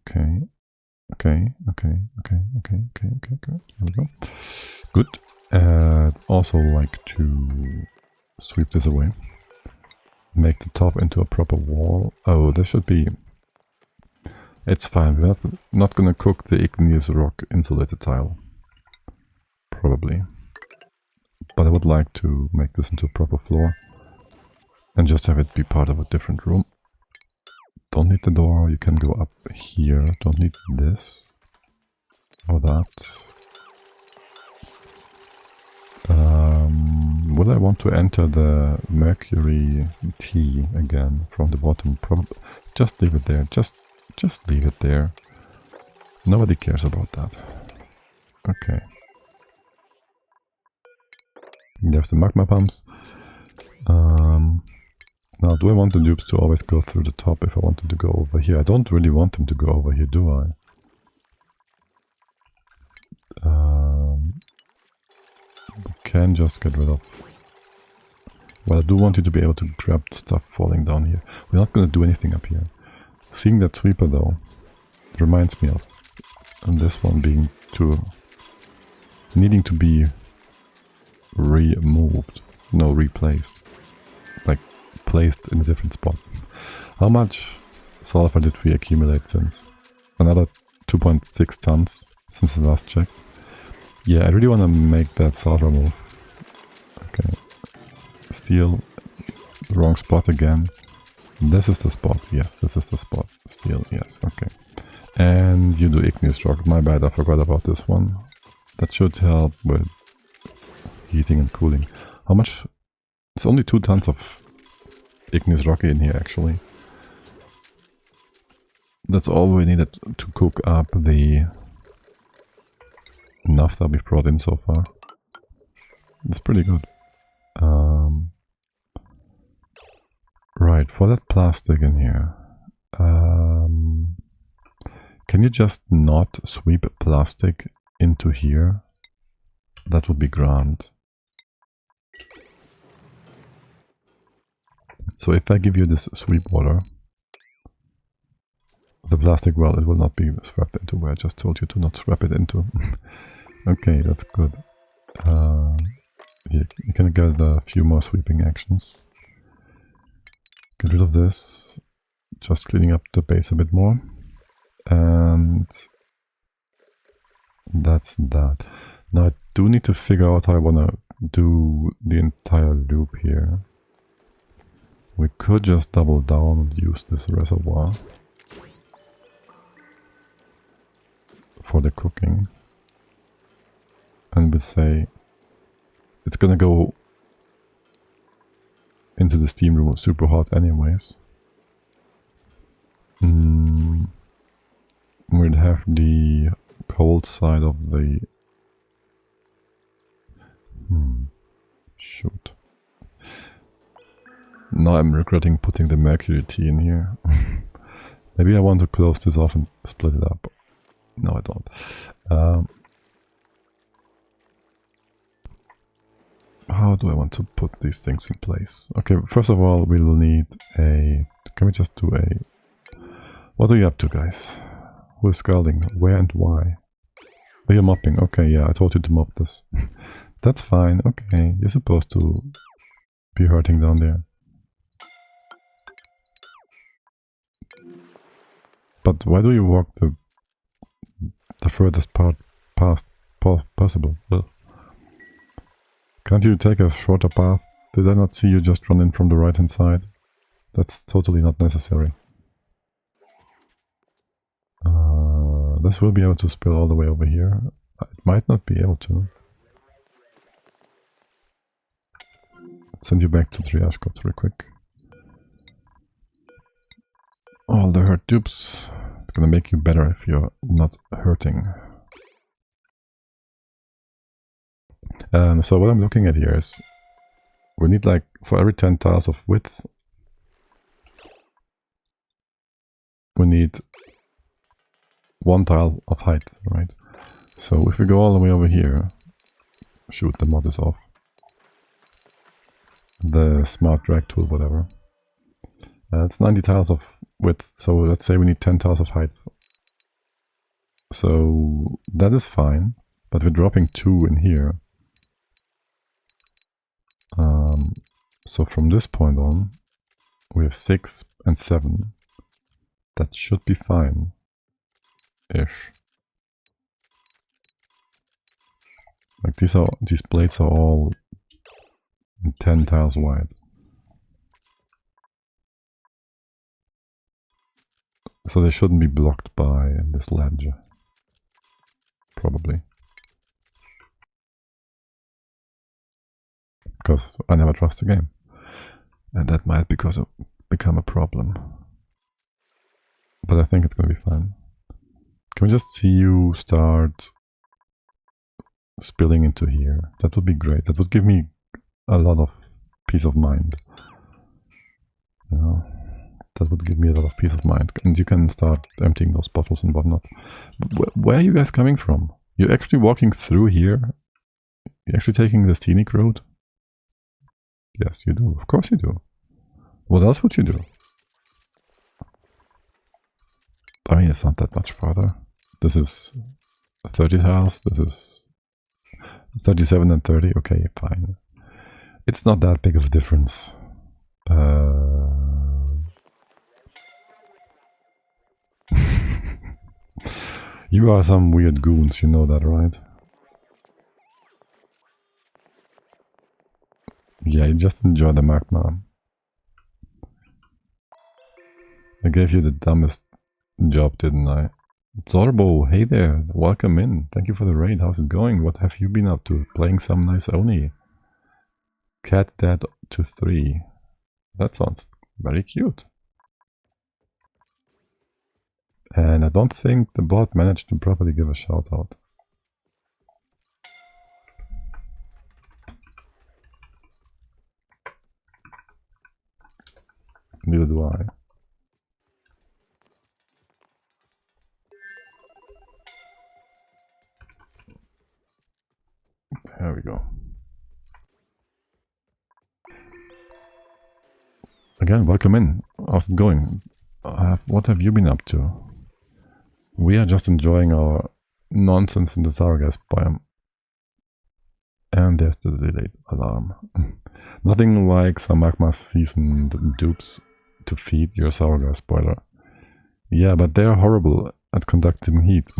Okay. Okay. Here we go. Good. I'd also like to sweep this away. Make the top into a proper wall. Oh, this should be... It's fine. We're not gonna cook the igneous rock insulated tile. Probably. But I would like to make this into a proper floor. And just have it be part of a different room. Don't need the door. You can go up here. Don't need this. Or that. Would I want to enter the mercury tea again from the bottom? Probably. Just leave it there. Just leave it there. Nobody cares about that. Okay. There's the magma pumps. Now, do I want the dupes to always go through the top if I want them to go over here? I don't really want them to go over here, do I? We can just get rid of... Well, I do want you to be able to grab stuff falling down here. We're not going to do anything up here. Seeing that sweeper, though, reminds me of this one being needing to be removed. No, replaced. Like, placed in a different spot. How much sulfur did we accumulate since? Another 2.6 tons since the last check. Yeah, I really want to make that sulfur move. Okay. Steel. Wrong spot again. This is the spot. Yes, this is the spot. Steel. Yes, okay. And you do igneous rock. My bad, I forgot about this one. That should help with heating and cooling. How much? It's only 2 tons of igneous rock in here, actually. That's all we needed to cook up the naphtha we've brought in so far. It's pretty good. Right, for that plastic in here, can you just not sweep plastic into here? That would be grand. So if I give you this sweep water, the plastic, well, it will not be swept into where I just told you to not swap it into. Okay, that's good. You can get a few more sweeping actions. Get rid of this, just cleaning up the base a bit more. And that's that. Now I do need to figure out how I want to do the entire loop here. We could just double down and use this reservoir for the cooking. And we say it's gonna go into the steam room super hot anyways. We'd have the cold side of the... Shoot. Now I'm regretting putting the mercury tea in here. Maybe I want to close this off and split it up. No, I don't. How do I want to put these things in place? Okay, first of all, we'll need a... Can we just do a... What are you up to, guys? Who is scalding? Where and why? Oh, you're mopping. Okay, yeah, I told you to mop this. That's fine. Okay, you're supposed to be hurting down there. But why do you walk the furthest part past possible? Ugh. Can't you take a shorter path? Did I not see you just run in from the right hand side? That's totally not necessary. This will be able to spill all the way over here. It might not be able to. Send you back to triage codes real quick. All the hurt dupes. It's gonna make you better if you're not hurting. So what I'm looking at here is we need, like, for every 10 tiles of width we need 1 tile of height, right? So if we go all the way over here, shoot, the mod is off. The smart drag tool, whatever. It's 90 tiles of width, so let's say we need 10 tiles of height. So that is fine, but we're dropping 2 in here. So from this point on, we have 6 and 7. That should be fine. Ish. Like these plates are all 10 tiles wide. So they shouldn't be blocked by this ledge. Probably. Because I never trust the game. And that might become a problem. But I think it's gonna be fine. Can we just see you start spilling into here? That would be great. That would give me a lot of peace of mind. You know, that would give me a lot of peace of mind. And you can start emptying those bottles and whatnot. But where are you guys coming from? You're actually walking through here? You're actually taking the scenic road? Yes, you do. Of course you do. What else would you do? I mean, it's not that much farther. This is 30 tiles. This is 37 and 30. Okay, fine. It's not that big of a difference. You are some weird goons, you know that, right? Yeah, you just enjoy the magma. I gave you the dumbest job, didn't I? Zorbo, hey there, welcome in. Thank you for the raid. How's it going? What have you been up to? Playing some nice Oni. Cat Dad to 3. That sounds very cute. And I don't think the bot managed to properly give a shout out. Neither do I. There we go. Again, welcome in. How's it going? What have you been up to? We are just enjoying our nonsense in the Sargas biome. And there's the delayed alarm. Nothing like some magma seasoned dupes to feed your sour gas boiler. Yeah, but they're horrible at conducting heat.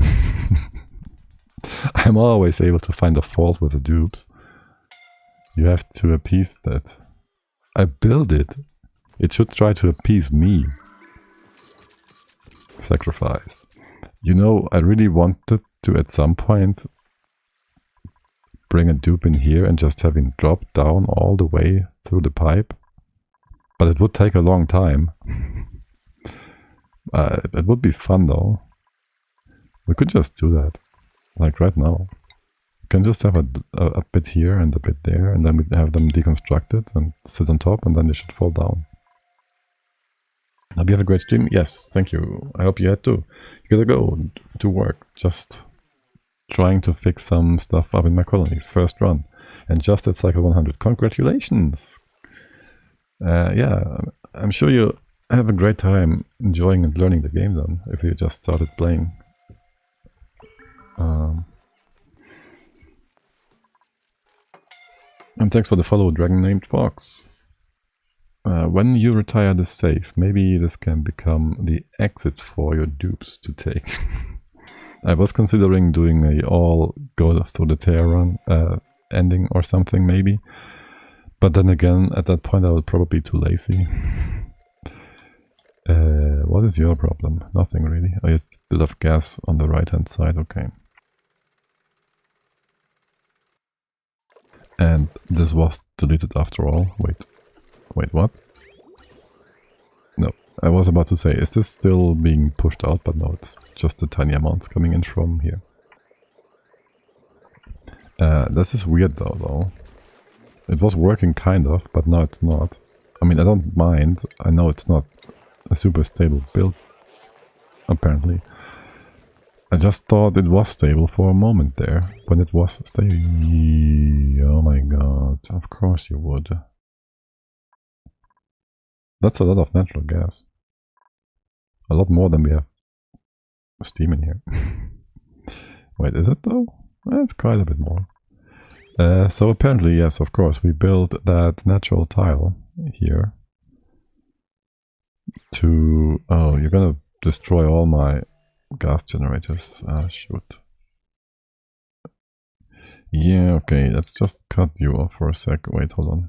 I'm always able to find a fault with the dupes. You have to appease that. I build it. It should try to appease me. Sacrifice. You know, I really wanted to at some point bring a dupe in here and just have him drop down all the way through the pipe. But it would take a long time. It would be fun though. We could just do that. Like right now. We can just have a bit here and a bit there, and then we have them deconstructed and sit on top, and then they should fall down. Hope you have a great stream. Yes, thank you. I hope you had too. You gotta go to work. Just trying to fix some stuff up in my colony. First run. And just at cycle 100. Congratulations! Yeah, I'm sure you have a great time enjoying and learning the game then, if you just started playing. And thanks for the follow, Dragon Named Fox. When you retire the save, maybe this can become the exit for your dupes to take. I was considering doing a all go through the tear run ending or something maybe. But then again, at that point I would probably be too lazy. What is your problem? Nothing really. Oh, it's a bit of gas on the right hand side, okay. And this was deleted after all. Wait, what? No, I was about to say, is this still being pushed out? But no, it's just the tiny amounts coming in from here. This is weird though. It was working kind of, but now it's not. I mean, I don't mind. I know it's not a super stable build, apparently. I just thought it was stable for a moment there, when it was stable. Oh my god, of course you would. That's a lot of natural gas. A lot more than we have steam in here. Wait, is it though? It's quite a bit more. So apparently, yes, of course, we built that natural tile here to... Oh, you're gonna destroy all my gas generators. Ah, shoot. Yeah, okay, let's just cut you off for a sec. Wait, hold on.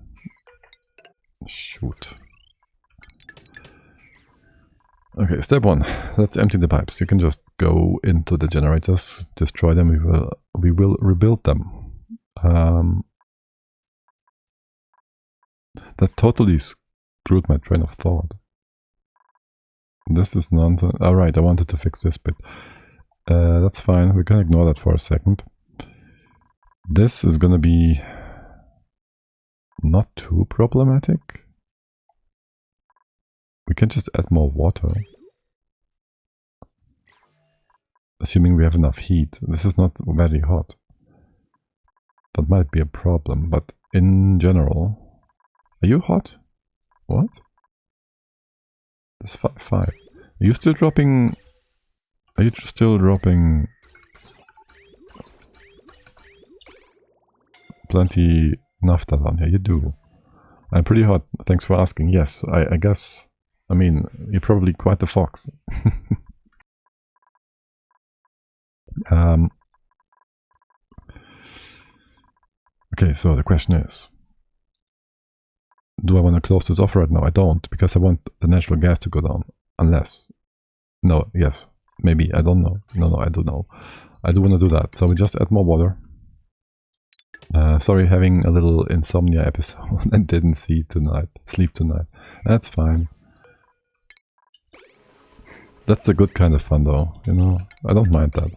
Shoot. Okay, step 1. Let's empty the pipes. You can just go into the generators, destroy them. We will rebuild them. That totally screwed my train of thought. This is nonsense. Alright, I wanted to fix this bit. That's fine. We can ignore that for a second. This is gonna be not too problematic. We can just add more water. Assuming we have enough heat. This is not very hot. That might be a problem, but in general... Are you hot? What? It's 5.5. Are you still dropping... Are you still dropping... Plenty naphtha down here? You do. I'm pretty hot. Thanks for asking. Yes, I guess... I mean, you're probably quite the fox. Okay, so the question is... Do I want to close this off right now? I don't, because I want the natural gas to go down. Unless... No, yes. Maybe, I don't know. No, I do know. I do want to do that. So we just add more water. Sorry, having a little insomnia episode and didn't sleep tonight. That's fine. That's a good kind of fun though, you know? I don't mind that.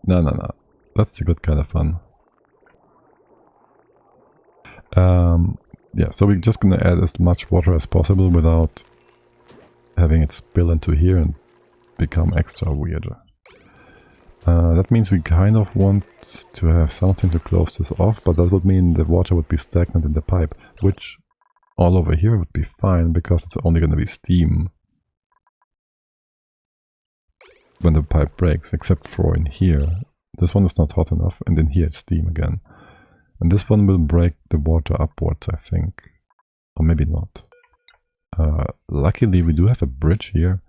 No. That's a good kind of fun. Yeah, so we're just gonna add as much water as possible without having it spill into here and become extra weird. That means we kind of want to have something to close this off, but that would mean the water would be stagnant in the pipe, which all over here would be fine because it's only gonna be steam when the pipe breaks, except for in here. This one is not hot enough, and in here it's steam again. And this one will break the water upwards, I think. Or maybe not. Luckily we do have a bridge here,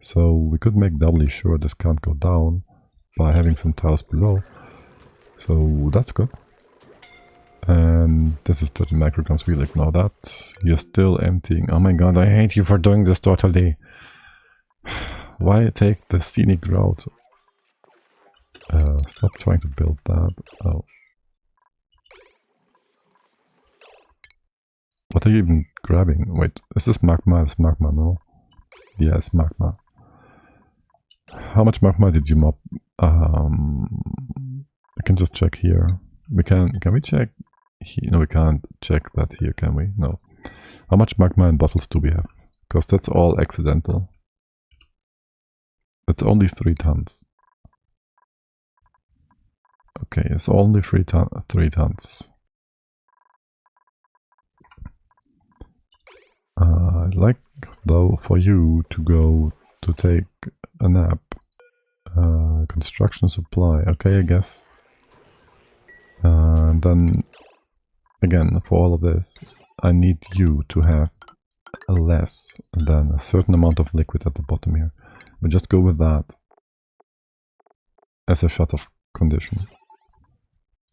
So we could make doubly sure this can't go down by having some tiles below. So that's good. And this is 30 micrograms, we'll ignore that. You're still emptying. Oh my god, I hate you for doing this totally. Why take the scenic route? Stop trying to build that. Oh. What are you even grabbing? Wait, is this magma? It's magma, no? Yeah, it's magma. How much magma did you mop? I can just check here. We can we check? No, we can't check that here, can we? No. How much magma in bottles do we have? Because that's all accidental. It's only 3 tons. Okay, it's only 3 tons. I'd like, though, for you to go to take a nap. Construction supply. Okay, I guess. And then, again, for all of this, I need you to have less than a certain amount of liquid at the bottom here. We just go with that as a shut-off condition.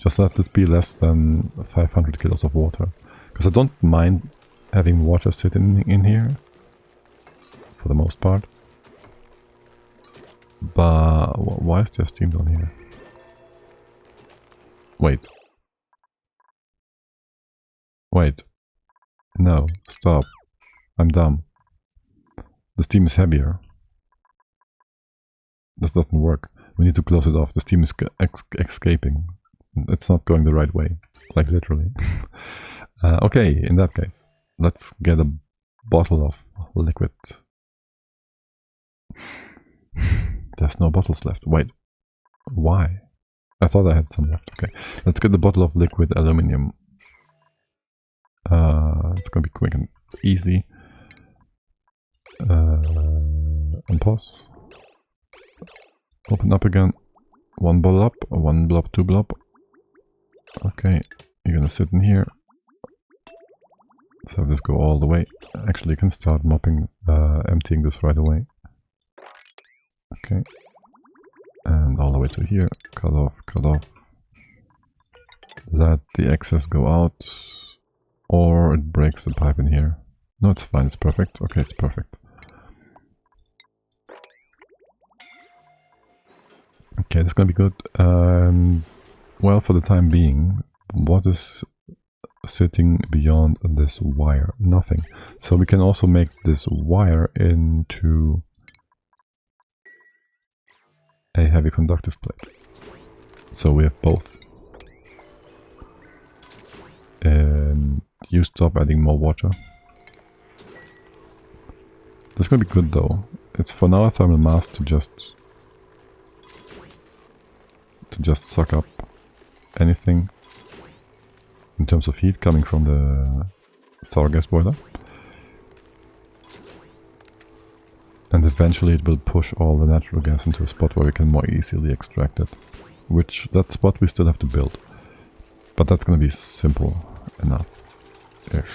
Just let this be less than 500 kilos of water. Because I don't mind having water sitting in here, for the most part. But why is there steam down here? Wait. Wait. No, stop. I'm dumb. The steam is heavier. This doesn't work. We need to close it off. The steam is escaping. It's not going the right way. Like literally. Okay, in that case, let's get a bottle of liquid. There's no bottles left. Wait. Why? I thought I had some left. Okay. Let's get the bottle of liquid aluminium. It's gonna be quick and easy. Unpause. Open up again. 1 blob, 1 blob, 2 blob. Okay, you're gonna sit in here. Let's have this go all the way. Actually, you can start mopping, emptying this right away. Okay. And all the way to here. Cut off, cut off. Let the excess go out. Or it breaks the pipe in here. No, it's fine, it's perfect. Okay, it's perfect. Okay, this is gonna be good. Well, for the time being, what is sitting beyond this wire? Nothing. So we can also make this wire into a heavy conductive plate. So we have both. And you stop adding more water. This is gonna be good though. It's for now a thermal mass to just suck up anything in terms of heat coming from the sour gas boiler. And eventually it will push all the natural gas into a spot where we can more easily extract it. Which, that spot we still have to build. But that's gonna be simple enough-ish.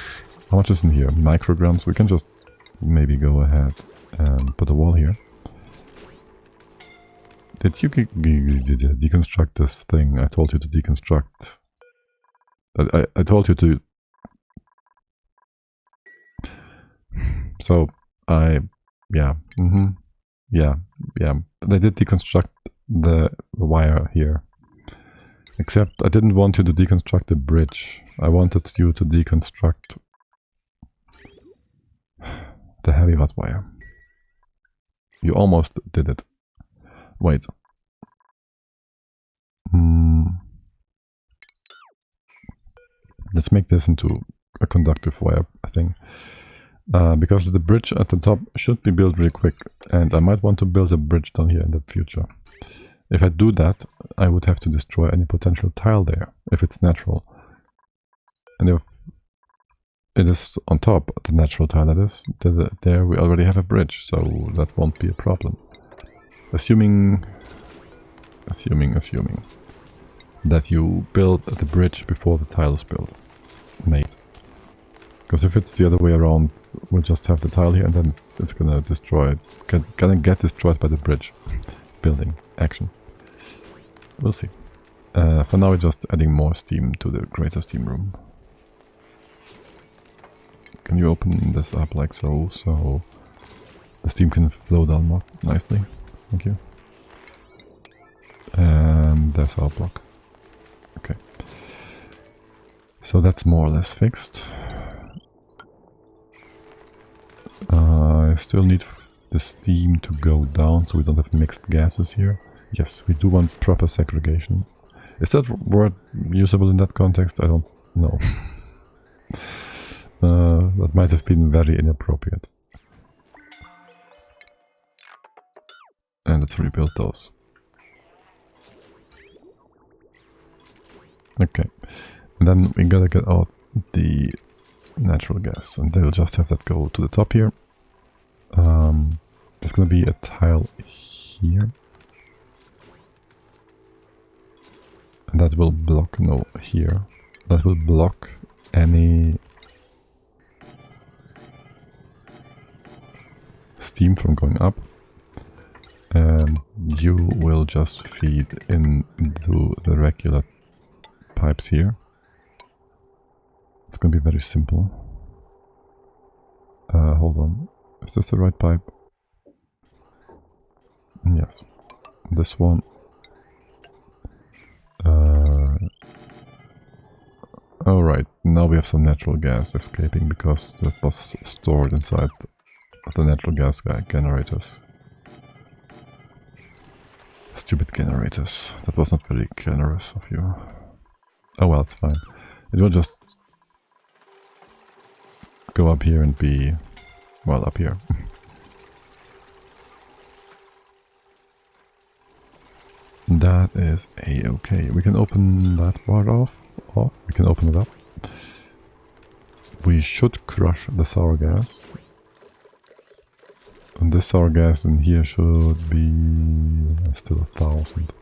How much is in here? Micrograms? We can just maybe go ahead and put a wall here. Did you deconstruct this thing? I told you to deconstruct. I told you to... So, yeah. Yeah. They did deconstruct the wire here. Except I didn't want you to deconstruct the bridge. I wanted you to deconstruct the heavy hot wire. You almost did it. Wait. Let's make this into a conductive wire thing. Because the bridge at the top should be built really quick. And I might want to build a bridge down here in the future. If I do that, I would have to destroy any potential tile there, if it's natural. And if it is on top, the natural tile that is, there we already have a bridge, so that won't be a problem. Assuming that you build the bridge before the tile is built, made. Because if it's the other way around, we'll just have the tile here and then it's gonna destroy it. Gonna get destroyed by the bridge building action. We'll see. For now, we're just adding more steam to the greater steam room. Can you open this up like so, so the steam can flow down more nicely? Thank you. And there's our block. Okay. So that's more or less fixed. I still need the steam to go down so we don't have mixed gases here. Yes, we do want proper segregation. Is that word usable in that context? I don't know. That might have been very inappropriate. And let's rebuild those. Okay. And then we gotta get out the natural gas. And they'll just have that go to the top here. There's gonna be a tile here. And that will block, no, here. That will block any steam from going up. And you will just feed into the regular pipes here. It's gonna be very simple. Hold on. Is this the right pipe? Yes. This one. Alright, now we have some natural gas escaping because that was stored inside the natural gas generators. Stupid generators. That was not very generous of you. Oh well, it's fine. It will just go up here and be, well, up here. That is a-okay. We can open that part off. We can open it up. We should crush the sour gas. And this sour gas in here should be still 1,000.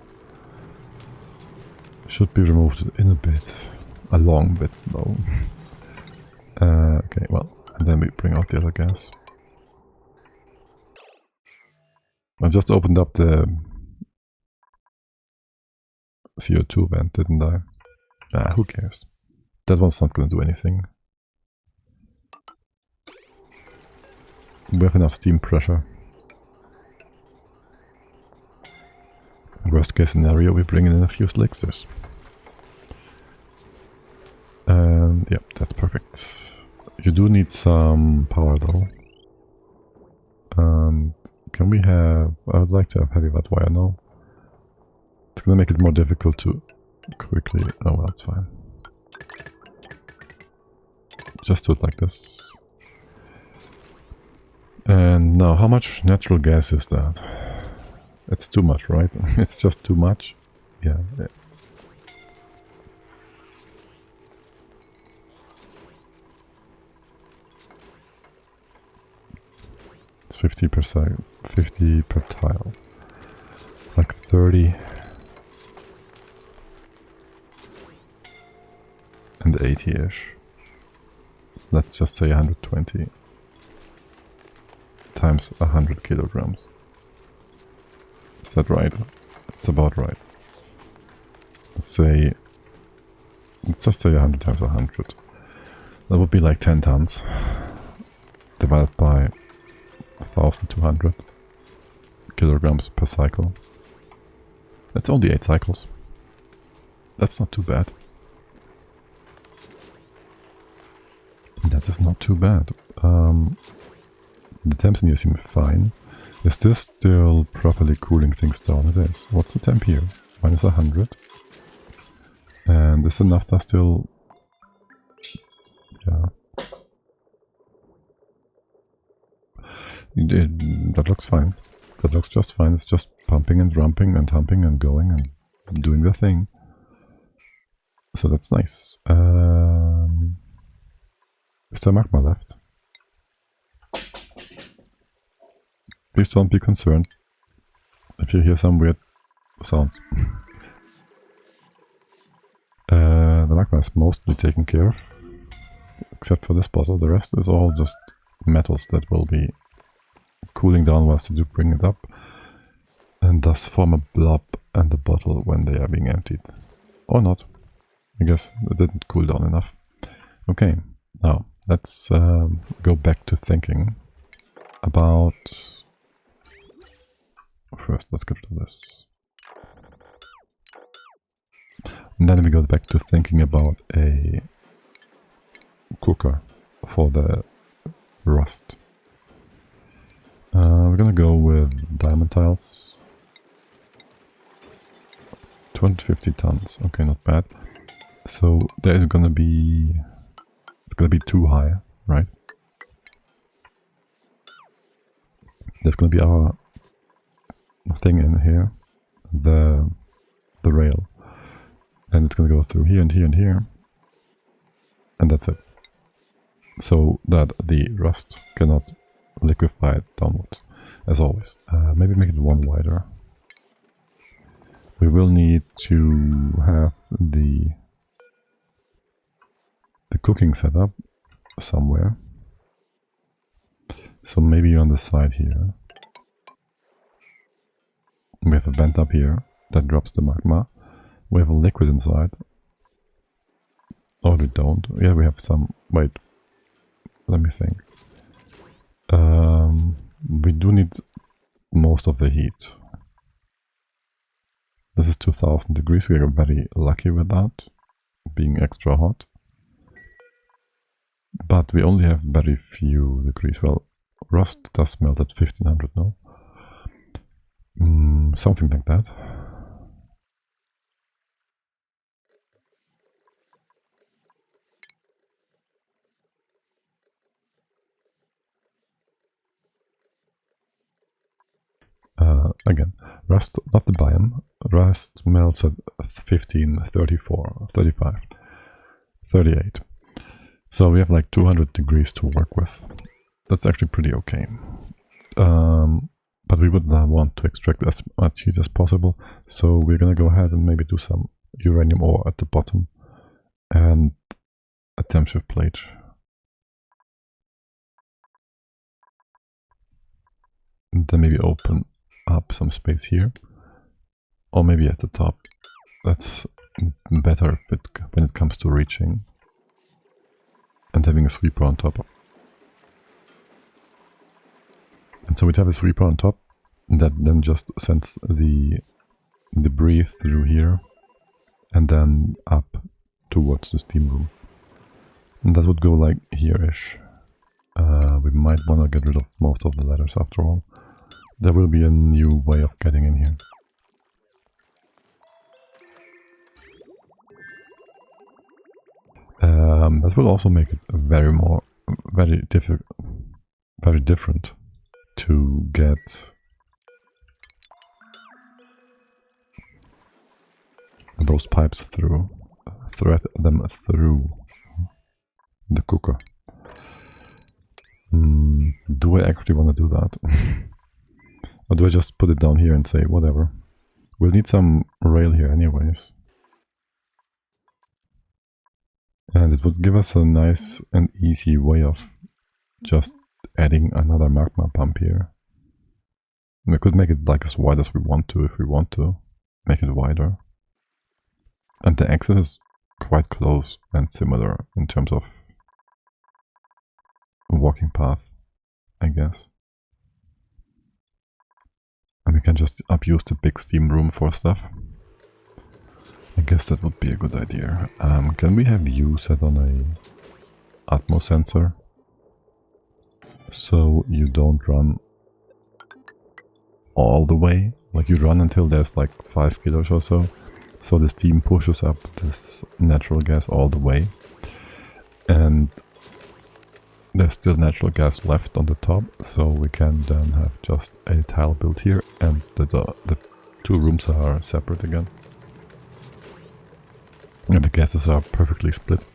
Should be removed in a bit. A long bit though. Okay, well, and then we bring out the other gas. I just opened up the CO2 vent, didn't I? Ah, who cares? That one's not gonna do anything. We have enough steam pressure. Worst case scenario, we bring in a few slicksters. And yeah, that's perfect. You do need some power though. And can we have... I would like to have heavy wet wire now. It's gonna make it more difficult to quickly... Oh well, it's fine. Just do it like this. And now, how much natural gas is that? It's too much, right? It's just too much? Yeah. It's 50 per side, 50 per tile. Like 30. And 80-ish. Let's just say 120 times 100 kilograms. Is that right? It's about right. Let's just say 100 times 100. That would be like 10 tons. Divided by 1,200 kilograms per cycle. That's only 8 cycles. That's not too bad. That is not too bad. The temps in here seem fine. Is this still properly cooling things down? It is. What's the temp here? Minus 100. And is the naphtha still... Yeah. That looks fine. That looks just fine. It's just pumping and dumping and humping and going and doing the thing. So that's nice. Is there magma left? Please don't be concerned if you hear some weird sounds. The magma is mostly taken care of, except for this bottle. The rest is all just metals that will be cooling down was to bring it up and thus form a blob and the bottle when they are being emptied. Or not. I guess it didn't cool down enough. Okay, now let's go back to thinking about... First, let's get rid of this. And then we go back to thinking about a cooker for the rust. We're gonna go with diamond tiles. 250 tons. Okay, not bad. So there is gonna be... It's gonna be too high, right? There's gonna be our thing in here. The rail. And it's gonna go through here and here and here. And that's it. So that the rust cannot liquefy it downwards, as always. Maybe make it one wider. We will need to have the cooking setup somewhere. So maybe on the side here. We have a vent up here that drops the magma. We have a liquid inside. Oh, we don't. Yeah, we have some. Wait. Let me think. We do need most of the heat. This is 2000 degrees. We are very lucky with that, being extra hot. But we only have very few degrees. Well, rust does melt at 1500 now. Something like that. Again, rust, not the biome. Rust melts at 15, 34, 35, 38. So we have like 200 degrees to work with. That's actually pretty okay. But we would now want to extract as much heat as possible. So we're gonna go ahead and maybe do some uranium ore at the bottom and a temp shift plate. And then maybe open up some space here, or maybe at the top. That's better when it comes to reaching and having a sweeper on top. And so we'd have a sweeper on top that then just sends the debris through here and then up towards the steam room. And that would go like here-ish. We might want to get rid of most of the ladders after all. There will be a new way of getting in here. That will also make it very different to get those pipes through, thread them through the cooker. Do I actually want to do that? Or do I just put it down here and say, whatever? We'll need some rail here anyways. And it would give us a nice and easy way of just adding another magma pump here. We could make it like as wide as we want to, if we want to make it wider. And the access is quite close and similar in terms of walking path, I guess. And we can just abuse the big steam room for stuff. I guess that would be a good idea. Can we have you set on a Atmo sensor? So you don't run all the way. Like you run until there's like 5 kilos or so. So the steam pushes up this natural gas all the way. And there's still natural gas left on the top, so we can then have just a tile built here, and the two rooms are separate again. And the gases are perfectly split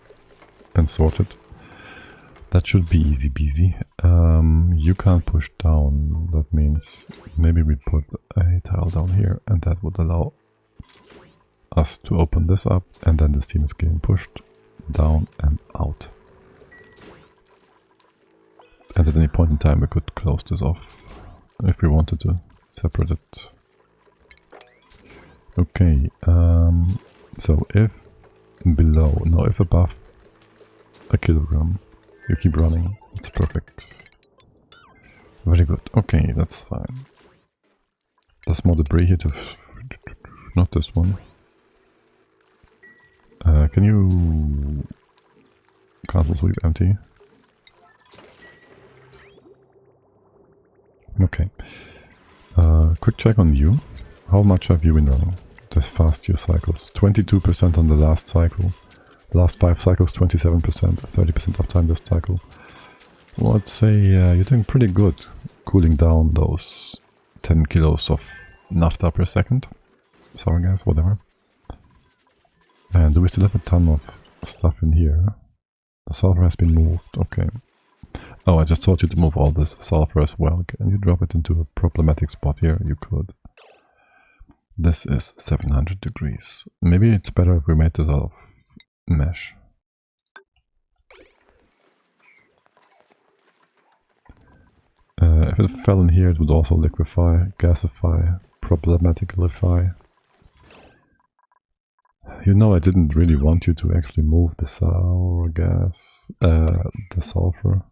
and sorted. That should be easy peasy. You can't push down, that means maybe we put a tile down here, and that would allow us to open this up, and then the steam is getting pushed down and out. And at any point in time we could close this off. if we wanted to separate it. Okay, so if below, no, if above a kilogram, you keep running, it's perfect. Very good. Okay, that's fine. There's more debris here to... not this one. Can you... castle sweep empty? Okay. Quick check on you. How much have you been running? This fast year cycles. 22% on the last cycle. Last 5 cycles, 27%. 30% uptime this cycle. Well, I'd say you're doing pretty good. Cooling down those 10 kilos of naphtha per second. Sour gas, whatever. And do we still have a ton of stuff in here? The sulfur has been moved. Okay. Oh, I just told you to move all this sulfur as well. Can you drop it into a problematic spot here? You could. This is 700 degrees. Maybe it's better if we made this out of mesh. If it fell in here, it would also liquefy, gasify, problematicify. You know, I didn't really want you to actually move the sour gas, the sulfur.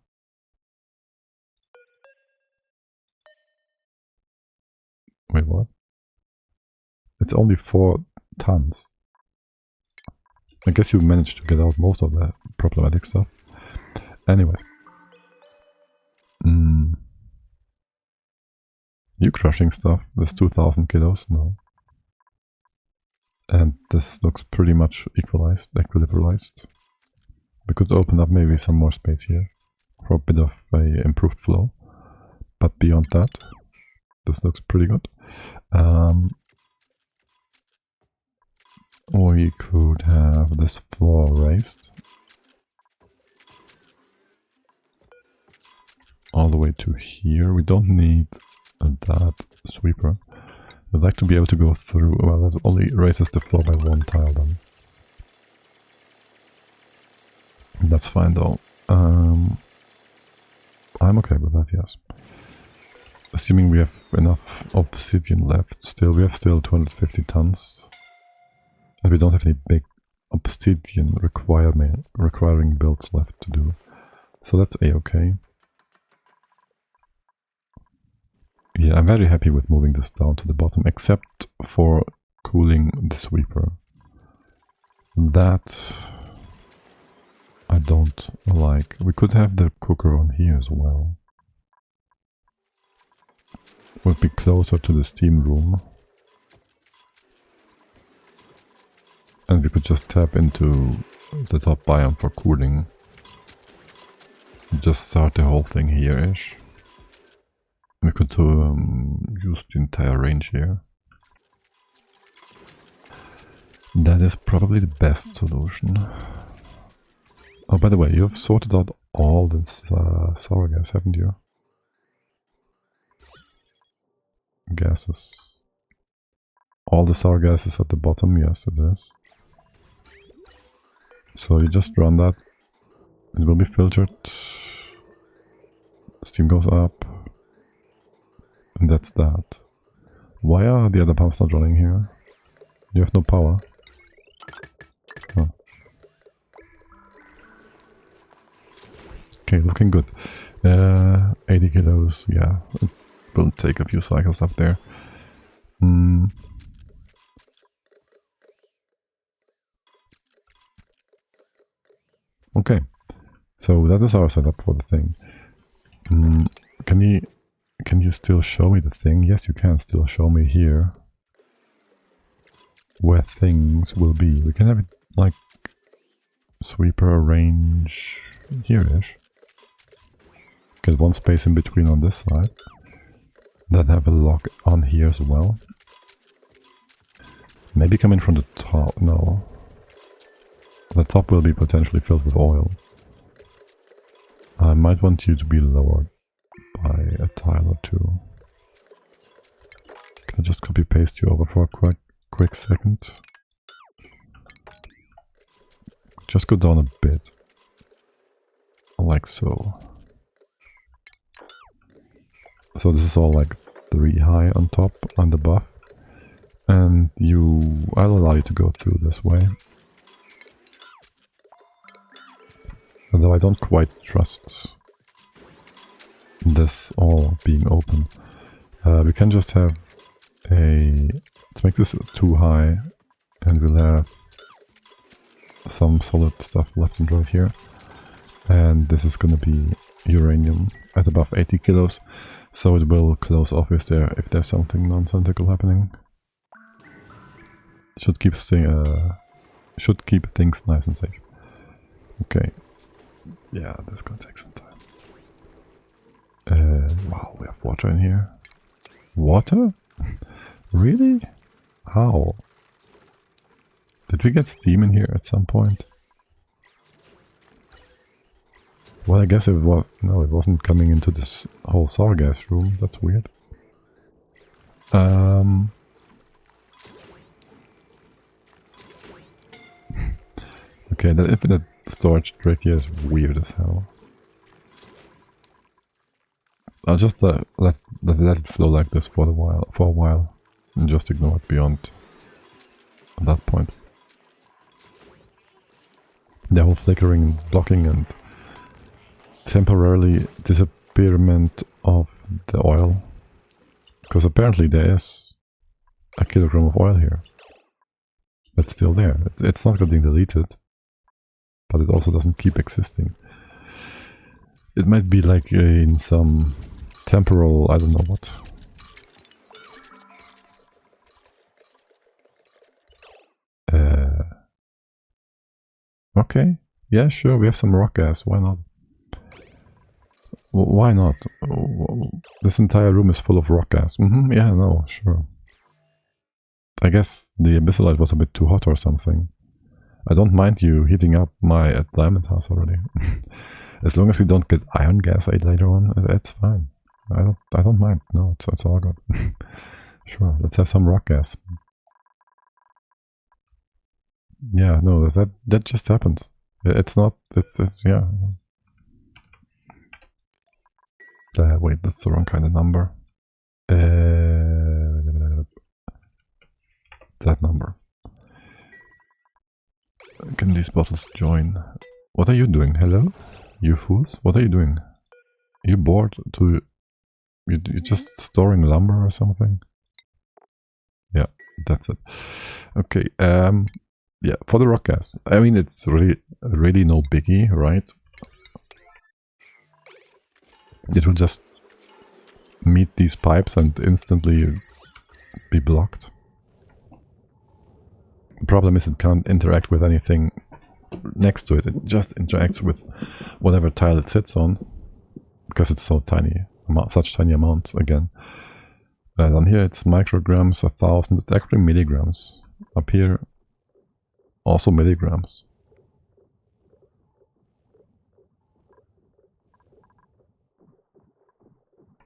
Wait, what? It's only 4 tons. I guess you managed to get out most of the problematic stuff. Anyway. You crushing stuff? This 2000 kilos? No. And this looks pretty much equilibrized. We could open up maybe some more space here for a bit of a improved flow. But beyond that, this looks pretty good. We could have this floor raised all the way to here. We don't need that sweeper. I'd like to be able to go through. Well, it only raises the floor by 1 tile then. That's fine though. I'm okay with that, yes. Assuming we have enough obsidian left still. We have still 250 tons. And we don't have any big obsidian requiring builds left to do. So that's a-okay. Yeah, I'm very happy with moving this down to the bottom, except for cooling the sweeper. That I don't like. We could have the cooker on here as well. Would be closer to the steam room. And we could just tap into the top biome for cooling. Just start the whole thing here-ish. We could use the entire range here. That is probably the best solution. Oh, by the way, you've sorted out all this sour gas, haven't you? Gases. All the sour gases at the bottom, yes it is. So you just run that. It will be filtered. Steam goes up. And that's that. Why are the other pumps not running here? You have no power. Oh. Okay, looking good. 80 kilos, yeah. It will take a few cycles up there. Okay, so that is our setup for the thing. Can you still show me the thing? Yes, you can still show me here where things will be. We can have it like sweeper range here-ish. Get one space in between on this side. Then have a lock on here as well. Maybe come in from the top. No. The top will be potentially filled with oil. I might want you to be lowered by a tile or two. Can I just copy paste you over for a quick second? Just go down a bit. Like so. So this is all like 3 high on top, on the buff. And I'll allow you to go through this way. Although I don't quite trust this all being open. We can just have let's make this too high, and we'll have some solid stuff left and right here. And this is gonna be uranium at above 80 kilos, so it will close off if there's something nonsensical happening. Should keep things nice and safe. Okay. Yeah, that's gonna take some time. Wow, we have water in here. Water? Really? How? Did we get steam in here at some point? Well, I guess it was. No, it wasn't coming into this whole sour gas room. That's weird. Okay, that infinite storage right here is weird as hell. I'll just let it flow like this for a while, and just ignore it beyond that point. The whole flickering, blocking, and temporarily disappearance of the oil, because apparently there is a kilogram of oil here. It's still there. It's not getting deleted, but it also doesn't keep existing. It might be like in some temporal, I don't know what. Okay, yeah, sure, we have some rock gas, why not? Why not? This entire room is full of rock gas. Yeah, no, sure. I guess the abyssalite was a bit too hot or something. I don't mind you heating up my diamond house already. As long as we don't get iron gas later on, that's fine. I don't mind. No, it's all good. Sure, let's have some rock gas. Yeah, no, that just happens. It's not. It's yeah. Wait, that's the wrong kind of number. That number. Can these bottles join? What are you doing? Hello? You fools? What are you doing? Are you bored to... You're just storing lumber or something? Yeah, that's it. Okay, yeah, for the rock gas. I mean, it's really no biggie, right? It will just meet these pipes and instantly be blocked. The problem is it can't interact with anything next to it. It just interacts with whatever tile it sits on, because it's so tiny, such tiny amounts again. Down here it's micrograms, 1,000. It's actually milligrams. Up here, also milligrams.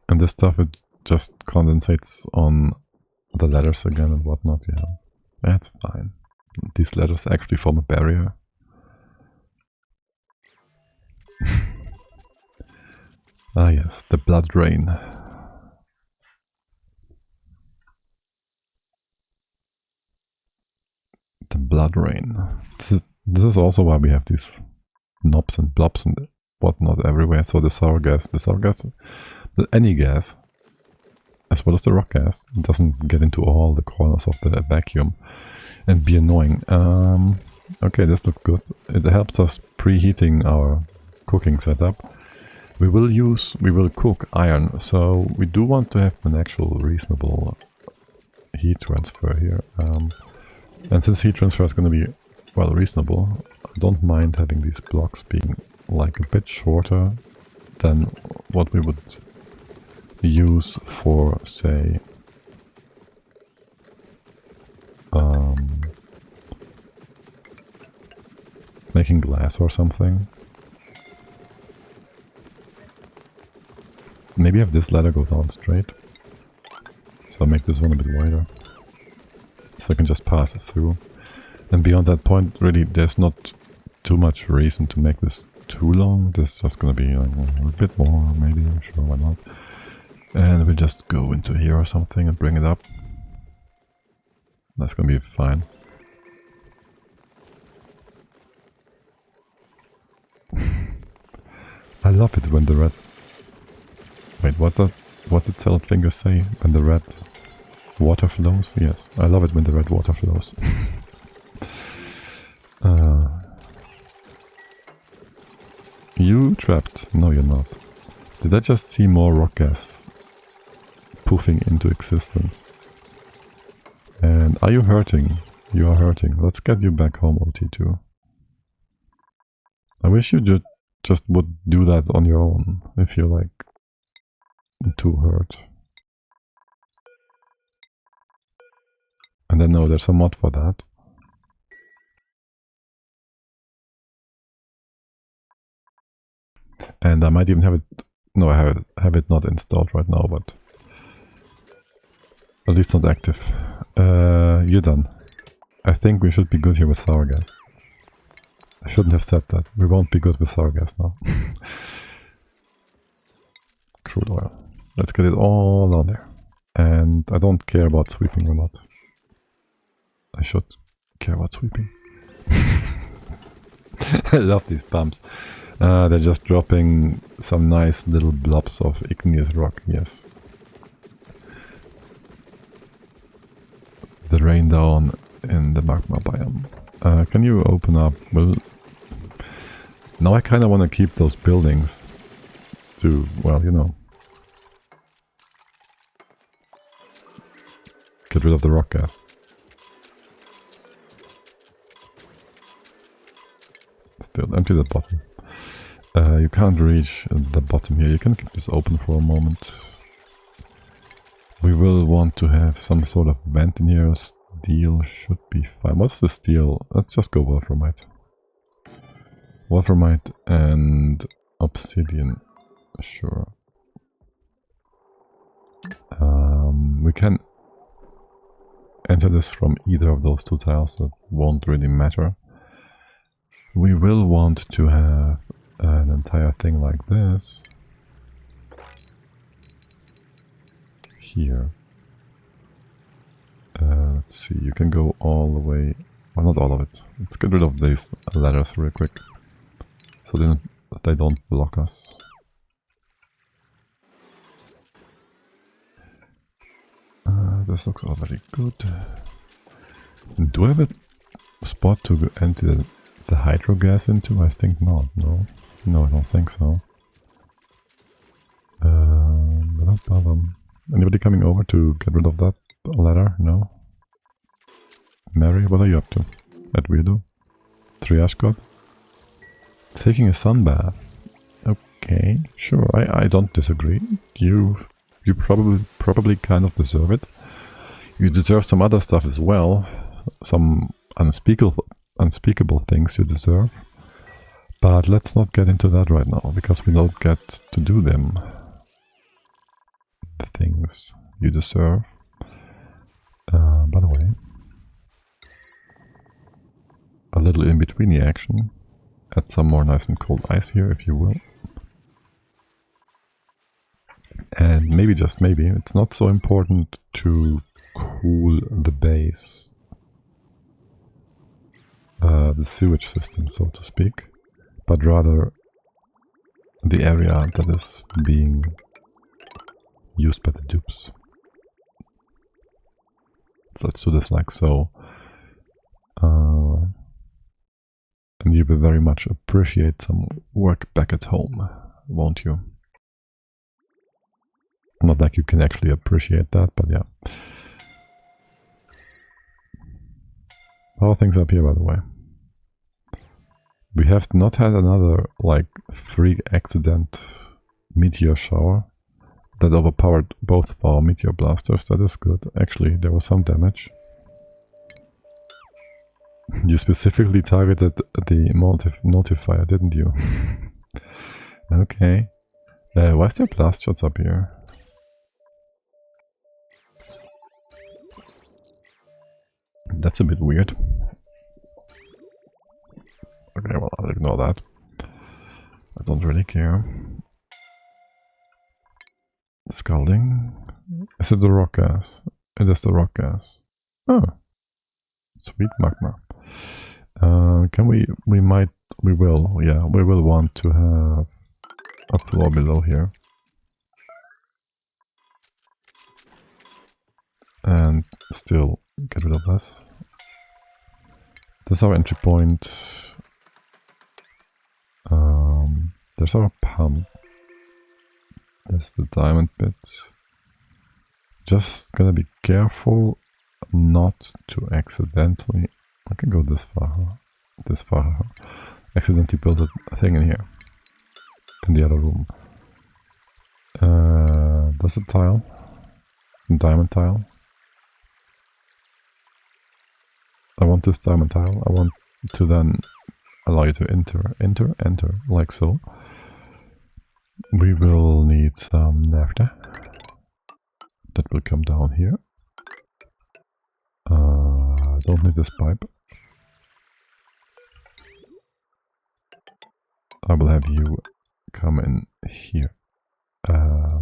And this stuff, it just condensates on the ladders again and whatnot. Yeah, that's fine. These ladders actually form a barrier. Ah yes, the blood drain. The blood rain. This is also why we have these knobs and blobs and whatnot everywhere. So the sour gas, any gas, as well as the rock gas, doesn't get into all the corners of the vacuum and be annoying. Okay, this looks good. It helps us preheating our cooking setup. We will cook iron, so we do want to have an actual reasonable heat transfer here. And since heat transfer is going to be, well, reasonable, I don't mind having these blocks being like a bit shorter than what we would use for, say, making glass or something. Maybe have this ladder go down straight. So I'll make this one a bit wider, so I can just pass it through. And beyond that point, really, there's not too much reason to make this too long. This is just gonna be like a bit more, maybe, sure, why not. And we just go into here or something and bring it up. That's gonna be fine. I love it when the red... Wait, what did Salad Fingers say? When the red water flows? Yes, I love it when the red water flows. You trapped? No, you're not. Did I just see more rock gas poofing into existence? And are you hurting? You are hurting. Let's get you back home, OT2. I wish you just would do that on your own if you're like too hurt. And I know there's a mod for that. And I might even have it... No, I have it not installed right now, but... At least not active. You're done. I think we should be good here with sour gas. I shouldn't have said that. We won't be good with sour gas now. Crude oil. Let's get it all on there. And I don't care about sweeping or not. I should care about sweeping. I love these pumps. They're just dropping some nice little blobs of igneous rock, yes. The rain down in the magma biome. Can you open up? Well, now I kind of want to keep those buildings to, well, you know, get rid of the rock gas. Still empty the bottom. You can't reach the bottom here. You can keep this open for a moment. We will want to have some sort of vent in here. Steel should be fine. What's the steel? Let's just go wolframite. Wolframite and obsidian. Sure. We can enter this from either of those two tiles. That won't really matter. We will want to have an entire thing like this here. Let's see, you can go all the way, well, not all of it. Let's get rid of these ladders real quick so they don't block us. This looks already good. Do I have a spot to empty the hydro gas into? I think not, no. No, I don't think so. Anybody coming over to get rid of that ladder? No? Mary, what are you up to? That weirdo? Triage god? Taking a sun bath. Okay, sure, I don't disagree. You probably kind of deserve it. You deserve some other stuff as well. Some unspeakable things you deserve. But let's not get into that right now, because we don't get to do them. The things you deserve. By the way, a little in between the action. Add some more nice and cold ice here, if you will. And maybe, just maybe, it's not so important to cool the base. The sewage system, so to speak. But rather the area that is being used by the dupes. So let's do this like so. And you will very much appreciate some work back at home, won't you? Not like you can actually appreciate that, but yeah. How are things up here, by the way? We have not had another, like, freak accident meteor shower that overpowered both of our meteor blasters. That is good. Actually, there was some damage. You specifically targeted the notifier, didn't you? Okay. Why is there blast shots up here? That's a bit weird. Okay, well, I'll ignore that. I don't really care. Scalding. Is it the rock gas? It is the rock gas. Oh. Sweet magma. Can we will want to have a floor below here. And still get rid of this. This is our entry point. There's our pump. That's the diamond bit. Just gonna be careful not to accidentally... I can go this far. Accidentally build a thing in here. In the other room. That's a tile. Diamond tile. I want this diamond tile. I want to then allow you to enter, like so. We will need some naphtha. That will come down here. Don't need this pipe. I will have you come in here.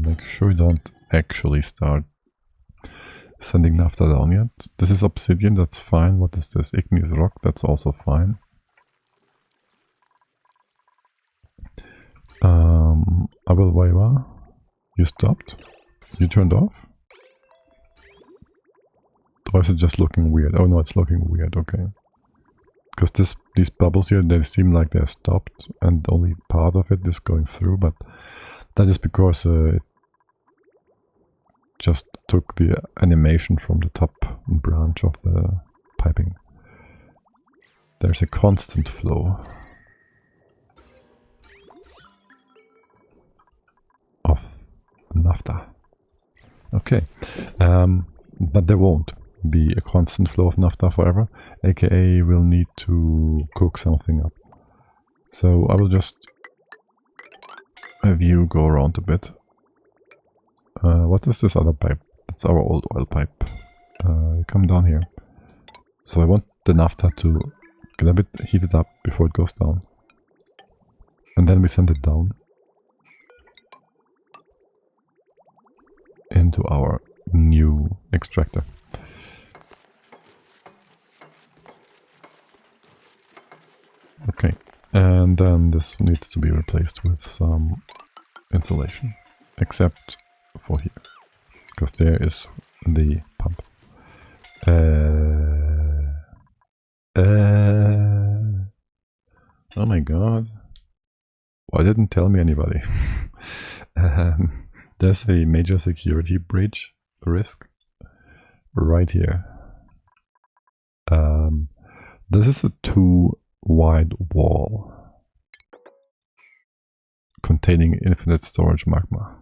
Make sure you don't actually start sending naphtha down yet. This is obsidian, that's fine. What is this? Igneous rock, that's also fine. I will waiva. You stopped? You turned off? Or is it just looking weird? Oh no, it's looking weird, okay. Because these bubbles here, they seem like they're stopped and only part of it is going through, but that is because it just took the animation from the top branch of the piping. There's a constant flow of naphtha. Okay, but there won't be a constant flow of naphtha forever, aka we'll need to cook something up. So I will just have you go around a bit. What is this other pipe? It's our old oil pipe. Come down here. So I want the naphtha to get a bit heated up before it goes down. And then we send it down into our new extractor. Okay, and then this needs to be replaced with some insulation, except for here, because there is the pump. Oh my god, why didn't tell me anybody? There's a major security breach risk right here. This is a too wide wall containing infinite storage magma.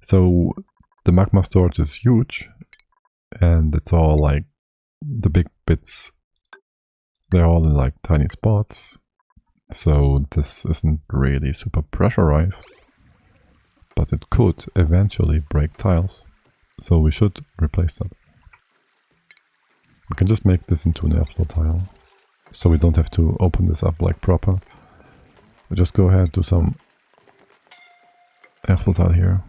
So the magma storage is huge and it's all like the big bits, they're all in like tiny spots. So this isn't really super pressurized, but it could eventually break tiles. So we should replace that. We can just make this into an airflow tile, so we don't have to open this up like proper. We just go ahead, do some airflow tile here.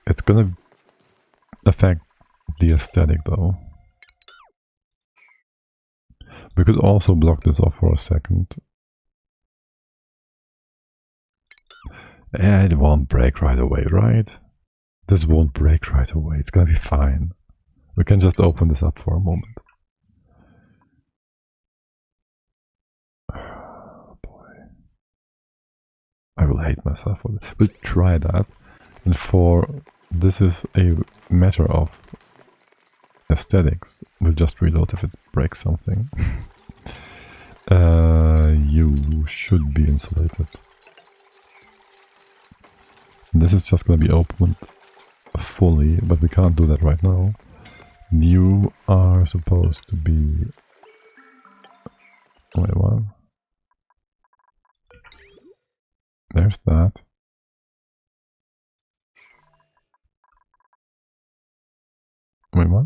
It's gonna affect the aesthetic though. We could also block this off for a second. It won't break right away, right? This won't break right away, it's gonna be fine. We can just open this up for a moment. Oh boy. I will hate myself for this. We'll try that. And for this is a matter of aesthetics. We'll just reload if it breaks something. You should be insulated. This is just gonna be opened fully, but we can't do that right now. You are supposed to be... Wait, what? There's that. Wait, what?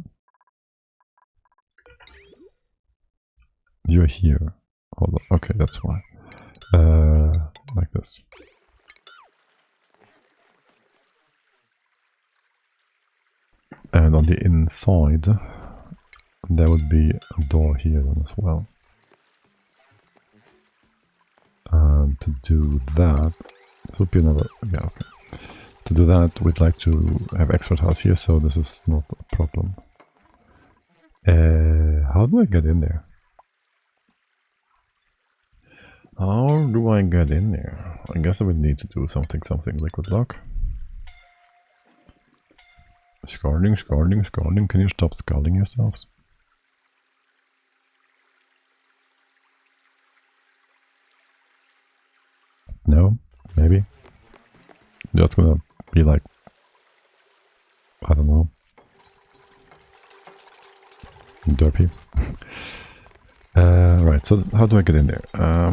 You're here. Hold on. Okay, that's why. like this. And on the inside, there would be a door here then as well. And to do that, this would be another, yeah, okay. To do that, we'd like to have extra tiles here, so this is not a problem. How do I get in there? How do I get in there? I guess I would need to do something liquid lock. Scalding. Can you stop scalding yourselves? No? Maybe? Just gonna be like, I don't know, derpy. Right, so how do I get in there? How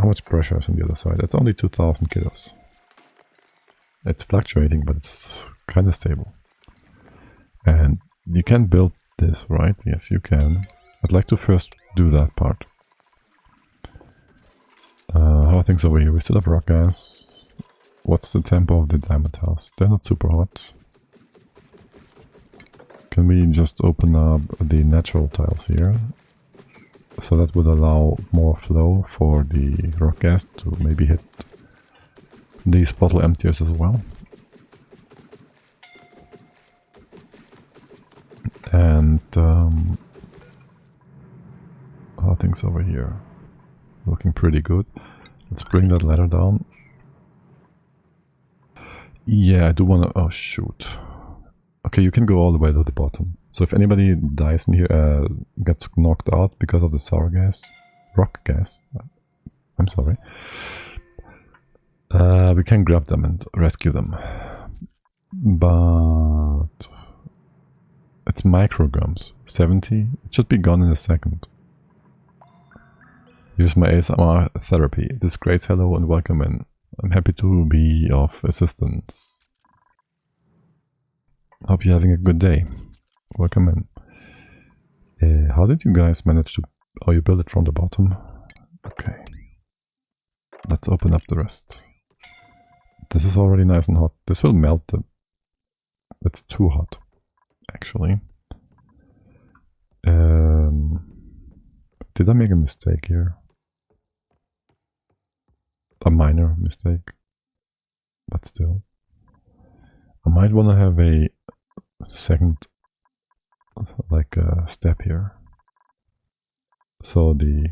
much pressure is on the other side? It's only 2000 kilos. It's fluctuating, but it's kind of stable. And you can build this, right? Yes, you can. I'd like to first do that part. How are things over here? We still have rock gas. What's the tempo of the diamond tiles? They're not super hot. Can we just open up the natural tiles here? So that would allow more flow for the rock gas to maybe hit these bottle emptiers as well. And how are things over here? Looking pretty good. Let's bring that ladder down. Yeah, I do want to... Oh, shoot. Okay, you can go all the way to the bottom. So if anybody dies in here, gets knocked out because of the sour gas, rock gas, I'm sorry, we can grab them and rescue them. But it's micrograms, 70. It should be gone in a second. Use my ASMR therapy. Disgrace, hello and welcome in. I'm happy to be of assistance. Hope you're having a good day. Welcome in. How did you guys manage to... Oh, you built it from the bottom? Okay. Let's open up the rest. This is already nice and hot. This will melt it. It's too hot, actually. Did I make a mistake here? A minor mistake. But still. I might want to have a second, like a step here. So the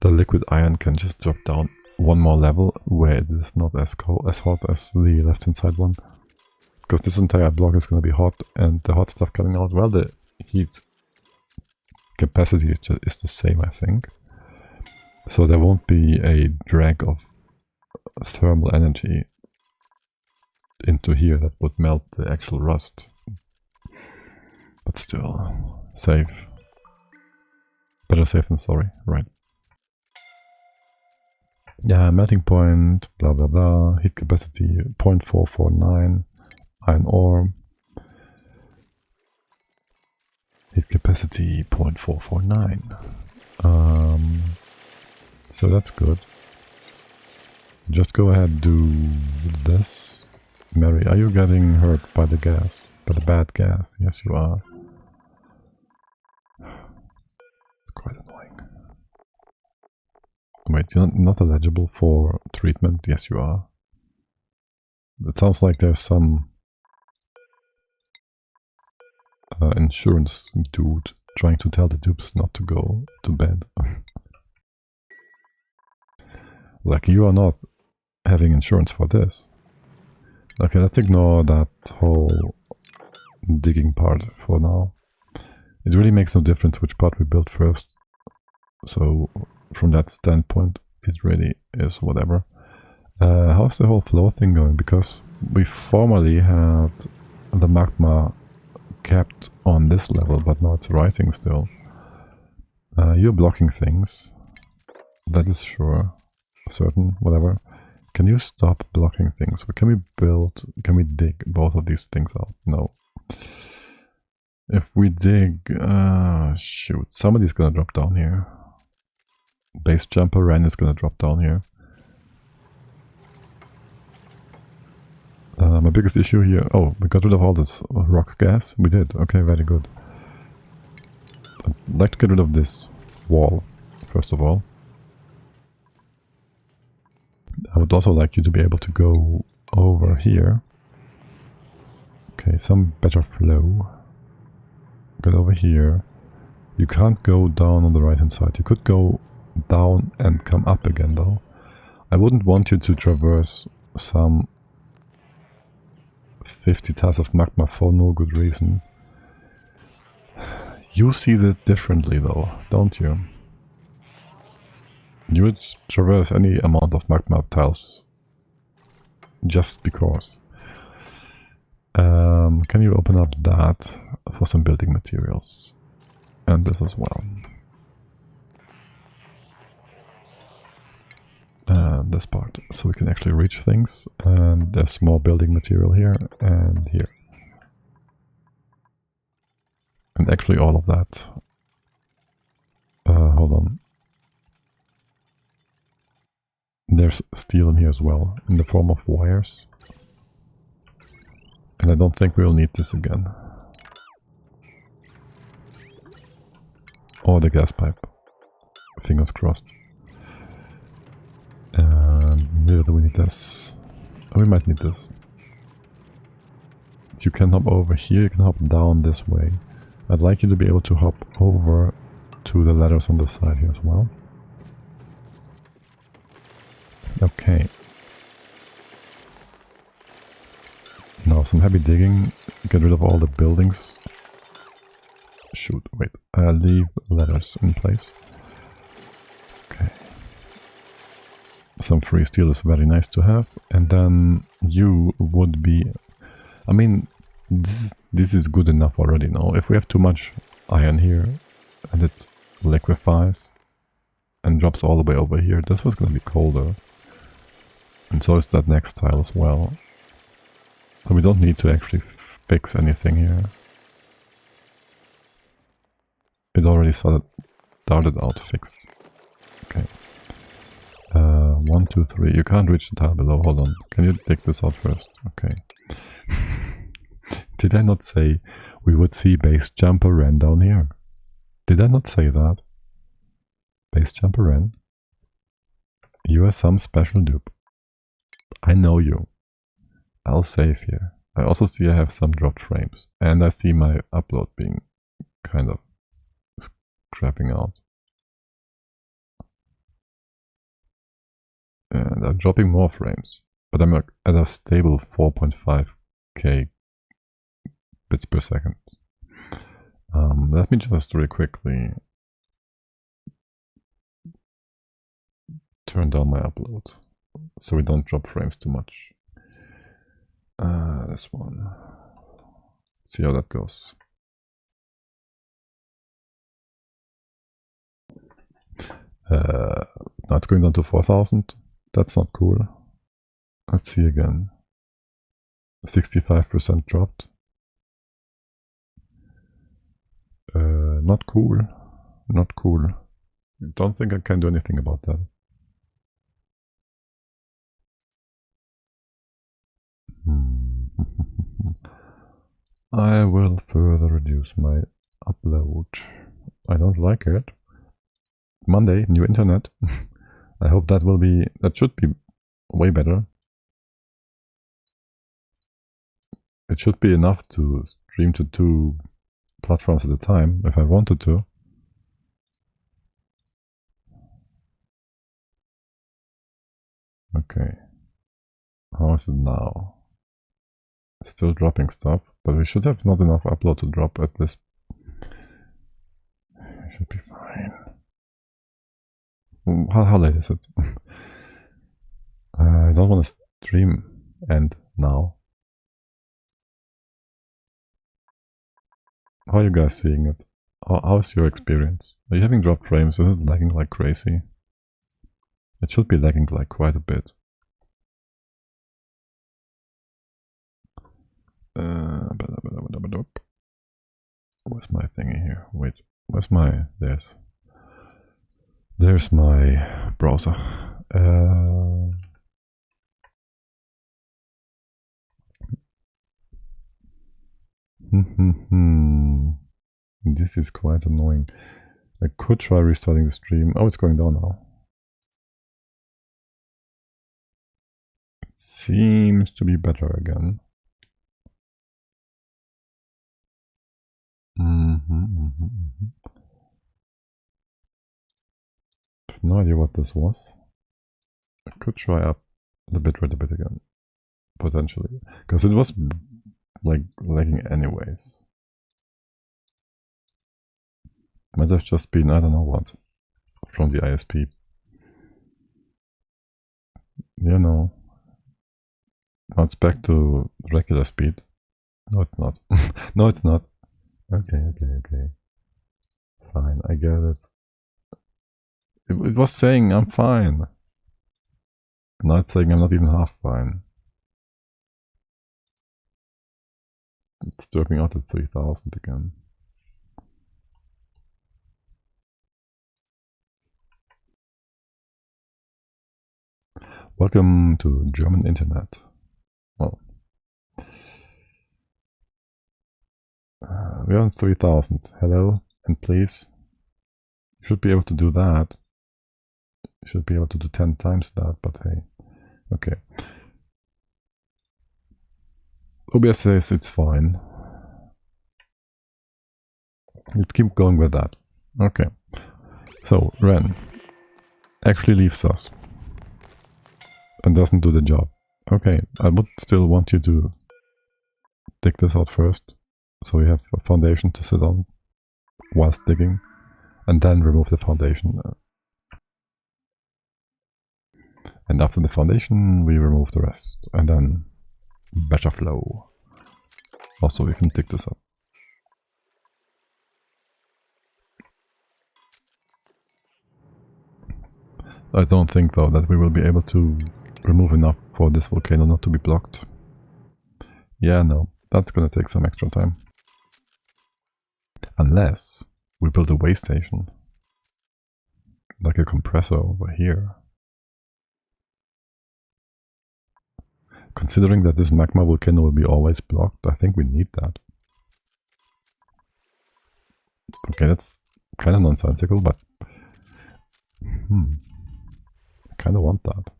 liquid iron can just drop down one more level where it is not as hot as the left hand side one. Because this entire block is going to be hot, and the hot stuff coming out, well, the heat capacity is the same, I think. So there won't be a drag of thermal energy into here that would melt the actual rust. But still, safe. Better safe than sorry, right? Yeah, melting point, blah blah blah, heat capacity 0.449, iron ore. Heat capacity 0.449. So that's good. Just go ahead and do this. Mary, are you getting hurt by the gas? By the bad gas? Yes, you are. It's quite annoying. Wait, you're not eligible for treatment? Yes, you are. It sounds like there's some insurance dude trying to tell the dupes not to go to bed. Like, you are not having insurance for this. Okay, let's ignore that whole digging part for now. It really makes no difference which part we build first. So, from that standpoint, it really is whatever. How's the whole flow thing going? Because we formerly had the magma kept on this level, but now it's rising still. You're blocking things. That is sure. Certain, whatever. Can you stop blocking things? Can we dig both of these things out? No. If we dig, shoot, somebody's gonna drop down here. Base jumper Ren is gonna drop down here. My biggest issue here... Oh, we got rid of all this rock gas. We did. Okay, very good. I'd like to get rid of this wall, first of all. I would also like you to be able to go over here. Okay, some better flow. Get over here. You can't go down on the right hand side. You could go down and come up again though. I wouldn't want you to traverse some 50 tons of magma for no good reason. You see this differently though, don't you? You would traverse any amount of magma tiles just because. Can you open up that for some building materials? And this as well. And this part, so we can actually reach things. And there's more building material here and here. And actually all of that. Hold on. There's steel in here as well, in the form of wires. And I don't think we'll need this again. Or the gas pipe. Fingers crossed. And where do we need this? Oh, we might need this. You can hop over here, you can hop down this way. I'd like you to be able to hop over to the ladders on the side here as well. Okay. Now some heavy digging, get rid of all the buildings. Shoot, wait, leave ladders in place. Okay. Some free steel is very nice to have. And then you would be... I mean, this is good enough already now. If we have too much iron here and it liquefies and drops all the way over here, this was going to be colder. And so is that next tile as well. So we don't need to actually fix anything here. It already started out fixed. Okay. 1, 2, 3. You can't reach the tile below. Hold on. Can you take this out first? Okay. Did I not say we would see base jumper Ren down here? Did I not say that? Base jumper Ren? You are some special dupe. I know you. I'll save here. I also see I have some dropped frames. And I see my upload being kind of crapping out. And I'm dropping more frames. But I'm at a stable 4.5k bits per second. Let me just really quickly turn down my upload so we don't drop frames too much. This one. See how that goes. Now it's going down to 4,000. That's not cool. Let's see again. 65% dropped. Not cool. Not cool. Don't think I can do anything about that. I will further reduce my upload. I don't like it. Monday, new internet. I hope that should be way better. It should be enough to stream to 2 platforms at a time if I wanted to. Okay. How is it now? Still dropping stuff, but we should have not enough upload to drop at this. It should be fine. How late is it? I don't want to stream end now. How are you guys seeing it? How's your experience? Are you having dropped frames? Is it lagging like crazy? It should be lagging like quite a bit. Where's my thingy here? Wait, where's my... There's... There's my browser. This is quite annoying. I could try restarting the stream. Oh, it's going down now. It seems to be better again. I have no idea what this was. I could try up the bitrate a bit again, potentially, because it was like lagging anyways. Might have just been, I don't know what, from the ISP. Yeah, no. Now it's back to regular speed. No, it's not. No, it's not. Okay. Fine, I get it. It was saying I'm fine. Now it's saying I'm not even half fine. It's dropping out at 3000 again. Welcome to German internet. Well, we're on 3000. Hello, and please. You should be able to do that. You should be able to do 10 times that, but hey. Okay. OBS says it's fine. Let's keep going with that. Okay. So, Ren actually leaves us and doesn't do the job. Okay, I would still want you to dig this out first, so we have a foundation to sit on whilst digging, and then remove the foundation. And after the foundation, we remove the rest, and then better flow. Also, we can dig this up. I don't think, though, that we will be able to remove enough for this volcano not to be blocked. Yeah, no, that's gonna take some extra time. Unless we build a way station. Like a compressor over here. Considering that this magma volcano will be always blocked, I think we need that. Okay, that's kind of nonsensical, but I kind of want that.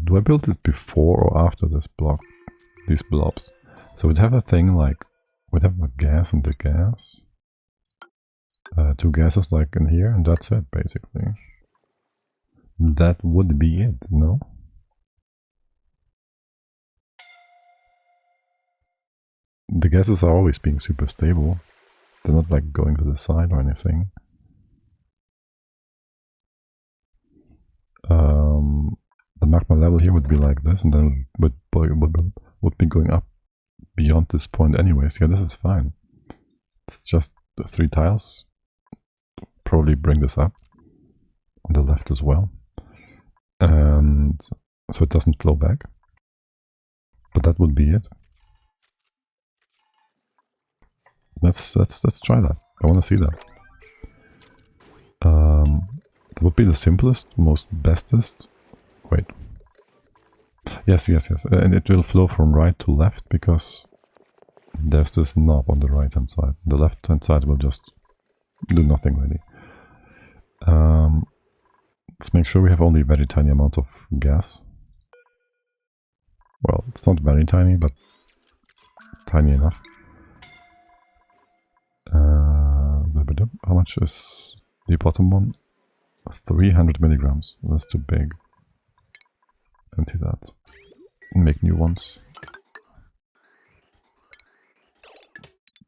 Do I build this before or after this block? These blobs. So we'd have a thing like, we'd have a gas and the gas. Two gases like in here, and that's it basically. That would be it, no? The gases are always being super stable. They're not like going to the side or anything. The magma level here would be like this, and then would be going up beyond this point anyways. Yeah, this is fine. It's just 3 tiles. Probably bring this up on the left as well, and so it doesn't flow back. But that would be it. Let's try that. I want to see that. That would be the simplest, most bestest. Wait. Yes. And it will flow from right to left because there's this knob on the right hand side. The left hand side will just do nothing really. Let's make sure we have only a very tiny amount of gas. Well, it's not very tiny, but tiny enough. How much is the bottom one? 300 milligrams. That's too big. Empty that. Make new ones.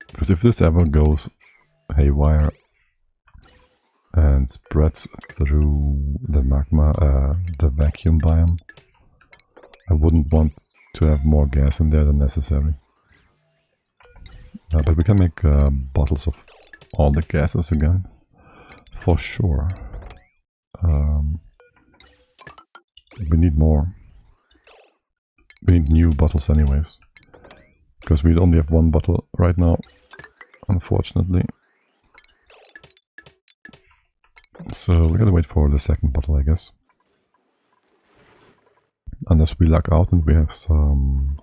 Because if this ever goes haywire and spreads through the magma, the vacuum biome, I wouldn't want to have more gas in there than necessary. But we can make bottles of all the gases again, for sure. We need more. We need new bottles anyways, because we only have 1 bottle right now, unfortunately. So we gotta wait for the second bottle, I guess. Unless we luck out and we have some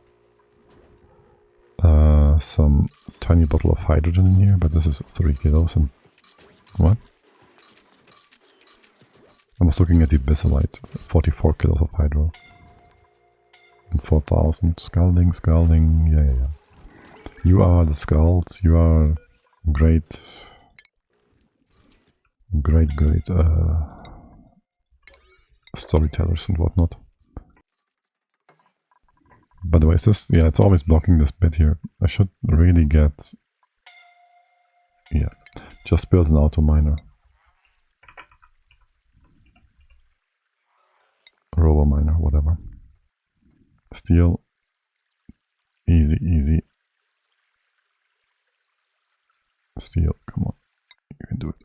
tiny bottle of hydrogen in here, but this is 3 kilos and... What? I was looking at the Bisolite, 44 kilos of hydro. And 4,000. Scalding, yeah. You are the Scalds, you are great storytellers and whatnot. By the way, is this... Yeah, it's always blocking this bit here. I should really get... Yeah, just build an auto miner. Robo miner, whatever. Steel. Easy. Steel, come on. You can do it.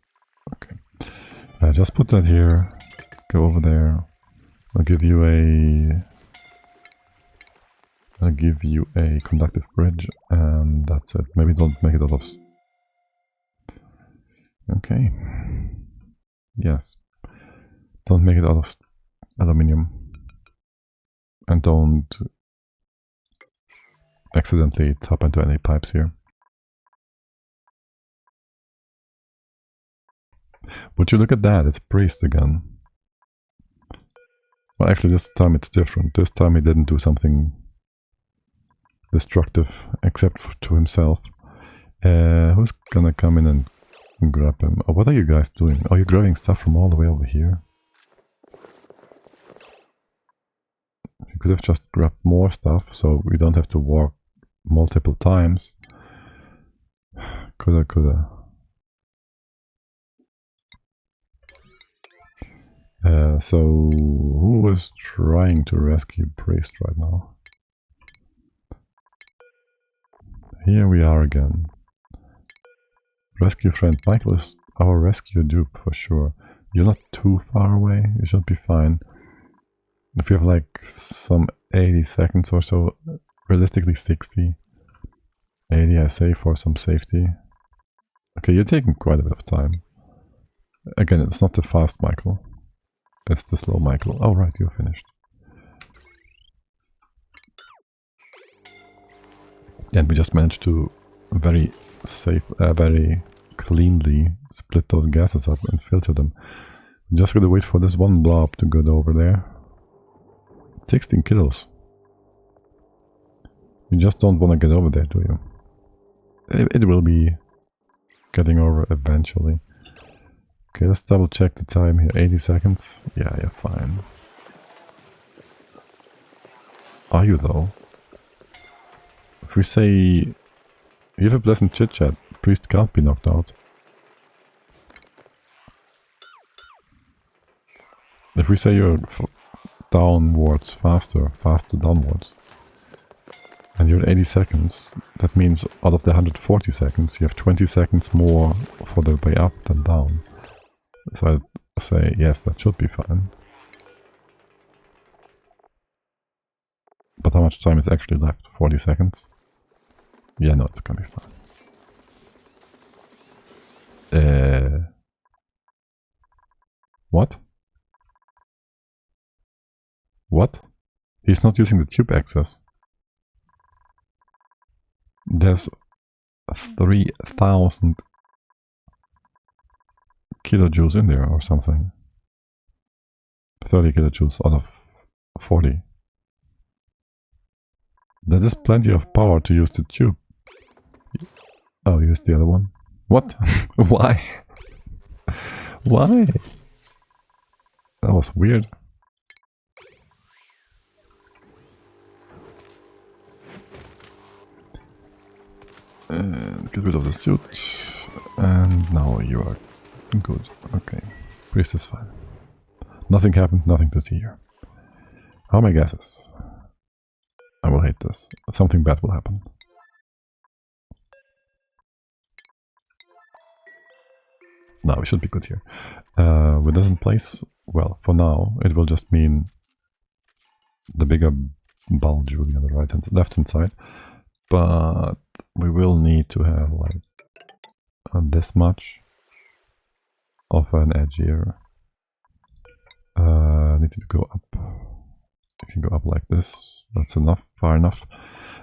Okay. Just put that here. Go over there. I'll give you a conductive bridge, and that's it. Maybe don't make it out of... Okay. Yes. Don't make it out of aluminium. And don't accidentally tap into any pipes here. Would you look at that? It's priest again. Well, actually this time it's different. This time he didn't do something destructive, except to himself. Who's gonna come in and grab him? Oh, what are you guys doing? Oh, you're grabbing stuff from all the way over here? You could have just grabbed more stuff, so we don't have to walk multiple times. Coulda. So who is trying to rescue Priest right now? Here we are again. Rescue friend. Michael is our rescue dupe for sure. You're not too far away, you should be fine. If you have like some 80 seconds or so, realistically 60. 80 I say for some safety. Okay, you're taking quite a bit of time. Again, it's not the fast Michael. It's the slow Michael. Oh right, you're finished. And we just managed to very cleanly split those gases up and filter them. Just gotta wait for this one blob to go over there. 16 kilos. You just don't want to get over there, do you? It will be getting over eventually. Okay, let's double check the time here. 80 seconds? Yeah, you're fine. Are you though? If we say you have a pleasant chit chat, Priest can't be knocked out. If we say you're downwards faster downwards, and you're at 80 seconds, that means out of the 140 seconds, you have 20 seconds more for the way up than down. So I'd say, yes, that should be fine. But how much time is actually left? 40 seconds? Yeah, no, it's gonna be fine. What? What? He's not using the tube access. There's 3,000 kilojoules in there or something. 30 kilojoules out of 40. That is plenty of power to use the tube. Oh, use the other one. What? Why? Why? That was weird. And get rid of the suit. And now you are good. Okay. Priest is fine. Nothing happened, nothing to see here. How are my guesses? I will hate this. Something bad will happen. No, we should be good here. With this in place, well, for now, it will just mean the bigger bulge will be on the left hand side. But we will need to have like this much of an edge here. Need to go up. You can go up like this. That's enough, far enough.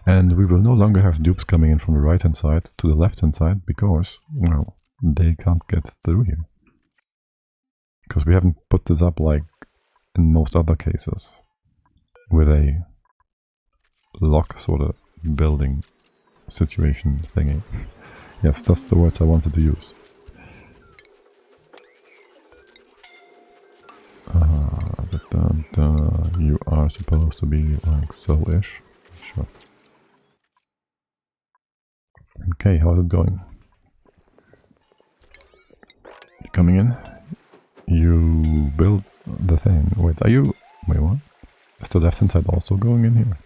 And we will no longer have dupes coming in from the right hand side to the left hand side because, well, they can't get through here. Because we haven't put this up like in most other cases with a lock sort of building situation thingy. Yes, that's the words I wanted to use. You are supposed to be like so-ish. Sure. Okay, how's it going? You coming in? You build the thing. Wait, are you... Wait, what? Is the left hand side also going in here?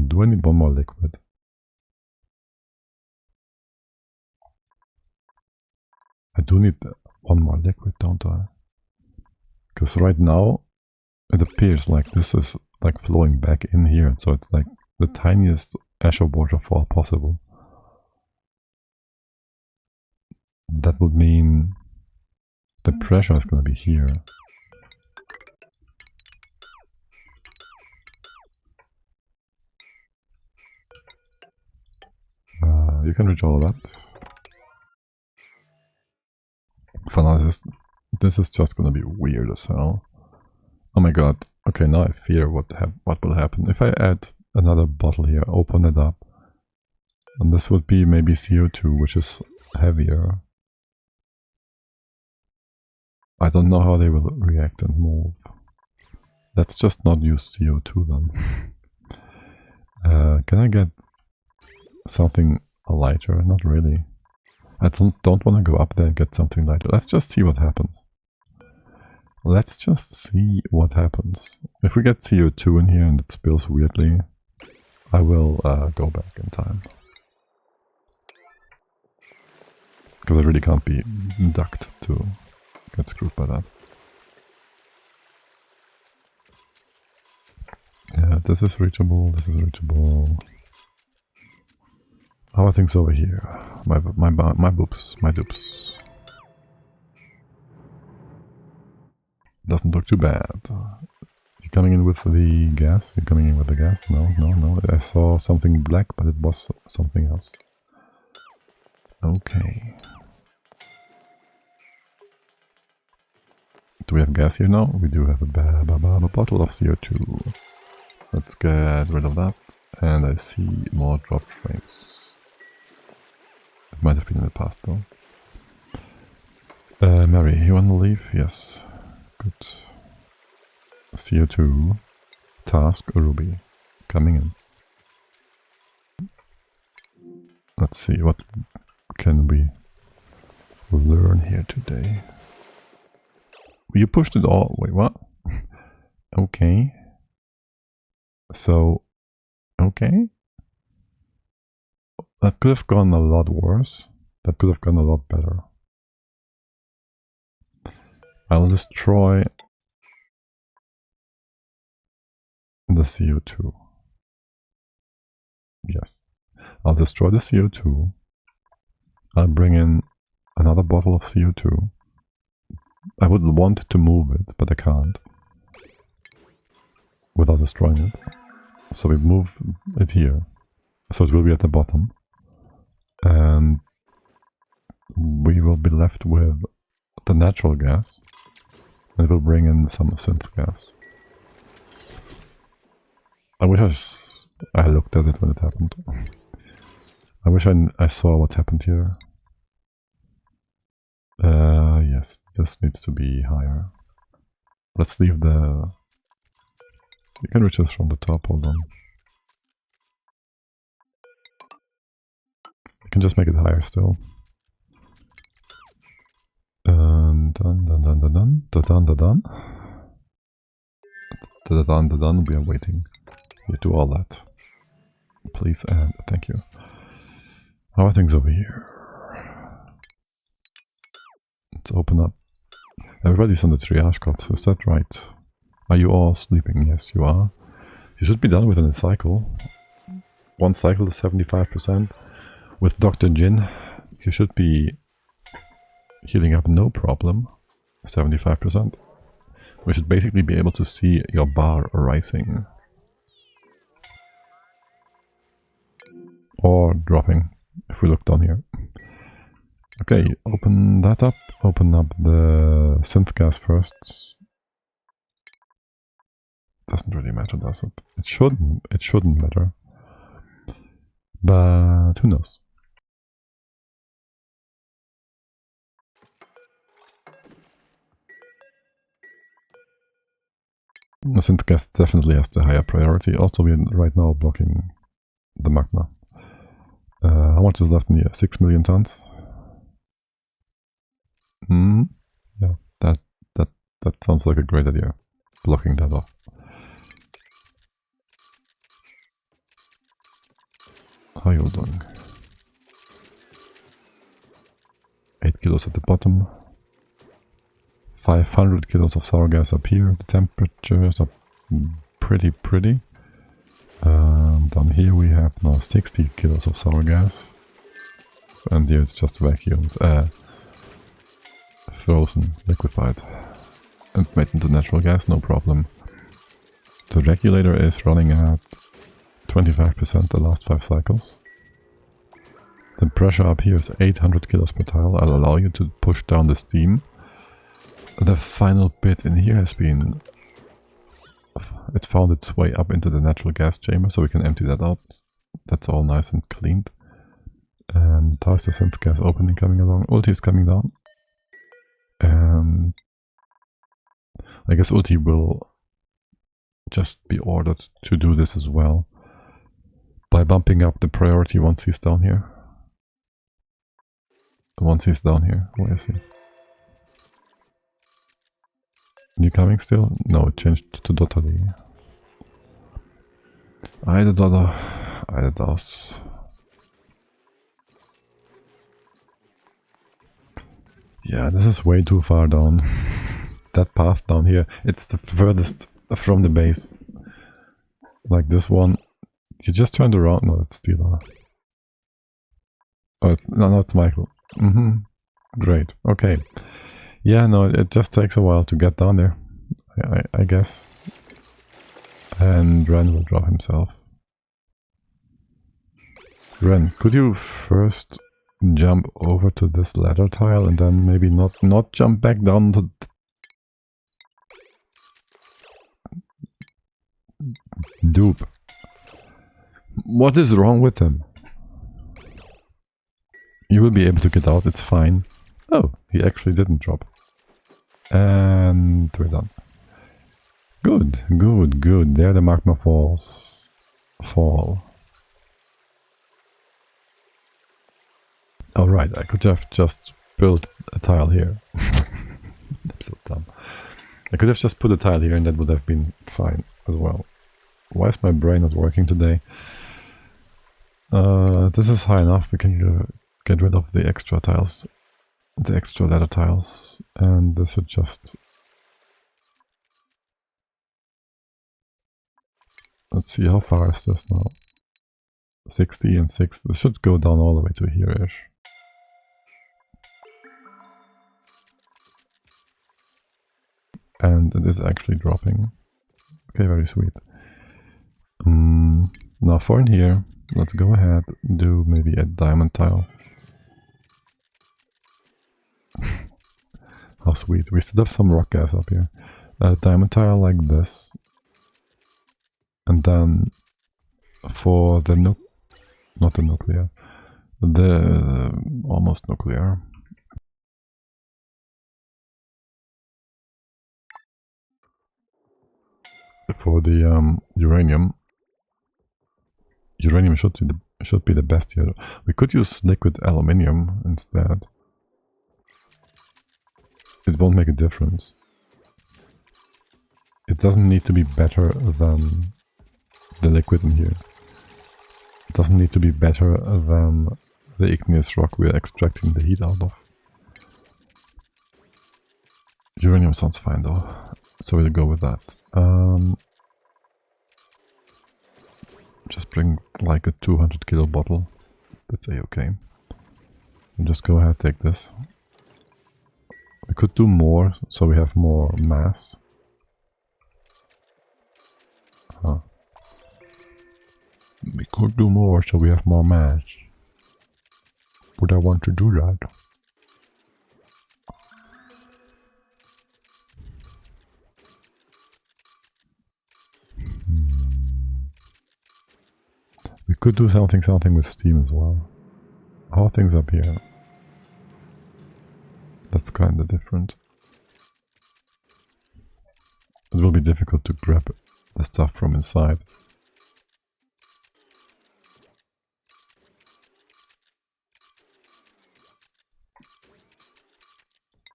Do I need one more liquid? I do need one more liquid, don't I? Because right now it appears like this is like flowing back in here, so it's like the tiniest ash of waterfall possible. That would mean the pressure is going to be here. You can reach all of that. For now, this is just going to be weird as hell. Oh my god. Okay, now I fear what will happen. If I add another bottle here, open it up, and this would be maybe CO2, which is heavier. I don't know how they will react and move. Let's just not use CO2 then. Can I get something lighter? Not really. I don't want to go up there and get something lighter. Let's just see what happens. Let's just see what happens. If we get CO2 in here and it spills weirdly, I will go back in time. Because I really can't be ducked to get screwed by that. Yeah, this is reachable, this is reachable. How are things over here? My dupes. Doesn't look too bad. You coming in with the gas? You coming in with the gas? No, no, no. I saw something black, but it was something else. Okay. Do we have gas here now? We do have a bottle of CO2. Let's get rid of that. And I see more dropped frames. It might have been in the past though. Mary, you wanna leave? Yes. Good. CO2. Task Ruby. Coming in. Let's see, what can we learn here today? You pushed it all. Wait, what? Okay. So, okay. That could have gone a lot worse. That could have gone a lot better. I'll destroy the CO2. Yes. I'll destroy the CO2. I'll bring in another bottle of CO2. I would want to move it, but I can't without destroying it. So we move it here. So it will be at the bottom. And we will be left with the natural gas. And it will bring in some synth gas. I wish I looked at it when it happened. I wish I saw what happened here. Yes, this needs to be higher. Let's leave the... You can reach this from the top, hold on. You can just make it higher still. Dun dun dun dun dun dun dun dun dun dun dun dun. We are waiting. You do all that. Please and thank you. How are things over here? Let's open up. Everybody's on the triage cot, is that right? Are you all sleeping? Yes, you are. You should be done within a cycle. One cycle is 75%. With Dr. Jin, you should be healing up no problem. 75%. We should basically be able to see your bar rising. Or dropping, if we look down here. Okay, open that up. Open up the synth gas first. Doesn't really matter, does it? It shouldn't matter. But who knows? The synth gas definitely has the higher priority. Also, we're right now blocking the magma. How much is left in here? 6 million tons. Yeah, that sounds like a great idea. Blocking that off. How are you all doing? 8 kilos at the bottom. 500 kilos of sour gas up here. The temperatures are pretty. Down here we have now 60 kilos of sour gas. And here it's just vacuumed, frozen, liquefied. And made into natural gas, no problem. The regulator is running at 25% the last 5 cycles. The pressure up here is 800 kilos per tile. I'll allow you to push down the steam. The final bit in here has been... It found its way up into the natural gas chamber, so we can empty that out. That's all nice and cleaned. And how's the synth gas opening coming along? Ulti is coming down. And I guess Ulti will just be ordered to do this as well. By bumping up the priority once he's down here. Once he's down here, where is he? You coming still? No, it changed to Dotali. Either Dotter, either DOS. Yeah, this is way too far down. That path down here, it's the furthest from the base. Like this one. You just turned around. No, it's Stila. Oh, no, it's Michael. Great. Okay. Yeah, no, it just takes a while to get down there, I guess. And Ren will drop himself. Ren, could you first jump over to this ladder tile and then maybe not jump back down to... Dupe. What is wrong with him? You will be able to get out, it's fine. Oh, he actually didn't drop. And we're done. Good. There the magma falls. Fall. Alright, I could have just built a tile here. I'm so dumb. I could have just put a tile here and that would have been fine as well. Why is my brain not working today? This is high enough, we can get rid of the extra tiles. The extra ladder tiles, and this should just... Let's see, how far is this now? 60 and 6. This should go down all the way to here-ish. And it is actually dropping. Okay, very sweet. Now for in here, let's go ahead, do maybe a diamond tile. How sweet. We still have some rock gas up here. A diamond tile like this. And then for the not the nuclear. The almost nuclear. For the uranium. Uranium should be the best here. We could use liquid aluminium instead. It won't make a difference. It doesn't need to be better than the liquid in here. It doesn't need to be better than the igneous rock we're extracting the heat out of. Uranium sounds fine though, so we'll go with that. Just bring like a 200 kilo bottle. That's a-okay. We'll just go ahead, take this. We could do more, so we have more mass. We could do more, so we have more mass. Would I want to do that? We could do something with steam as well. How are things up here? That's kinda different. It will be difficult to grab the stuff from inside.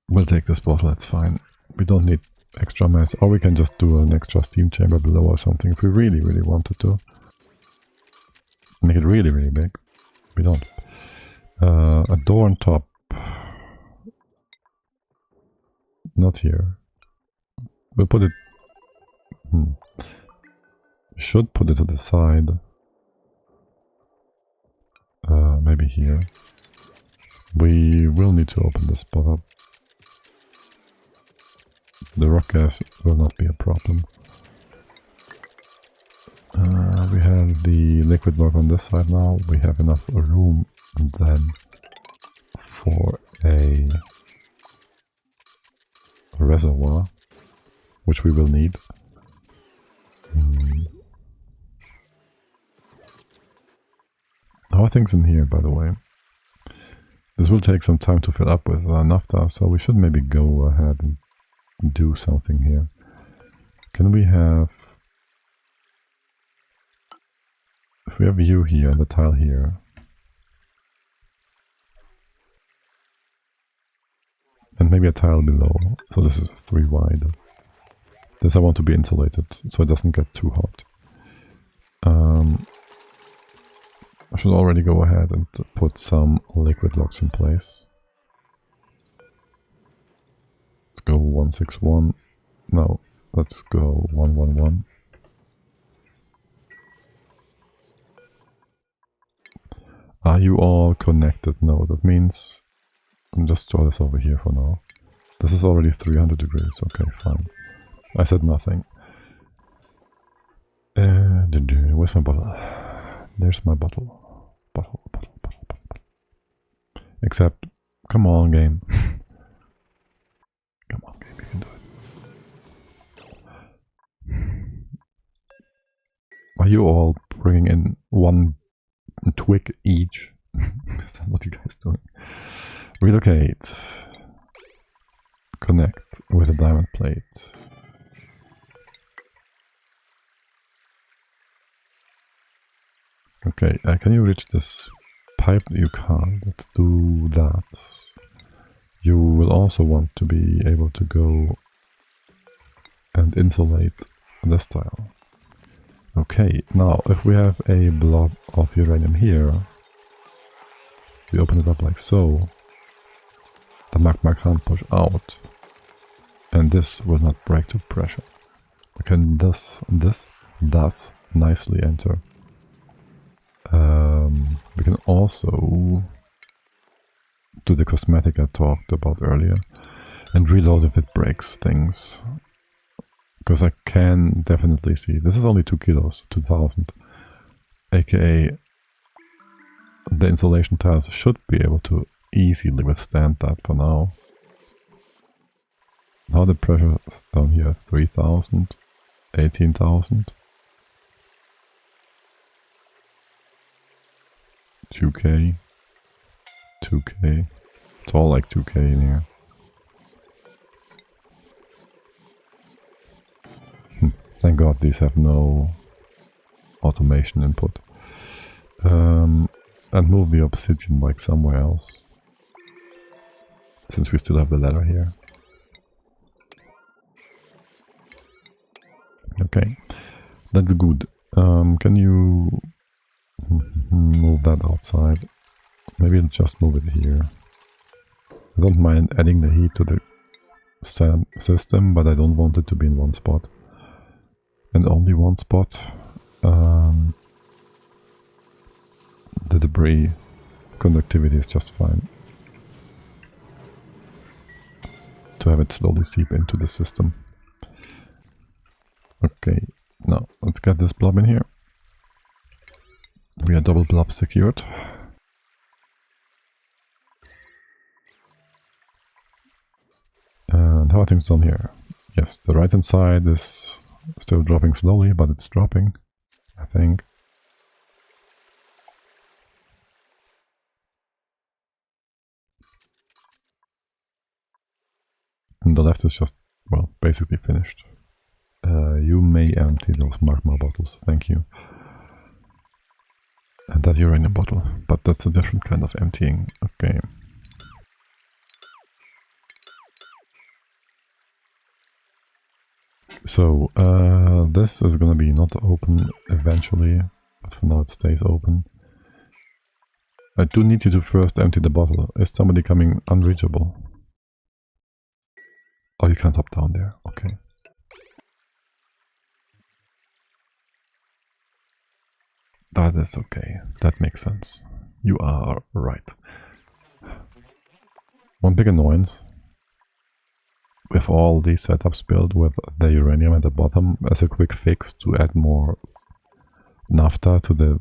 We'll take this bottle, that's fine. We don't need extra mass, or we can just do an extra steam chamber below or something if we really wanted to. Make it really big. We don't. A door on top. Not here. We'll put it... We should put it to the side. Maybe here. We will need to open this spot up. The rock gas will not be a problem. We have the liquid block on this side now. We have enough room then for a reservoir, which we will need. How are things in here, by the way? This will take some time to fill up with naphtha, so we should maybe go ahead and do something here. Can we have... If we have you here and the tile here, and maybe a tile below, so this is 3 wide. This I want to be insulated, so it doesn't get too hot. I should already go ahead and put some liquid locks in place. Let's go 161. No, let's go 111. Are you all connected? No, that means I'll just store this over here for now. This is already 300 degrees. Okay, fine. I said nothing. Where's my bottle? There's my bottle. Bottle. Except, come on, game. Come on, game, you can do it. Are you all bringing in 1 twig each? Is that what you guys doing? Relocate. Connect with a diamond plate. Okay, can you reach this pipe? You can't. Let's do that. You will also want to be able to go and insulate this tile. Okay, now if we have a blob of uranium here, we open it up like so, the magma can't push out, and this will not break to pressure. Okay, this does nicely enter. We can also do the cosmetic I talked about earlier and reload if it breaks things. Because I can definitely see, this is only 2 kilos, 2000, aka the insulation tiles should be able to easily withstand that for now. Now the pressure is down here, 3000, 18,000. 2k, 2k, it's all like 2k in here. Thank God these have no automation input. And move the obsidian like somewhere else, since we still have the ladder here. Okay, that's good. Can you move that outside? Maybe I'll just move it here. I don't mind adding the heat to the system, but I don't want it to be in one spot. And only one spot. The debris conductivity is just fine. to have it slowly seep into the system. Okay, now let's get this blob in here. We are double blob secured. And how are things done here? Yes, the right hand side is still dropping slowly, but it's dropping, I think. And the left is just, well, basically finished. You may empty those magma bottles, thank you. And that uranium bottle, but that's a different kind of emptying. Okay. So, this is gonna be not open eventually, but for now it stays open. I do need you to first empty the bottle. Is somebody coming unreachable? Oh, you can't hop down there. Okay. That is okay. That makes sense. You are right. One big annoyance with all these setups built with the uranium at the bottom as a quick fix to add more naphtha to the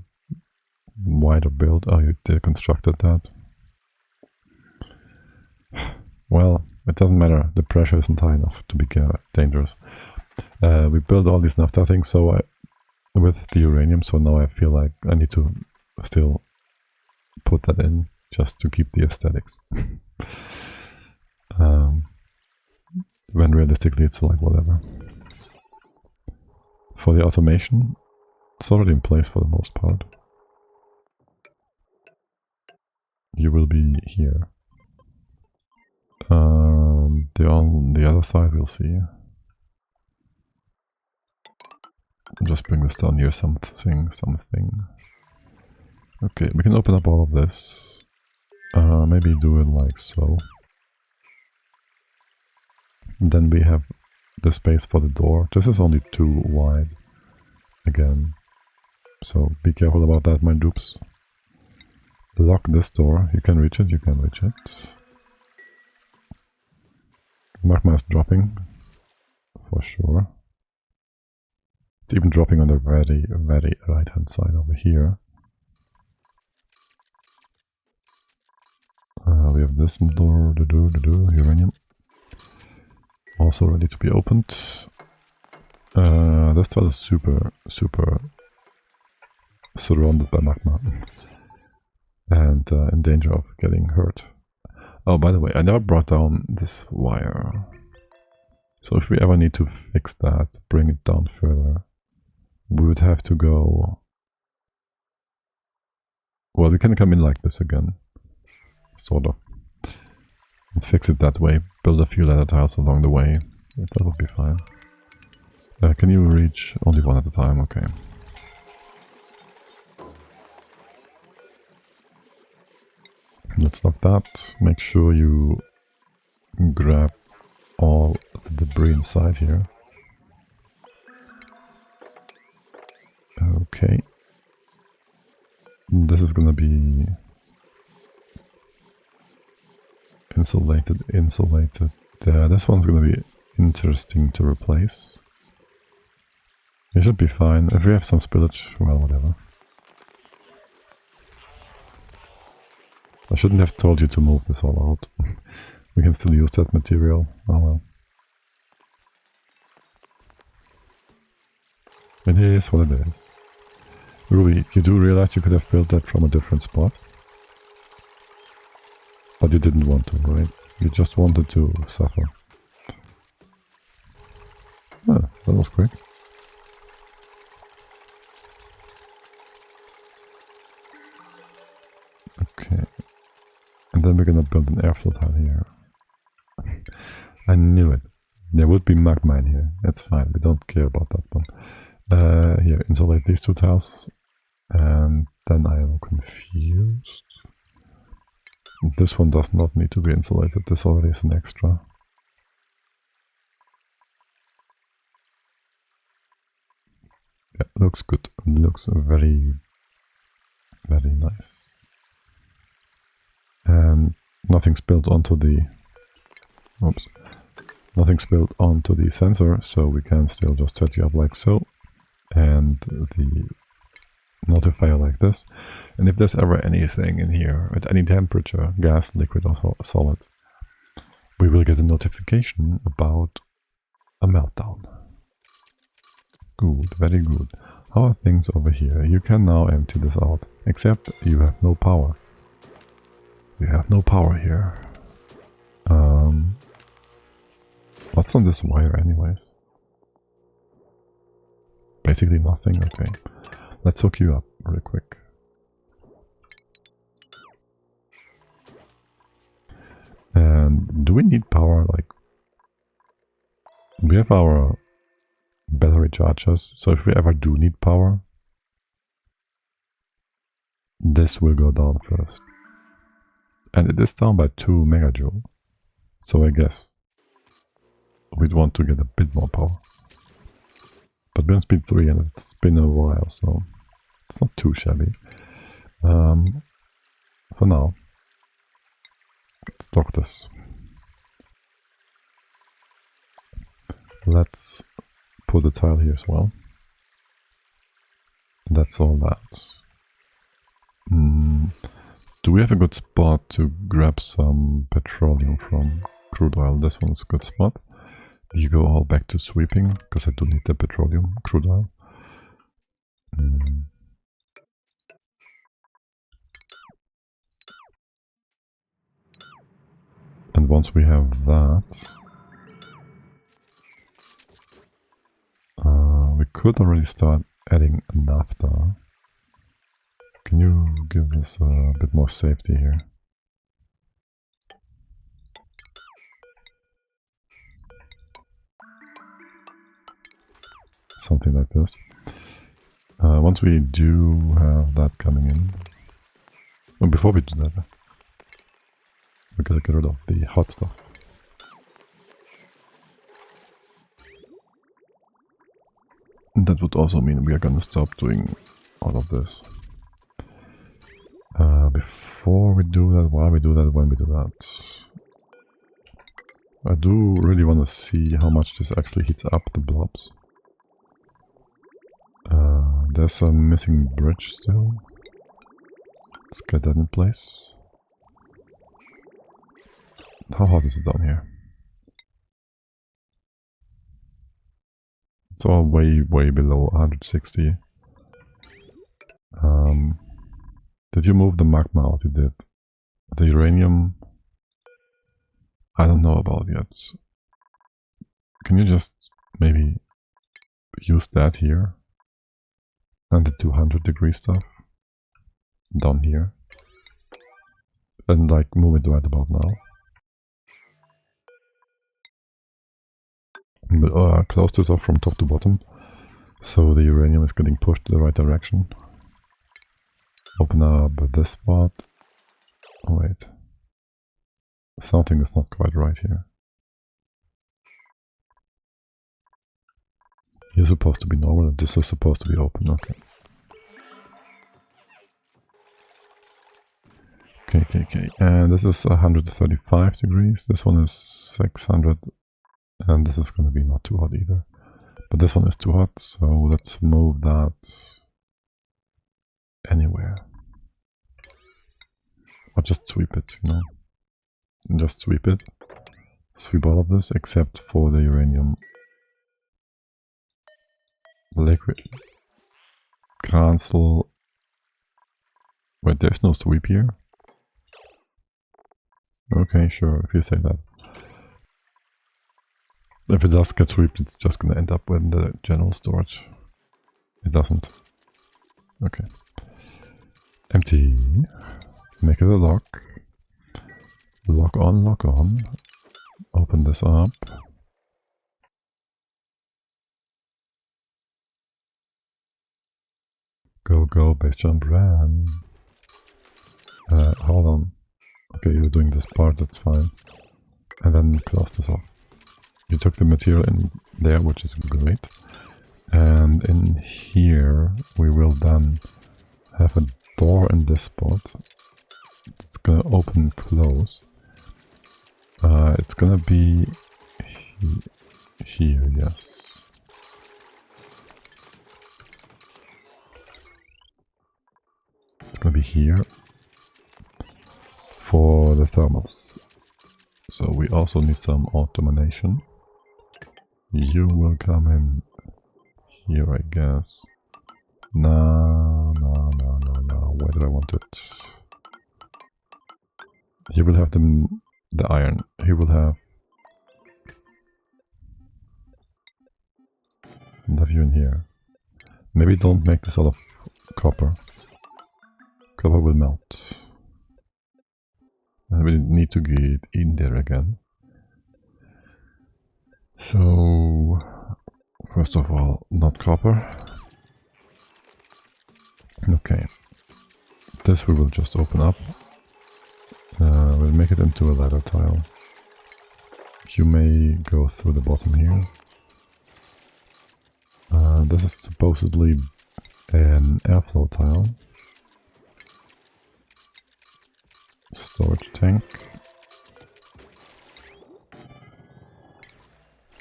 wider build. Oh, you deconstructed that. Well, it doesn't matter. The pressure isn't high enough to be dangerous. We built all these naphtha things so with the uranium, so now I feel like I need to still put that in just to keep the aesthetics. When realistically it's like whatever. For the automation, it's already in place for the most part. You will be here. On the other side we'll see. Just bring this down here, something. Okay, we can open up all of this. Maybe do it like so. Then we have the space for the door. This is only too wide again. So be careful about that, my dupes. Lock this door. You can reach it, Magma is dropping, for sure. It's even dropping on the very, very right hand side over here. We have this door, uranium. Also ready to be opened. This toilet is super surrounded by magma. And in danger of getting hurt. Oh, by the way, I never brought down this wire. So if we ever need to fix that, bring it down further, we would have to go... Well, we can come in like this again. Sort of. Let's fix it that way. Build a few ladder tiles along the way. That would be fine. Can you reach only one at a time? Okay. Let's lock that. Make sure you grab all the debris inside here. Okay. This is gonna be insulated. This one's gonna be interesting to replace. It should be fine. If we have some spillage, well, whatever. I shouldn't have told you to move this all out. We can still use that material. Oh well. It is what it is. Ruby, you do realize you could have built that from a different spot? But you didn't want to, right? You just wanted to suffer. Ah, that was quick. Okay. And then we're gonna build an airflow tile here. I knew it. There would be magma in here. That's fine. We don't care about that one. Here, insulate these two tiles. And then I am confused. This one does not need to be insulated. This already is an extra. Yeah, looks good. Looks very, very nice. And nothing's built onto the... Oops. Nothing's built onto the sensor, so we can still just set you up like so, and the notifier like this. And if there's ever anything in here at any temperature, gas, liquid or solid, we will get a notification about a meltdown. Good, very good. How are things over here? You can now empty this out, except you have no power. You have no power here. What's on this wire anyways? Basically nothing, okay. Let's hook you up really quick. And do we need power? Like, we have our battery chargers, so if we ever do need power, this will go down first. And it is down by 2 megajoule, so I guess we'd want to get a bit more power. But we're on speed 3 and it's been a while, so it's not too shabby. For now, let's dock this. Let's put a tile here as well. That's all that. Do we have a good spot to grab some petroleum from crude oil? This one's a good spot. You go all back to sweeping, because I do need the petroleum, crude oil. And once we have that, we could already start adding naphtha. Can you give us a bit more safety here? Something like this. Once we do have that coming in, well, before we do that, we gotta get rid of the hot stuff. And that would also mean we are gonna stop doing all of this. Before we do that, while we do that, when we do that, I do really want to see how much this actually heats up the blobs. There's a missing bridge still. Let's get that in place. How hot is it down here? It's all way below 160. Did you move the magma out? You did. The uranium, I don't know about yet. Can you just maybe use that here? And the 200-degree stuff down here. And like move it right about now. But close this off from top to bottom, so the uranium is getting pushed in the right direction. Open up this spot. Oh wait, something is not quite right here. You're supposed to be normal and this is supposed to be open, okay. Okay, and this is 135 degrees, this one is 600, and this is going to be not too hot either. But this one is too hot, so let's move that anywhere. Or just sweep it, you know. Just sweep it. Sweep all of this except for the uranium. Liquid. Cancel. Wait, there's no sweep here? Okay, sure, if you say that. If it does get swept, it's just gonna end up in the general storage. It doesn't. Okay. Empty. Make it a lock. Lock on, lock on. Open this up. Go, base jump, ran. Hold on. Okay, you're doing this part, that's fine. And then close this off. You took the material in there, which is great. And in here, we will then have a door in this spot. It's gonna open and close. It's gonna be here, yes. It's gonna be here for the thermals. So we also need some automation. You will come in here, I guess. No. Where do I want it? He will have the iron. He will have you in here. Maybe don't make this out of copper. Copper will melt. And we need to get in there again. So, first of all, not copper. Okay. This we will just open up. We'll make it into a ladder tile. You may go through the bottom here. This is supposedly an airflow tile. Storage tank.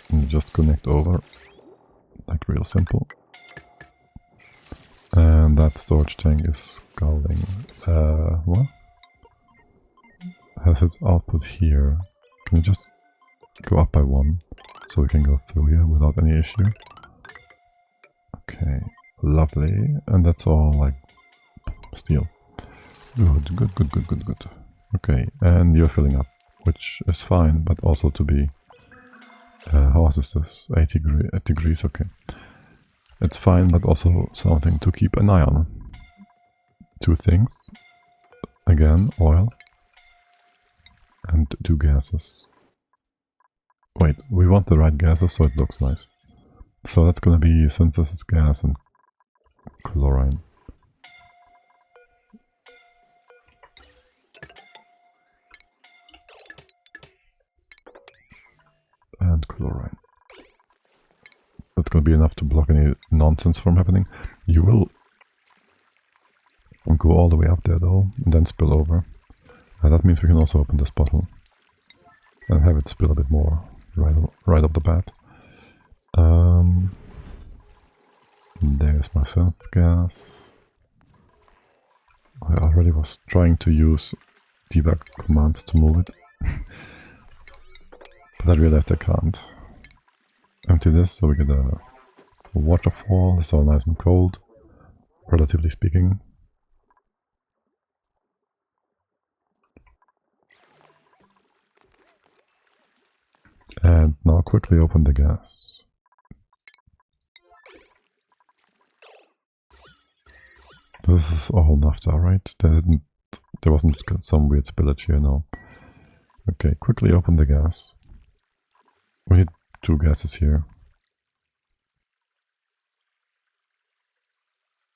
And just connect over. Like real simple. And that storage tank is scalding. What? Has its output here. Can you just go up by 1 so we can go through here without any issue? Okay, lovely. And that's all like steel. Good. Okay, and you're filling up, which is fine, but also to be... how hot is this? 8 degrees, okay. It's fine, but also something to keep an eye on. 2 things. Again, oil. And 2 gases. Wait, we want the right gases so it looks nice. So that's gonna be synthesis gas and chlorine. And chlorine. That's gonna be enough to block any nonsense from happening. You will go all the way up there though, and then spill over. That means we can also open this bottle and have it spill a bit more right off the bat. There's my synth gas. I already was trying to use debug commands to move it, but I realized I can't. Empty this so we get a waterfall. It's all nice and cold, relatively speaking. And now quickly open the gas. This is all naphtha, right? There wasn't some weird spillage here, no. Okay, quickly open the gas. We need 2 gases here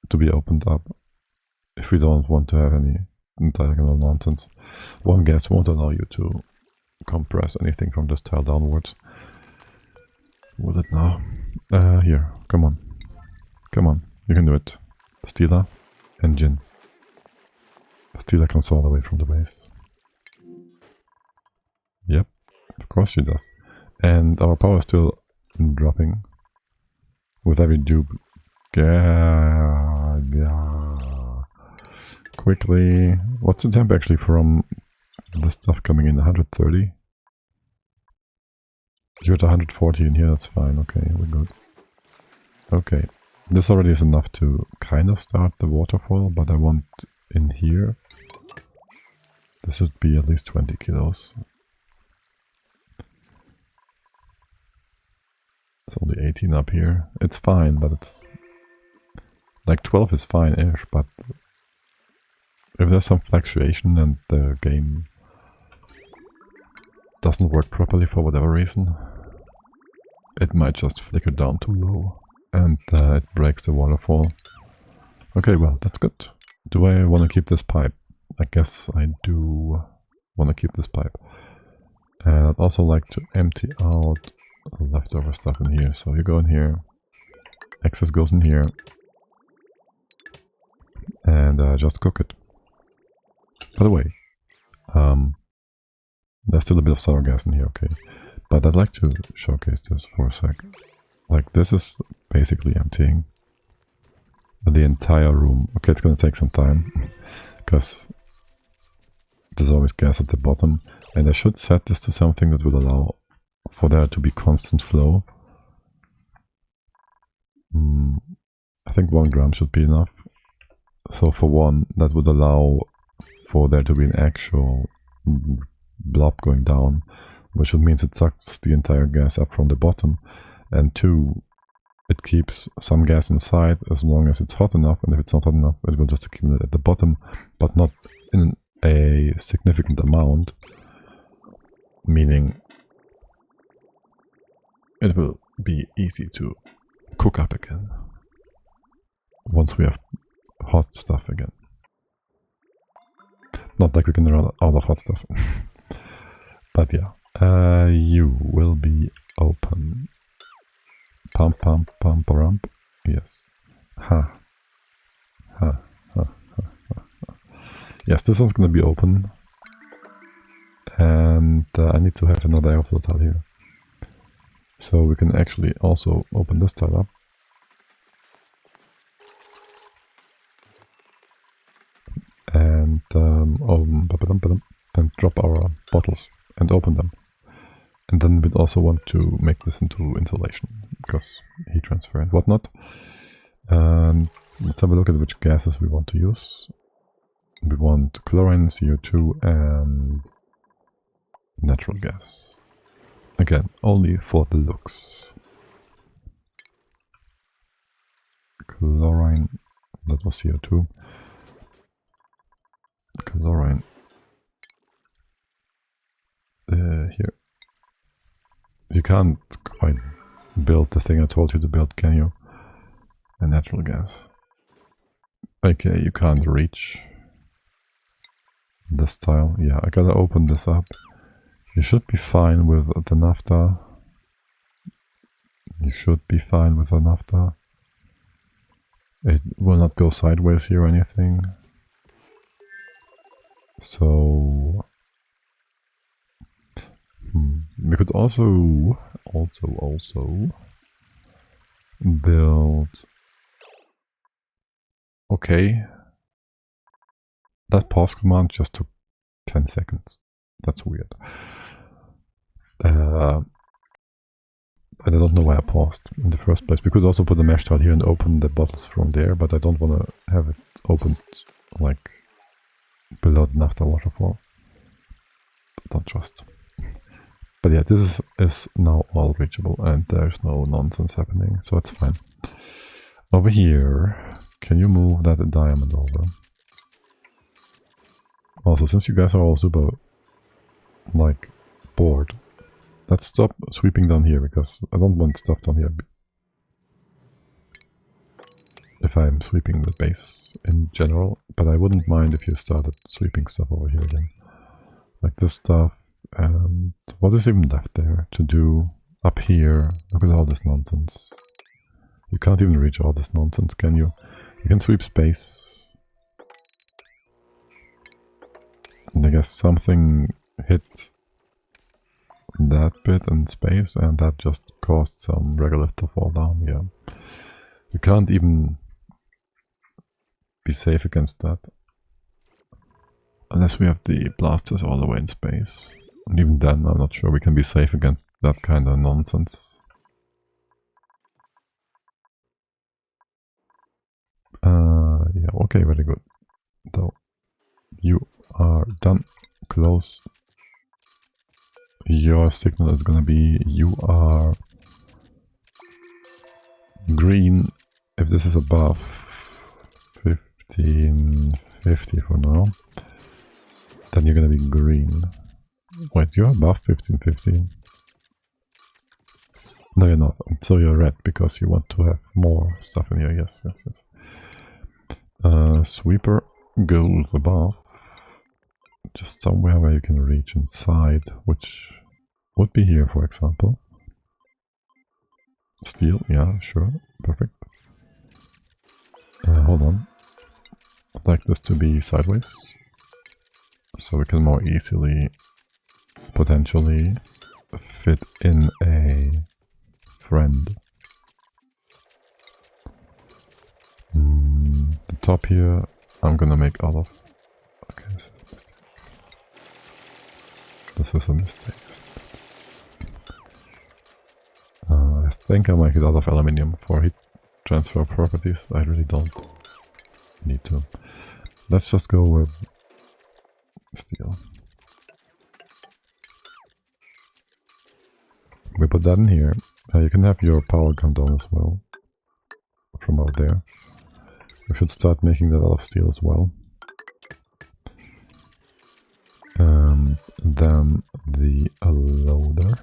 to be opened up if we don't want to have any diagonal nonsense. 1 gas won't allow you to compress anything from this tile downwards. Will it now? Here, come on. Come on, you can do it. Stila, engine. Stila comes all the way from the base. Yep, of course she does. And our power is still dropping with every dupe. Quickly. What's the temp actually from the stuff coming in? 130? You're at 140 in here, that's fine. Okay, we're good. Okay, this already is enough to kind of start the waterfall, but I want in here. This should be at least 20 kilos. It's only 18 up here. It's fine, but it's... like 12 is fine-ish, but... if there's some fluctuation and the game doesn't work properly for whatever reason, it might just flicker down too low and it breaks the waterfall. Okay, well, that's good. Do I want to keep this pipe? I guess I do want to keep this pipe. And I'd also like to empty out leftover stuff in here. So you go in here, excess goes in here, and just cook it. By the way, there's still a bit of sour gas in here, okay. But I'd like to showcase this for a sec. Like, this is basically emptying the entire room. Okay, it's gonna take some time, because there's always gas at the bottom. And I should set this to something that will allow for there to be constant flow. I think 1 gram should be enough. So for 1, that would allow for there to be an actual blob going down, which means it sucks the entire gas up from the bottom. And 2, it keeps some gas inside as long as it's hot enough, and if it's not hot enough, it will just accumulate at the bottom, but not in a significant amount, meaning it will be easy to cook up again once we have hot stuff again. Not like we can run out of hot stuff. But yeah, you will be open. Pump, pump, pump, rump. Yes. Ha. Ha. Ha. Ha. Ha. Yes, this one's gonna be open. And I need to have another airflow tile here. So we can actually also open this tile up. And and drop our bottles and open them. And then we'd also want to make this into insulation, because heat transfer and whatnot. Let's have a look at which gases we want to use. We want chlorine, CO2, and natural gas. Again, only for the looks. Chlorine, that was CO2. Chlorine. Here. You can't quite build the thing I told you to build, can you? A natural gas. Okay, you can't reach this tile. Yeah, I gotta open this up. You should be fine with the naphtha. You should be fine with the naphtha. It will not go sideways here or anything. So we could also build. Okay, that pause command just took 10 seconds. That's weird. And I don't know why I paused in the first place. We could also put a mesh tile here and open the bottles from there, but I don't want to have it opened like below the naphtha waterfall. Don't trust. But yeah, this is now all reachable and there's no nonsense happening, so it's fine. Over here, can you move that diamond over? Also, since you guys are all super, like, bored, let's stop sweeping down here, because I don't want stuff down here if I'm sweeping the base in general, but I wouldn't mind if you started sweeping stuff over here again. Like this stuff, and what is even left there to do up here? Look at all this nonsense. You can't even reach all this nonsense, can you? You can sweep space. And I guess something hit that bit in space, and that just caused some regolith to fall down. Yeah, you can't even be safe against that unless we have the blasters all the way in space, and even then I'm not sure we can be safe against that kind of nonsense. Yeah, okay, very good. So you are done. Close. Your signal is gonna be you are green if this is above 1550 for now. Then you're gonna be green. Wait, you're above 1550? No, you're not. So you're red because you want to have more stuff in here. Yes, yes, yes. Sweeper gold above. Just somewhere where you can reach inside, which would be here, for example. Steel, yeah, sure, perfect. Hold on. I'd like this to be sideways, so we can more easily, potentially, fit in a friend. The top here, I'm gonna make out of. Okay, this is a mistake. This is a mistake. I think I'll make it out of aluminium for heat transfer properties. I really don't need to. Let's just go with steel. We put that in here. You can have your power come down as well from out there. We should start making that out of steel as well. And then the loader.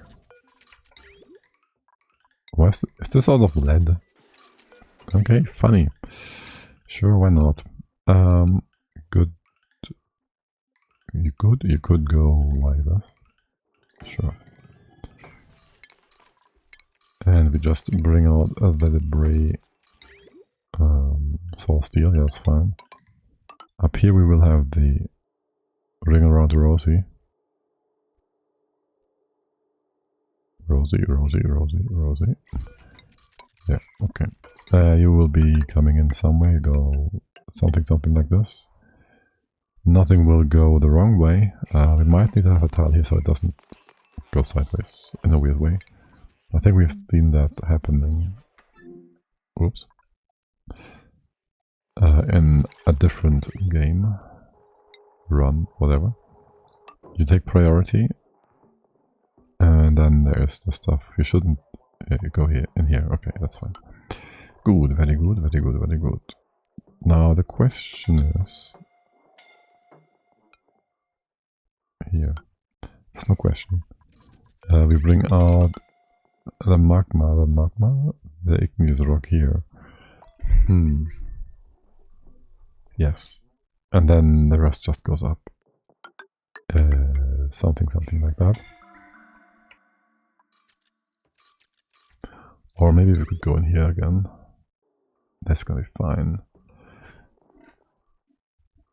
Is this out of lead? Okay, funny. Sure, why not? Good. You could go like this. Sure. And we just bring out the debris. Soul steel, yeah, that's fine. Up here we will have the ring around Rosie. Rosie. Yeah, okay. You will be coming in somewhere. You go something like this. Nothing will go the wrong way. We might need to have a tile here so it doesn't go sideways in a weird way. I think we've seen that happening. Oops. In a different game. Run, whatever. You take priority. And then there's the stuff. You shouldn't go here in here. Okay, that's fine. Good, very good, very good, very good. Now the question is here. There's no question. We bring out the magma, the igneous rock here. Yes. And then the rest just goes up. Something like that. Or maybe we could go in here again. That's gonna be fine.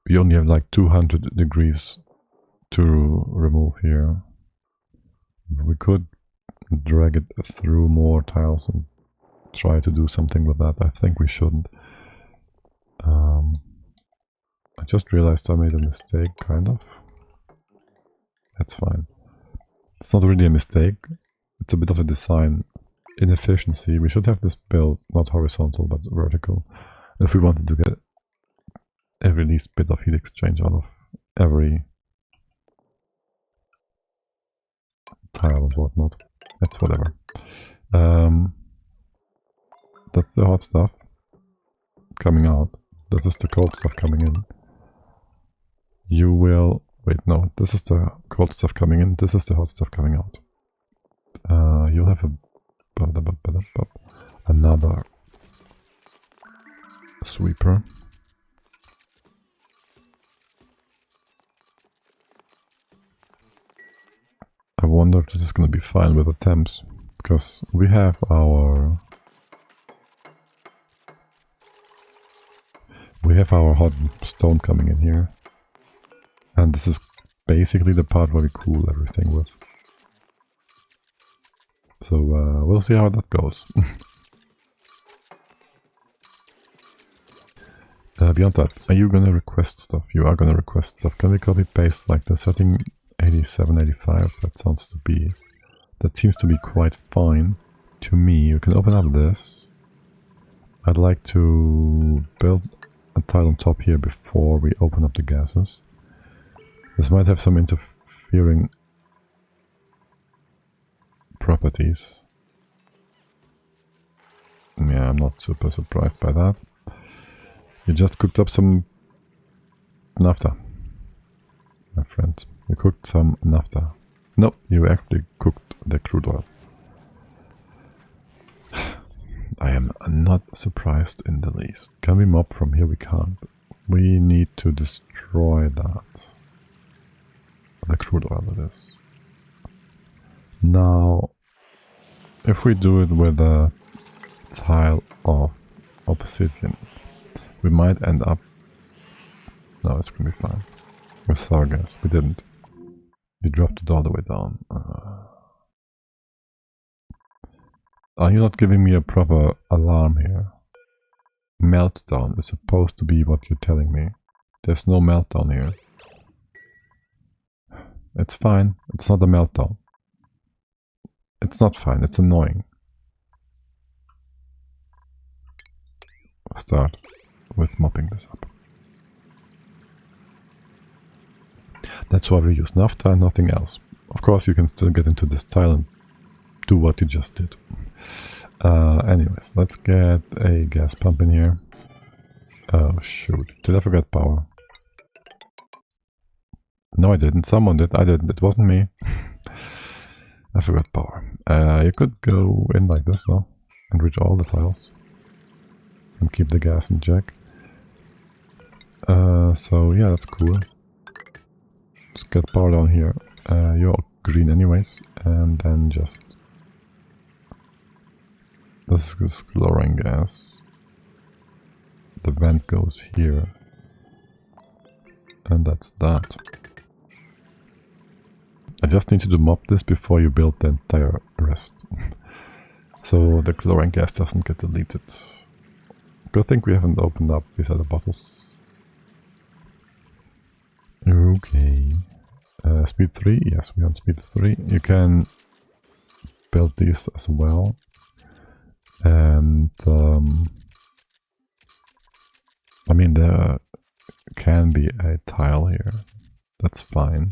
We only have like 200 degrees to remove here. We could drag it through more tiles and try to do something with that. I think we shouldn't. I just realized I made a mistake, kind of. That's fine. It's not really a mistake. It's a bit of a design inefficiency. We should have this built not horizontal but vertical if we wanted to get every least bit of heat exchange out of every tile and whatnot. That's whatever. That's the hot stuff coming out. This is the cold stuff coming in. You will... Wait, no. This is the cold stuff coming in. This is the hot stuff coming out. You'll have another sweeper. I wonder if this is going to be fine with the temps, because we have our hot stone coming in here, and this is basically the part where we cool everything with. So we'll see how that goes. Beyond that, are you gonna request stuff? You are gonna request stuff. Can we copy paste like the setting 87, 85? That seems to be quite fine to me. You can open up this. I'd like to build a tile on top here before we open up the gases. This might have some interfering properties. Yeah, I'm not super surprised by that. You just cooked up some naphtha, my friend. You cooked some naphtha. No, you actually cooked the crude oil. I am not surprised in the least. Can we mob from here? We can't. We need to destroy that. The crude oil it is. Now, if we do it with a tile of obsidian, we might end up... No, it's gonna be fine. With sour gas. We didn't. We dropped it all the way down. Are you not giving me a proper alarm here? Meltdown is supposed to be what you're telling me. There's no meltdown here. It's fine. It's not a meltdown. It's not fine. It's annoying. Start with mopping this up. That's why we use naphtha and nothing else. Of course, you can still get into this tile and do what you just did. Anyways, let's get a gas pump in here. Oh shoot, did I forget power? No, I didn't. Someone did. I didn't. It wasn't me. I forgot power. You could go in like this though, and reach all the tiles. And keep the gas in check. So yeah, that's cool. Just get power down here. You're green anyways. And then just... This is chlorine gas. The vent goes here. And that's that. I just need you to mop this before you build the entire rest. So the chlorine gas doesn't get deleted. Good thing we haven't opened up these other bottles. Okay. Speed 3? Yes, we're on speed 3. You can build these as well. And I mean, there can be a tile here. That's fine.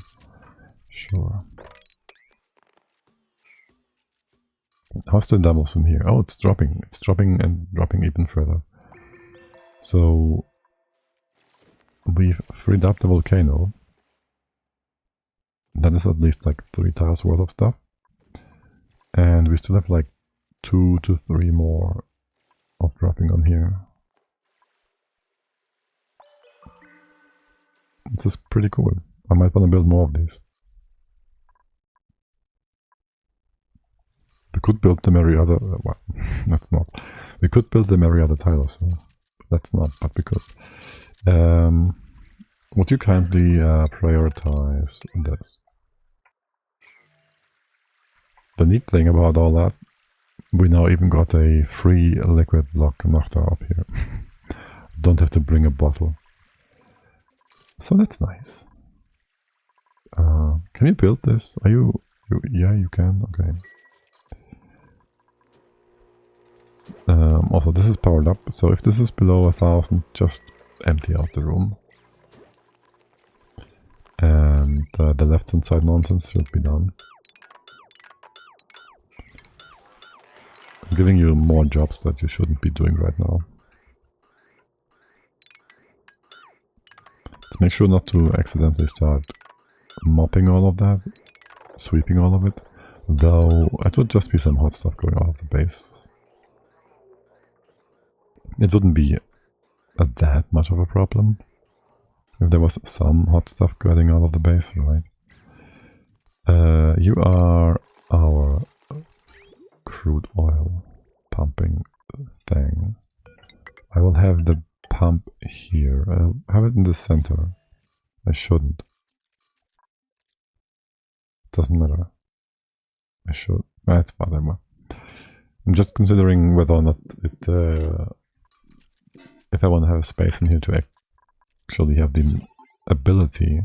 Sure. How's the doubles in here? Oh, it's dropping. It's dropping and dropping even further. So we've freed up the volcano. That is at least like 3 tiles worth of stuff. And we still have like 2 to 3 more of dropping on here. This is pretty cool. I might want to build more of these. We could build them every other... well, that's not. We could build them every other tile, so that's not, but we could. Would you kindly prioritize this? The neat thing about all that, we now even got a free liquid block naphtha up here. Don't have to bring a bottle. So that's nice. Can you build this? Are you... yeah, you can. Okay. Also, this is powered up, so if this is below 1000, just empty out the room. And the left-hand side nonsense should be done. I'm giving you more jobs that you shouldn't be doing right now. Just make sure not to accidentally start mopping all of that, sweeping all of it. Though it would just be some hot stuff going out of the base. It wouldn't be that much of a problem if there was some hot stuff going out of the base, right? You are our crude oil pumping thing. I will have the pump here. I'll have it in the center. I shouldn't. Doesn't matter. I should. That's whatever. I'm just considering whether or not it... if I want to have space in here to actually have the ability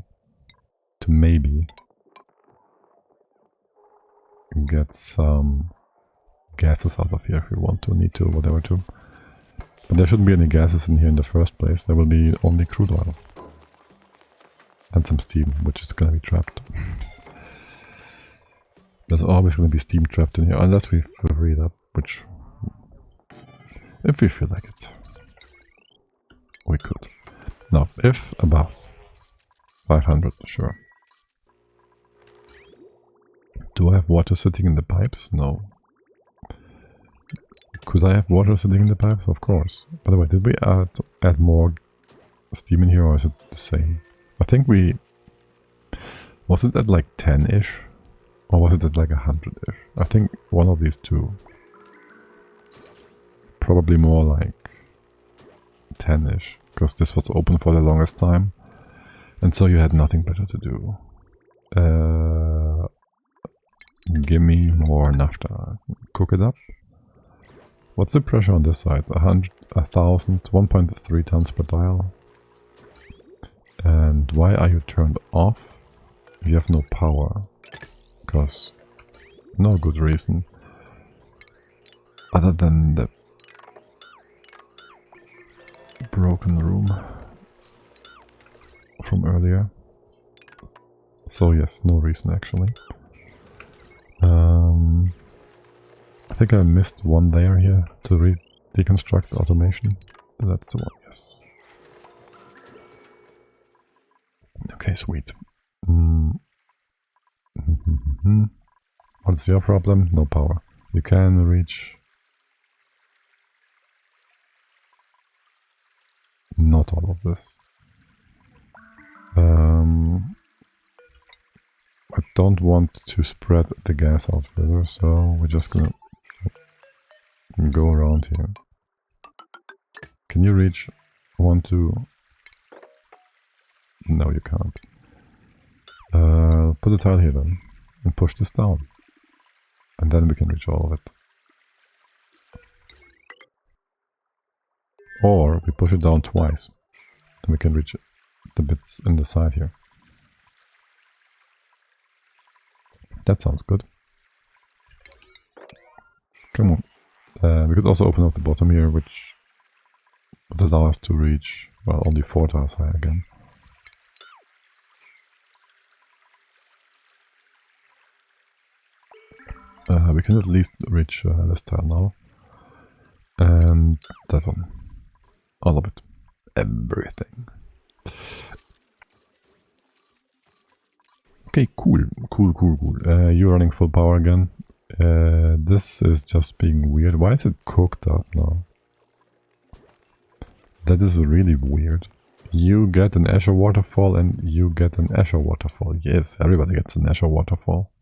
to maybe get some gases out of here if we want to, need to, whatever to. But there shouldn't be any gases in here in the first place. There will be only crude oil. And some steam, which is going to be trapped. There's always going to be steam trapped in here, unless we free it up, which... if we feel like it. We could. Now, if above 500, sure. Do I have water sitting in the pipes? No. Could I have water sitting in the pipes? Of course. By the way, did we add more steam in here, or is it the same? I think we... was it at like 10-ish? Or was it at like 100-ish? I think one of these two. Probably more like 10-ish. Because this was open for the longest time. And so you had nothing better to do. Give me more naphtha. Cook it up. What's the pressure on this side? 100, 1000, 1.3 tons per dial. And why are you turned off? You have no power. Because no good reason. Other than the broken room from earlier. So yes, no reason actually. I think I missed one layer here to deconstruct automation. That's the one, yes. Okay, sweet. What's your problem? No power. You can reach... not all of this. I don't want to spread the gas out further, so we're just gonna go around here. Can you reach 1, 2? No, you can't. Put a tile here then, and push this down. And then we can reach all of it. Or we push it down twice, and we can reach the bits in the side here. That sounds good. Come on. We could also open up the bottom here, which would allow us to reach, well, only 4 tiles high again. We can at least reach this tile now. And that one. All of it. Everything. Okay, cool. You're running full power again. This is just being weird. Why is it cooked up now? That is really weird. You get an Escher waterfall and you get an Escher waterfall. Yes, everybody gets an Escher waterfall.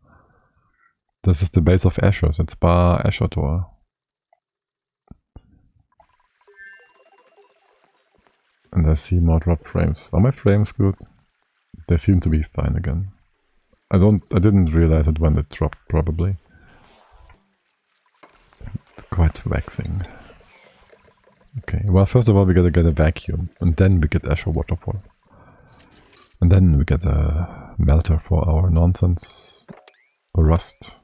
This is the base of Eschers. It's Baator. And I see more drop frames. Are my frames good? They seem to be fine again. I didn't realize it when it dropped, probably. It's quite vexing. Okay, well, first of all we gotta get a vacuum, and then we get Escher waterfall. And then we get a melter for our nonsense rust.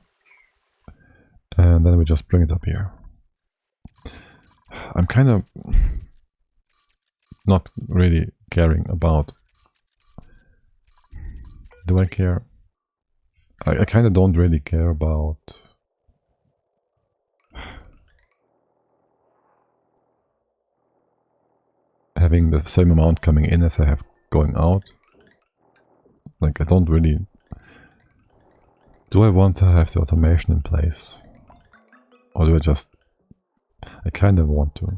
And then we just bring it up here. I'm kind of not really caring about... Do I care? I kind of don't really care about... having the same amount coming in as I have going out. Like, I don't really... Do I want to have the automation in place? Or do I just... I kind of want to.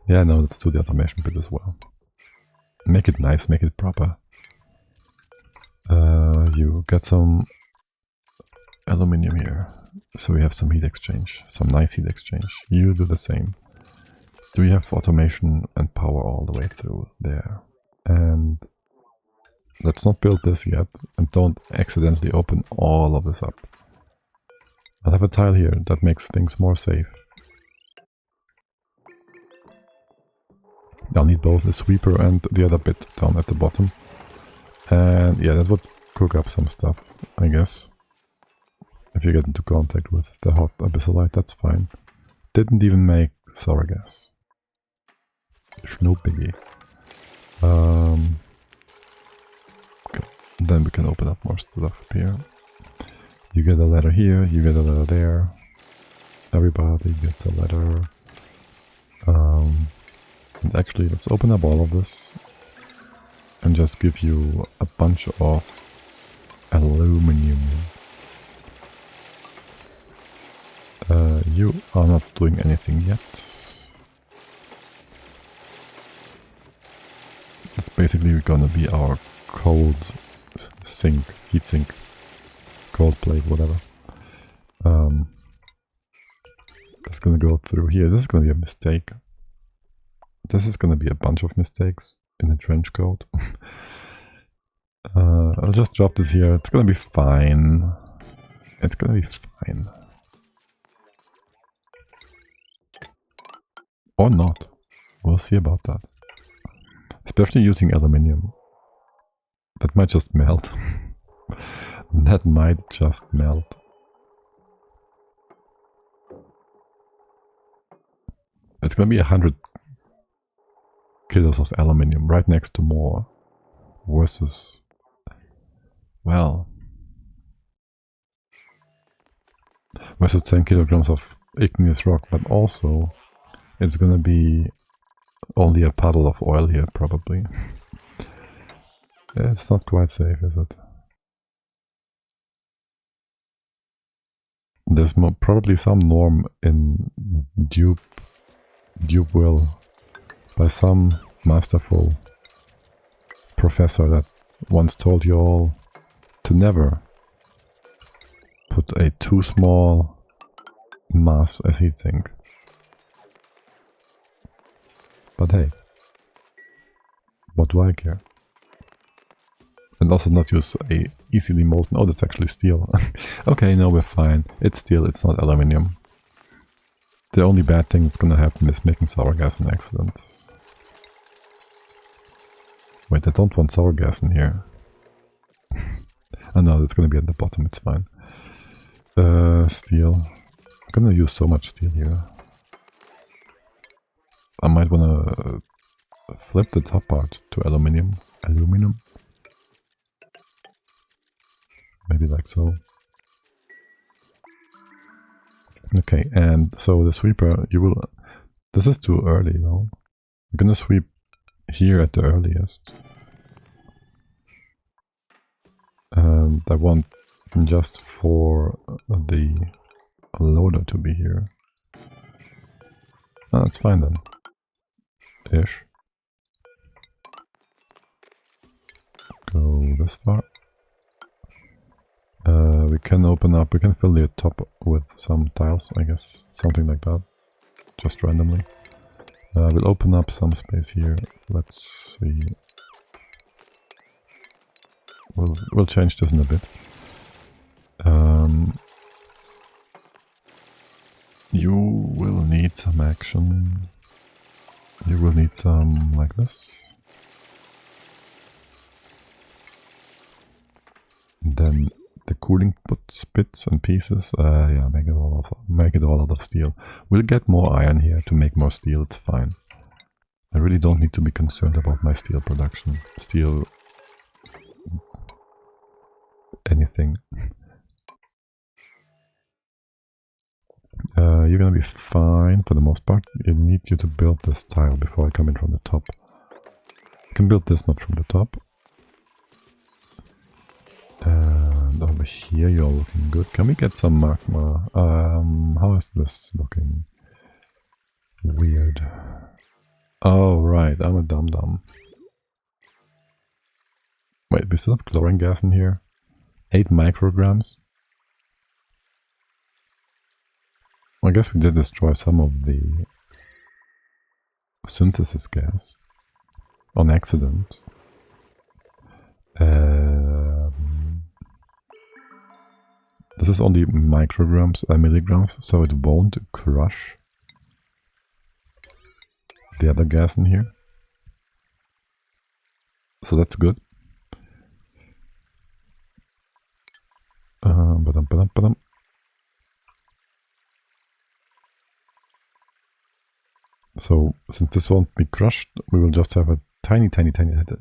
Yeah, no, let's do the automation bit as well. Make it nice, make it proper. You get some aluminium here. So we have some heat exchange. Some nice heat exchange. You do the same. Do we have automation and power all the way through there? And let's not build this yet. And don't accidentally open all of this up. I'll have a tile here that makes things more safe. I'll need both the sweeper and the other bit down at the bottom. And yeah, that would cook up some stuff, I guess. If you get into contact with the hot abyssalite, that's fine. Didn't even make sour gas. No biggie. Okay. Then we can open up more stuff up here. You get a letter here, you get a letter there. Everybody gets a letter. And actually, let's open up all of this and just give you a bunch of aluminum. You are not doing anything yet. It's basically gonna be our cold sink, heat sink, cold plate, whatever. That's gonna go through here. This is gonna be a mistake. This is gonna be a bunch of mistakes in a trench coat. I'll just drop this here. It's gonna be fine. It's gonna be fine. Or not. We'll see about that. Especially using aluminium. That might just melt. That might just melt. It's gonna be 100 kilos of aluminium right next to more. Versus... well... versus 10 kilograms of igneous rock, but also it's gonna be only a puddle of oil here, probably. It's not quite safe, is it? There's probably some norm in dupe will by some masterful professor that once told you all to never put a too small mass as he'd think. But hey, what do I care? And also not use a easily molten... oh, that's actually steel. Okay, no, we're fine. It's steel, it's not aluminium. The only bad thing that's gonna happen is making sour gas an accident. Wait, I don't want sour gas in here. Oh no, it's gonna be at the bottom, it's fine. Steel. I'm gonna use so much steel here. I might wanna flip the top part to aluminium. Maybe like so. Okay, and so the sweeper, you will... this is too early, no? I'm gonna sweep here at the earliest. And I want just for the loader to be here. Oh, that's fine then. Ish. Go this far. We can open up, we can fill the top with some tiles, I guess. Something like that. Just randomly. We'll open up some space here. Let's see. We'll change this in a bit. You will need some action. You will need some like this. Then the cooling bits and pieces, yeah, make it all out of steel. We'll get more iron here to make more steel, it's fine. I really don't need to be concerned about my steel production. Steel... anything. You're gonna be fine for the most part. I need you to build this tile before I come in from the top. I can build this much from the top. And over here you're looking good. Can we get some magma? How is this looking? Weird. Oh right, I'm a dum-dum. Wait, we still have chlorine gas in here? 8 micrograms? I guess we did destroy some of the synthesis gas on accident. This is only micrograms, milligrams, so it won't crush the other gas in here. So that's good. So, since this won't be crushed, we will just have a tiny,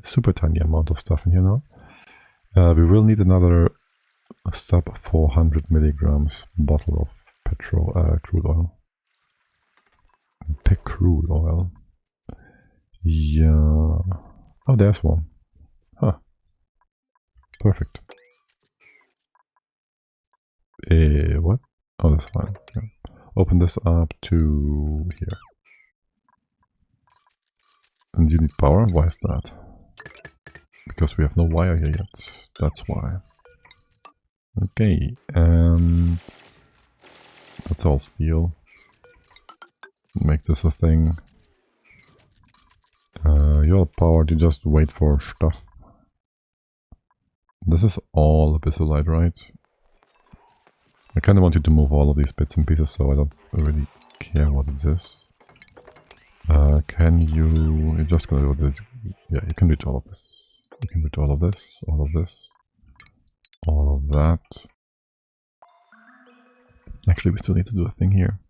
super tiny amount of stuff in here now. We will need another sub 400 milligrams bottle of crude oil. Crude oil. Yeah. Oh, there's one. Huh. Perfect. What? Oh, that's fine. Yeah. Open this up to here. And you need power? Why is that? Because we have no wire here yet. That's why. Okay, and that's all steel. Make this a thing. You're powered, you just wait for stuff. This is all abyssalite, right? I kind of want you to move all of these bits and pieces, so I don't really care what it is. Can you... You're just gonna do it. Yeah, you can reach all of this. You can reach all of this, all of this, all of that. Actually, we still need to do a thing here.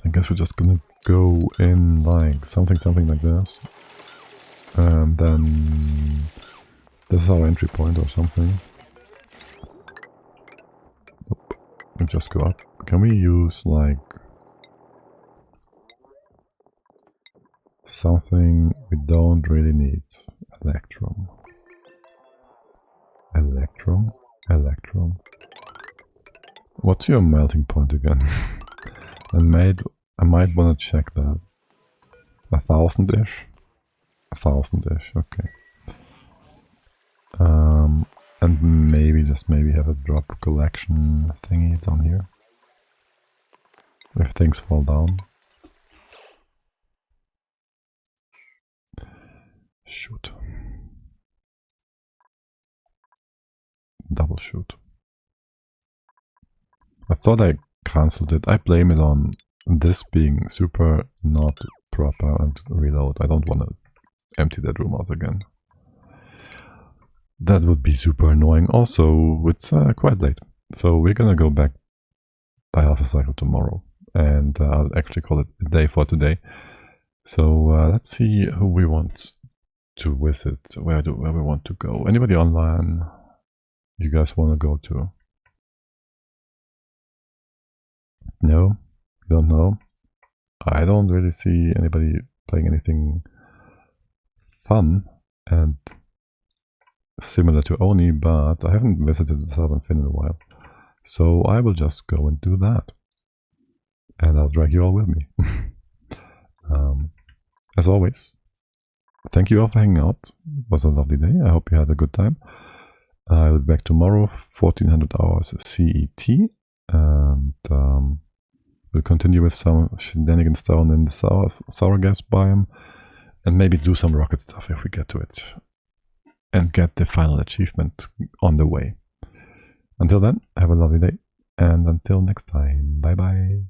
I guess we're just gonna go in like something like this. And then this is our entry point or something. Nope. We just go up. Can we use like something we don't really need? Electrum. Electrum? Electrum. What's your melting point again? I might want to check that. 1,000-ish? 1,000-ish, okay. And maybe, just maybe have a drop collection thingy down here. If things fall down. Shoot. Double shoot. I thought I cancelled it. I blame it on this being super not proper and reload. I don't want to empty that room out again. That would be super annoying. Also, it's quite late. So we're gonna go back by half a cycle tomorrow. And I'll actually call it a day for today. So let's see who we want to visit, where we want to go. Anybody online you guys want to go to? No? Don't know? I don't really see anybody playing anything fun and similar to Oni, but I haven't visited the Southern Fin in a while. So I will just go and do that. And I'll drag you all with me. As always, thank you all for hanging out. It was a lovely day. I hope you had a good time. I'll be back tomorrow, 1400 hours CET. And we'll continue with some shenanigans down in the sour gas biome. And maybe do some rocket stuff if we get to it. And get the final achievement on the way. Until then, have a lovely day. And until next time, bye bye.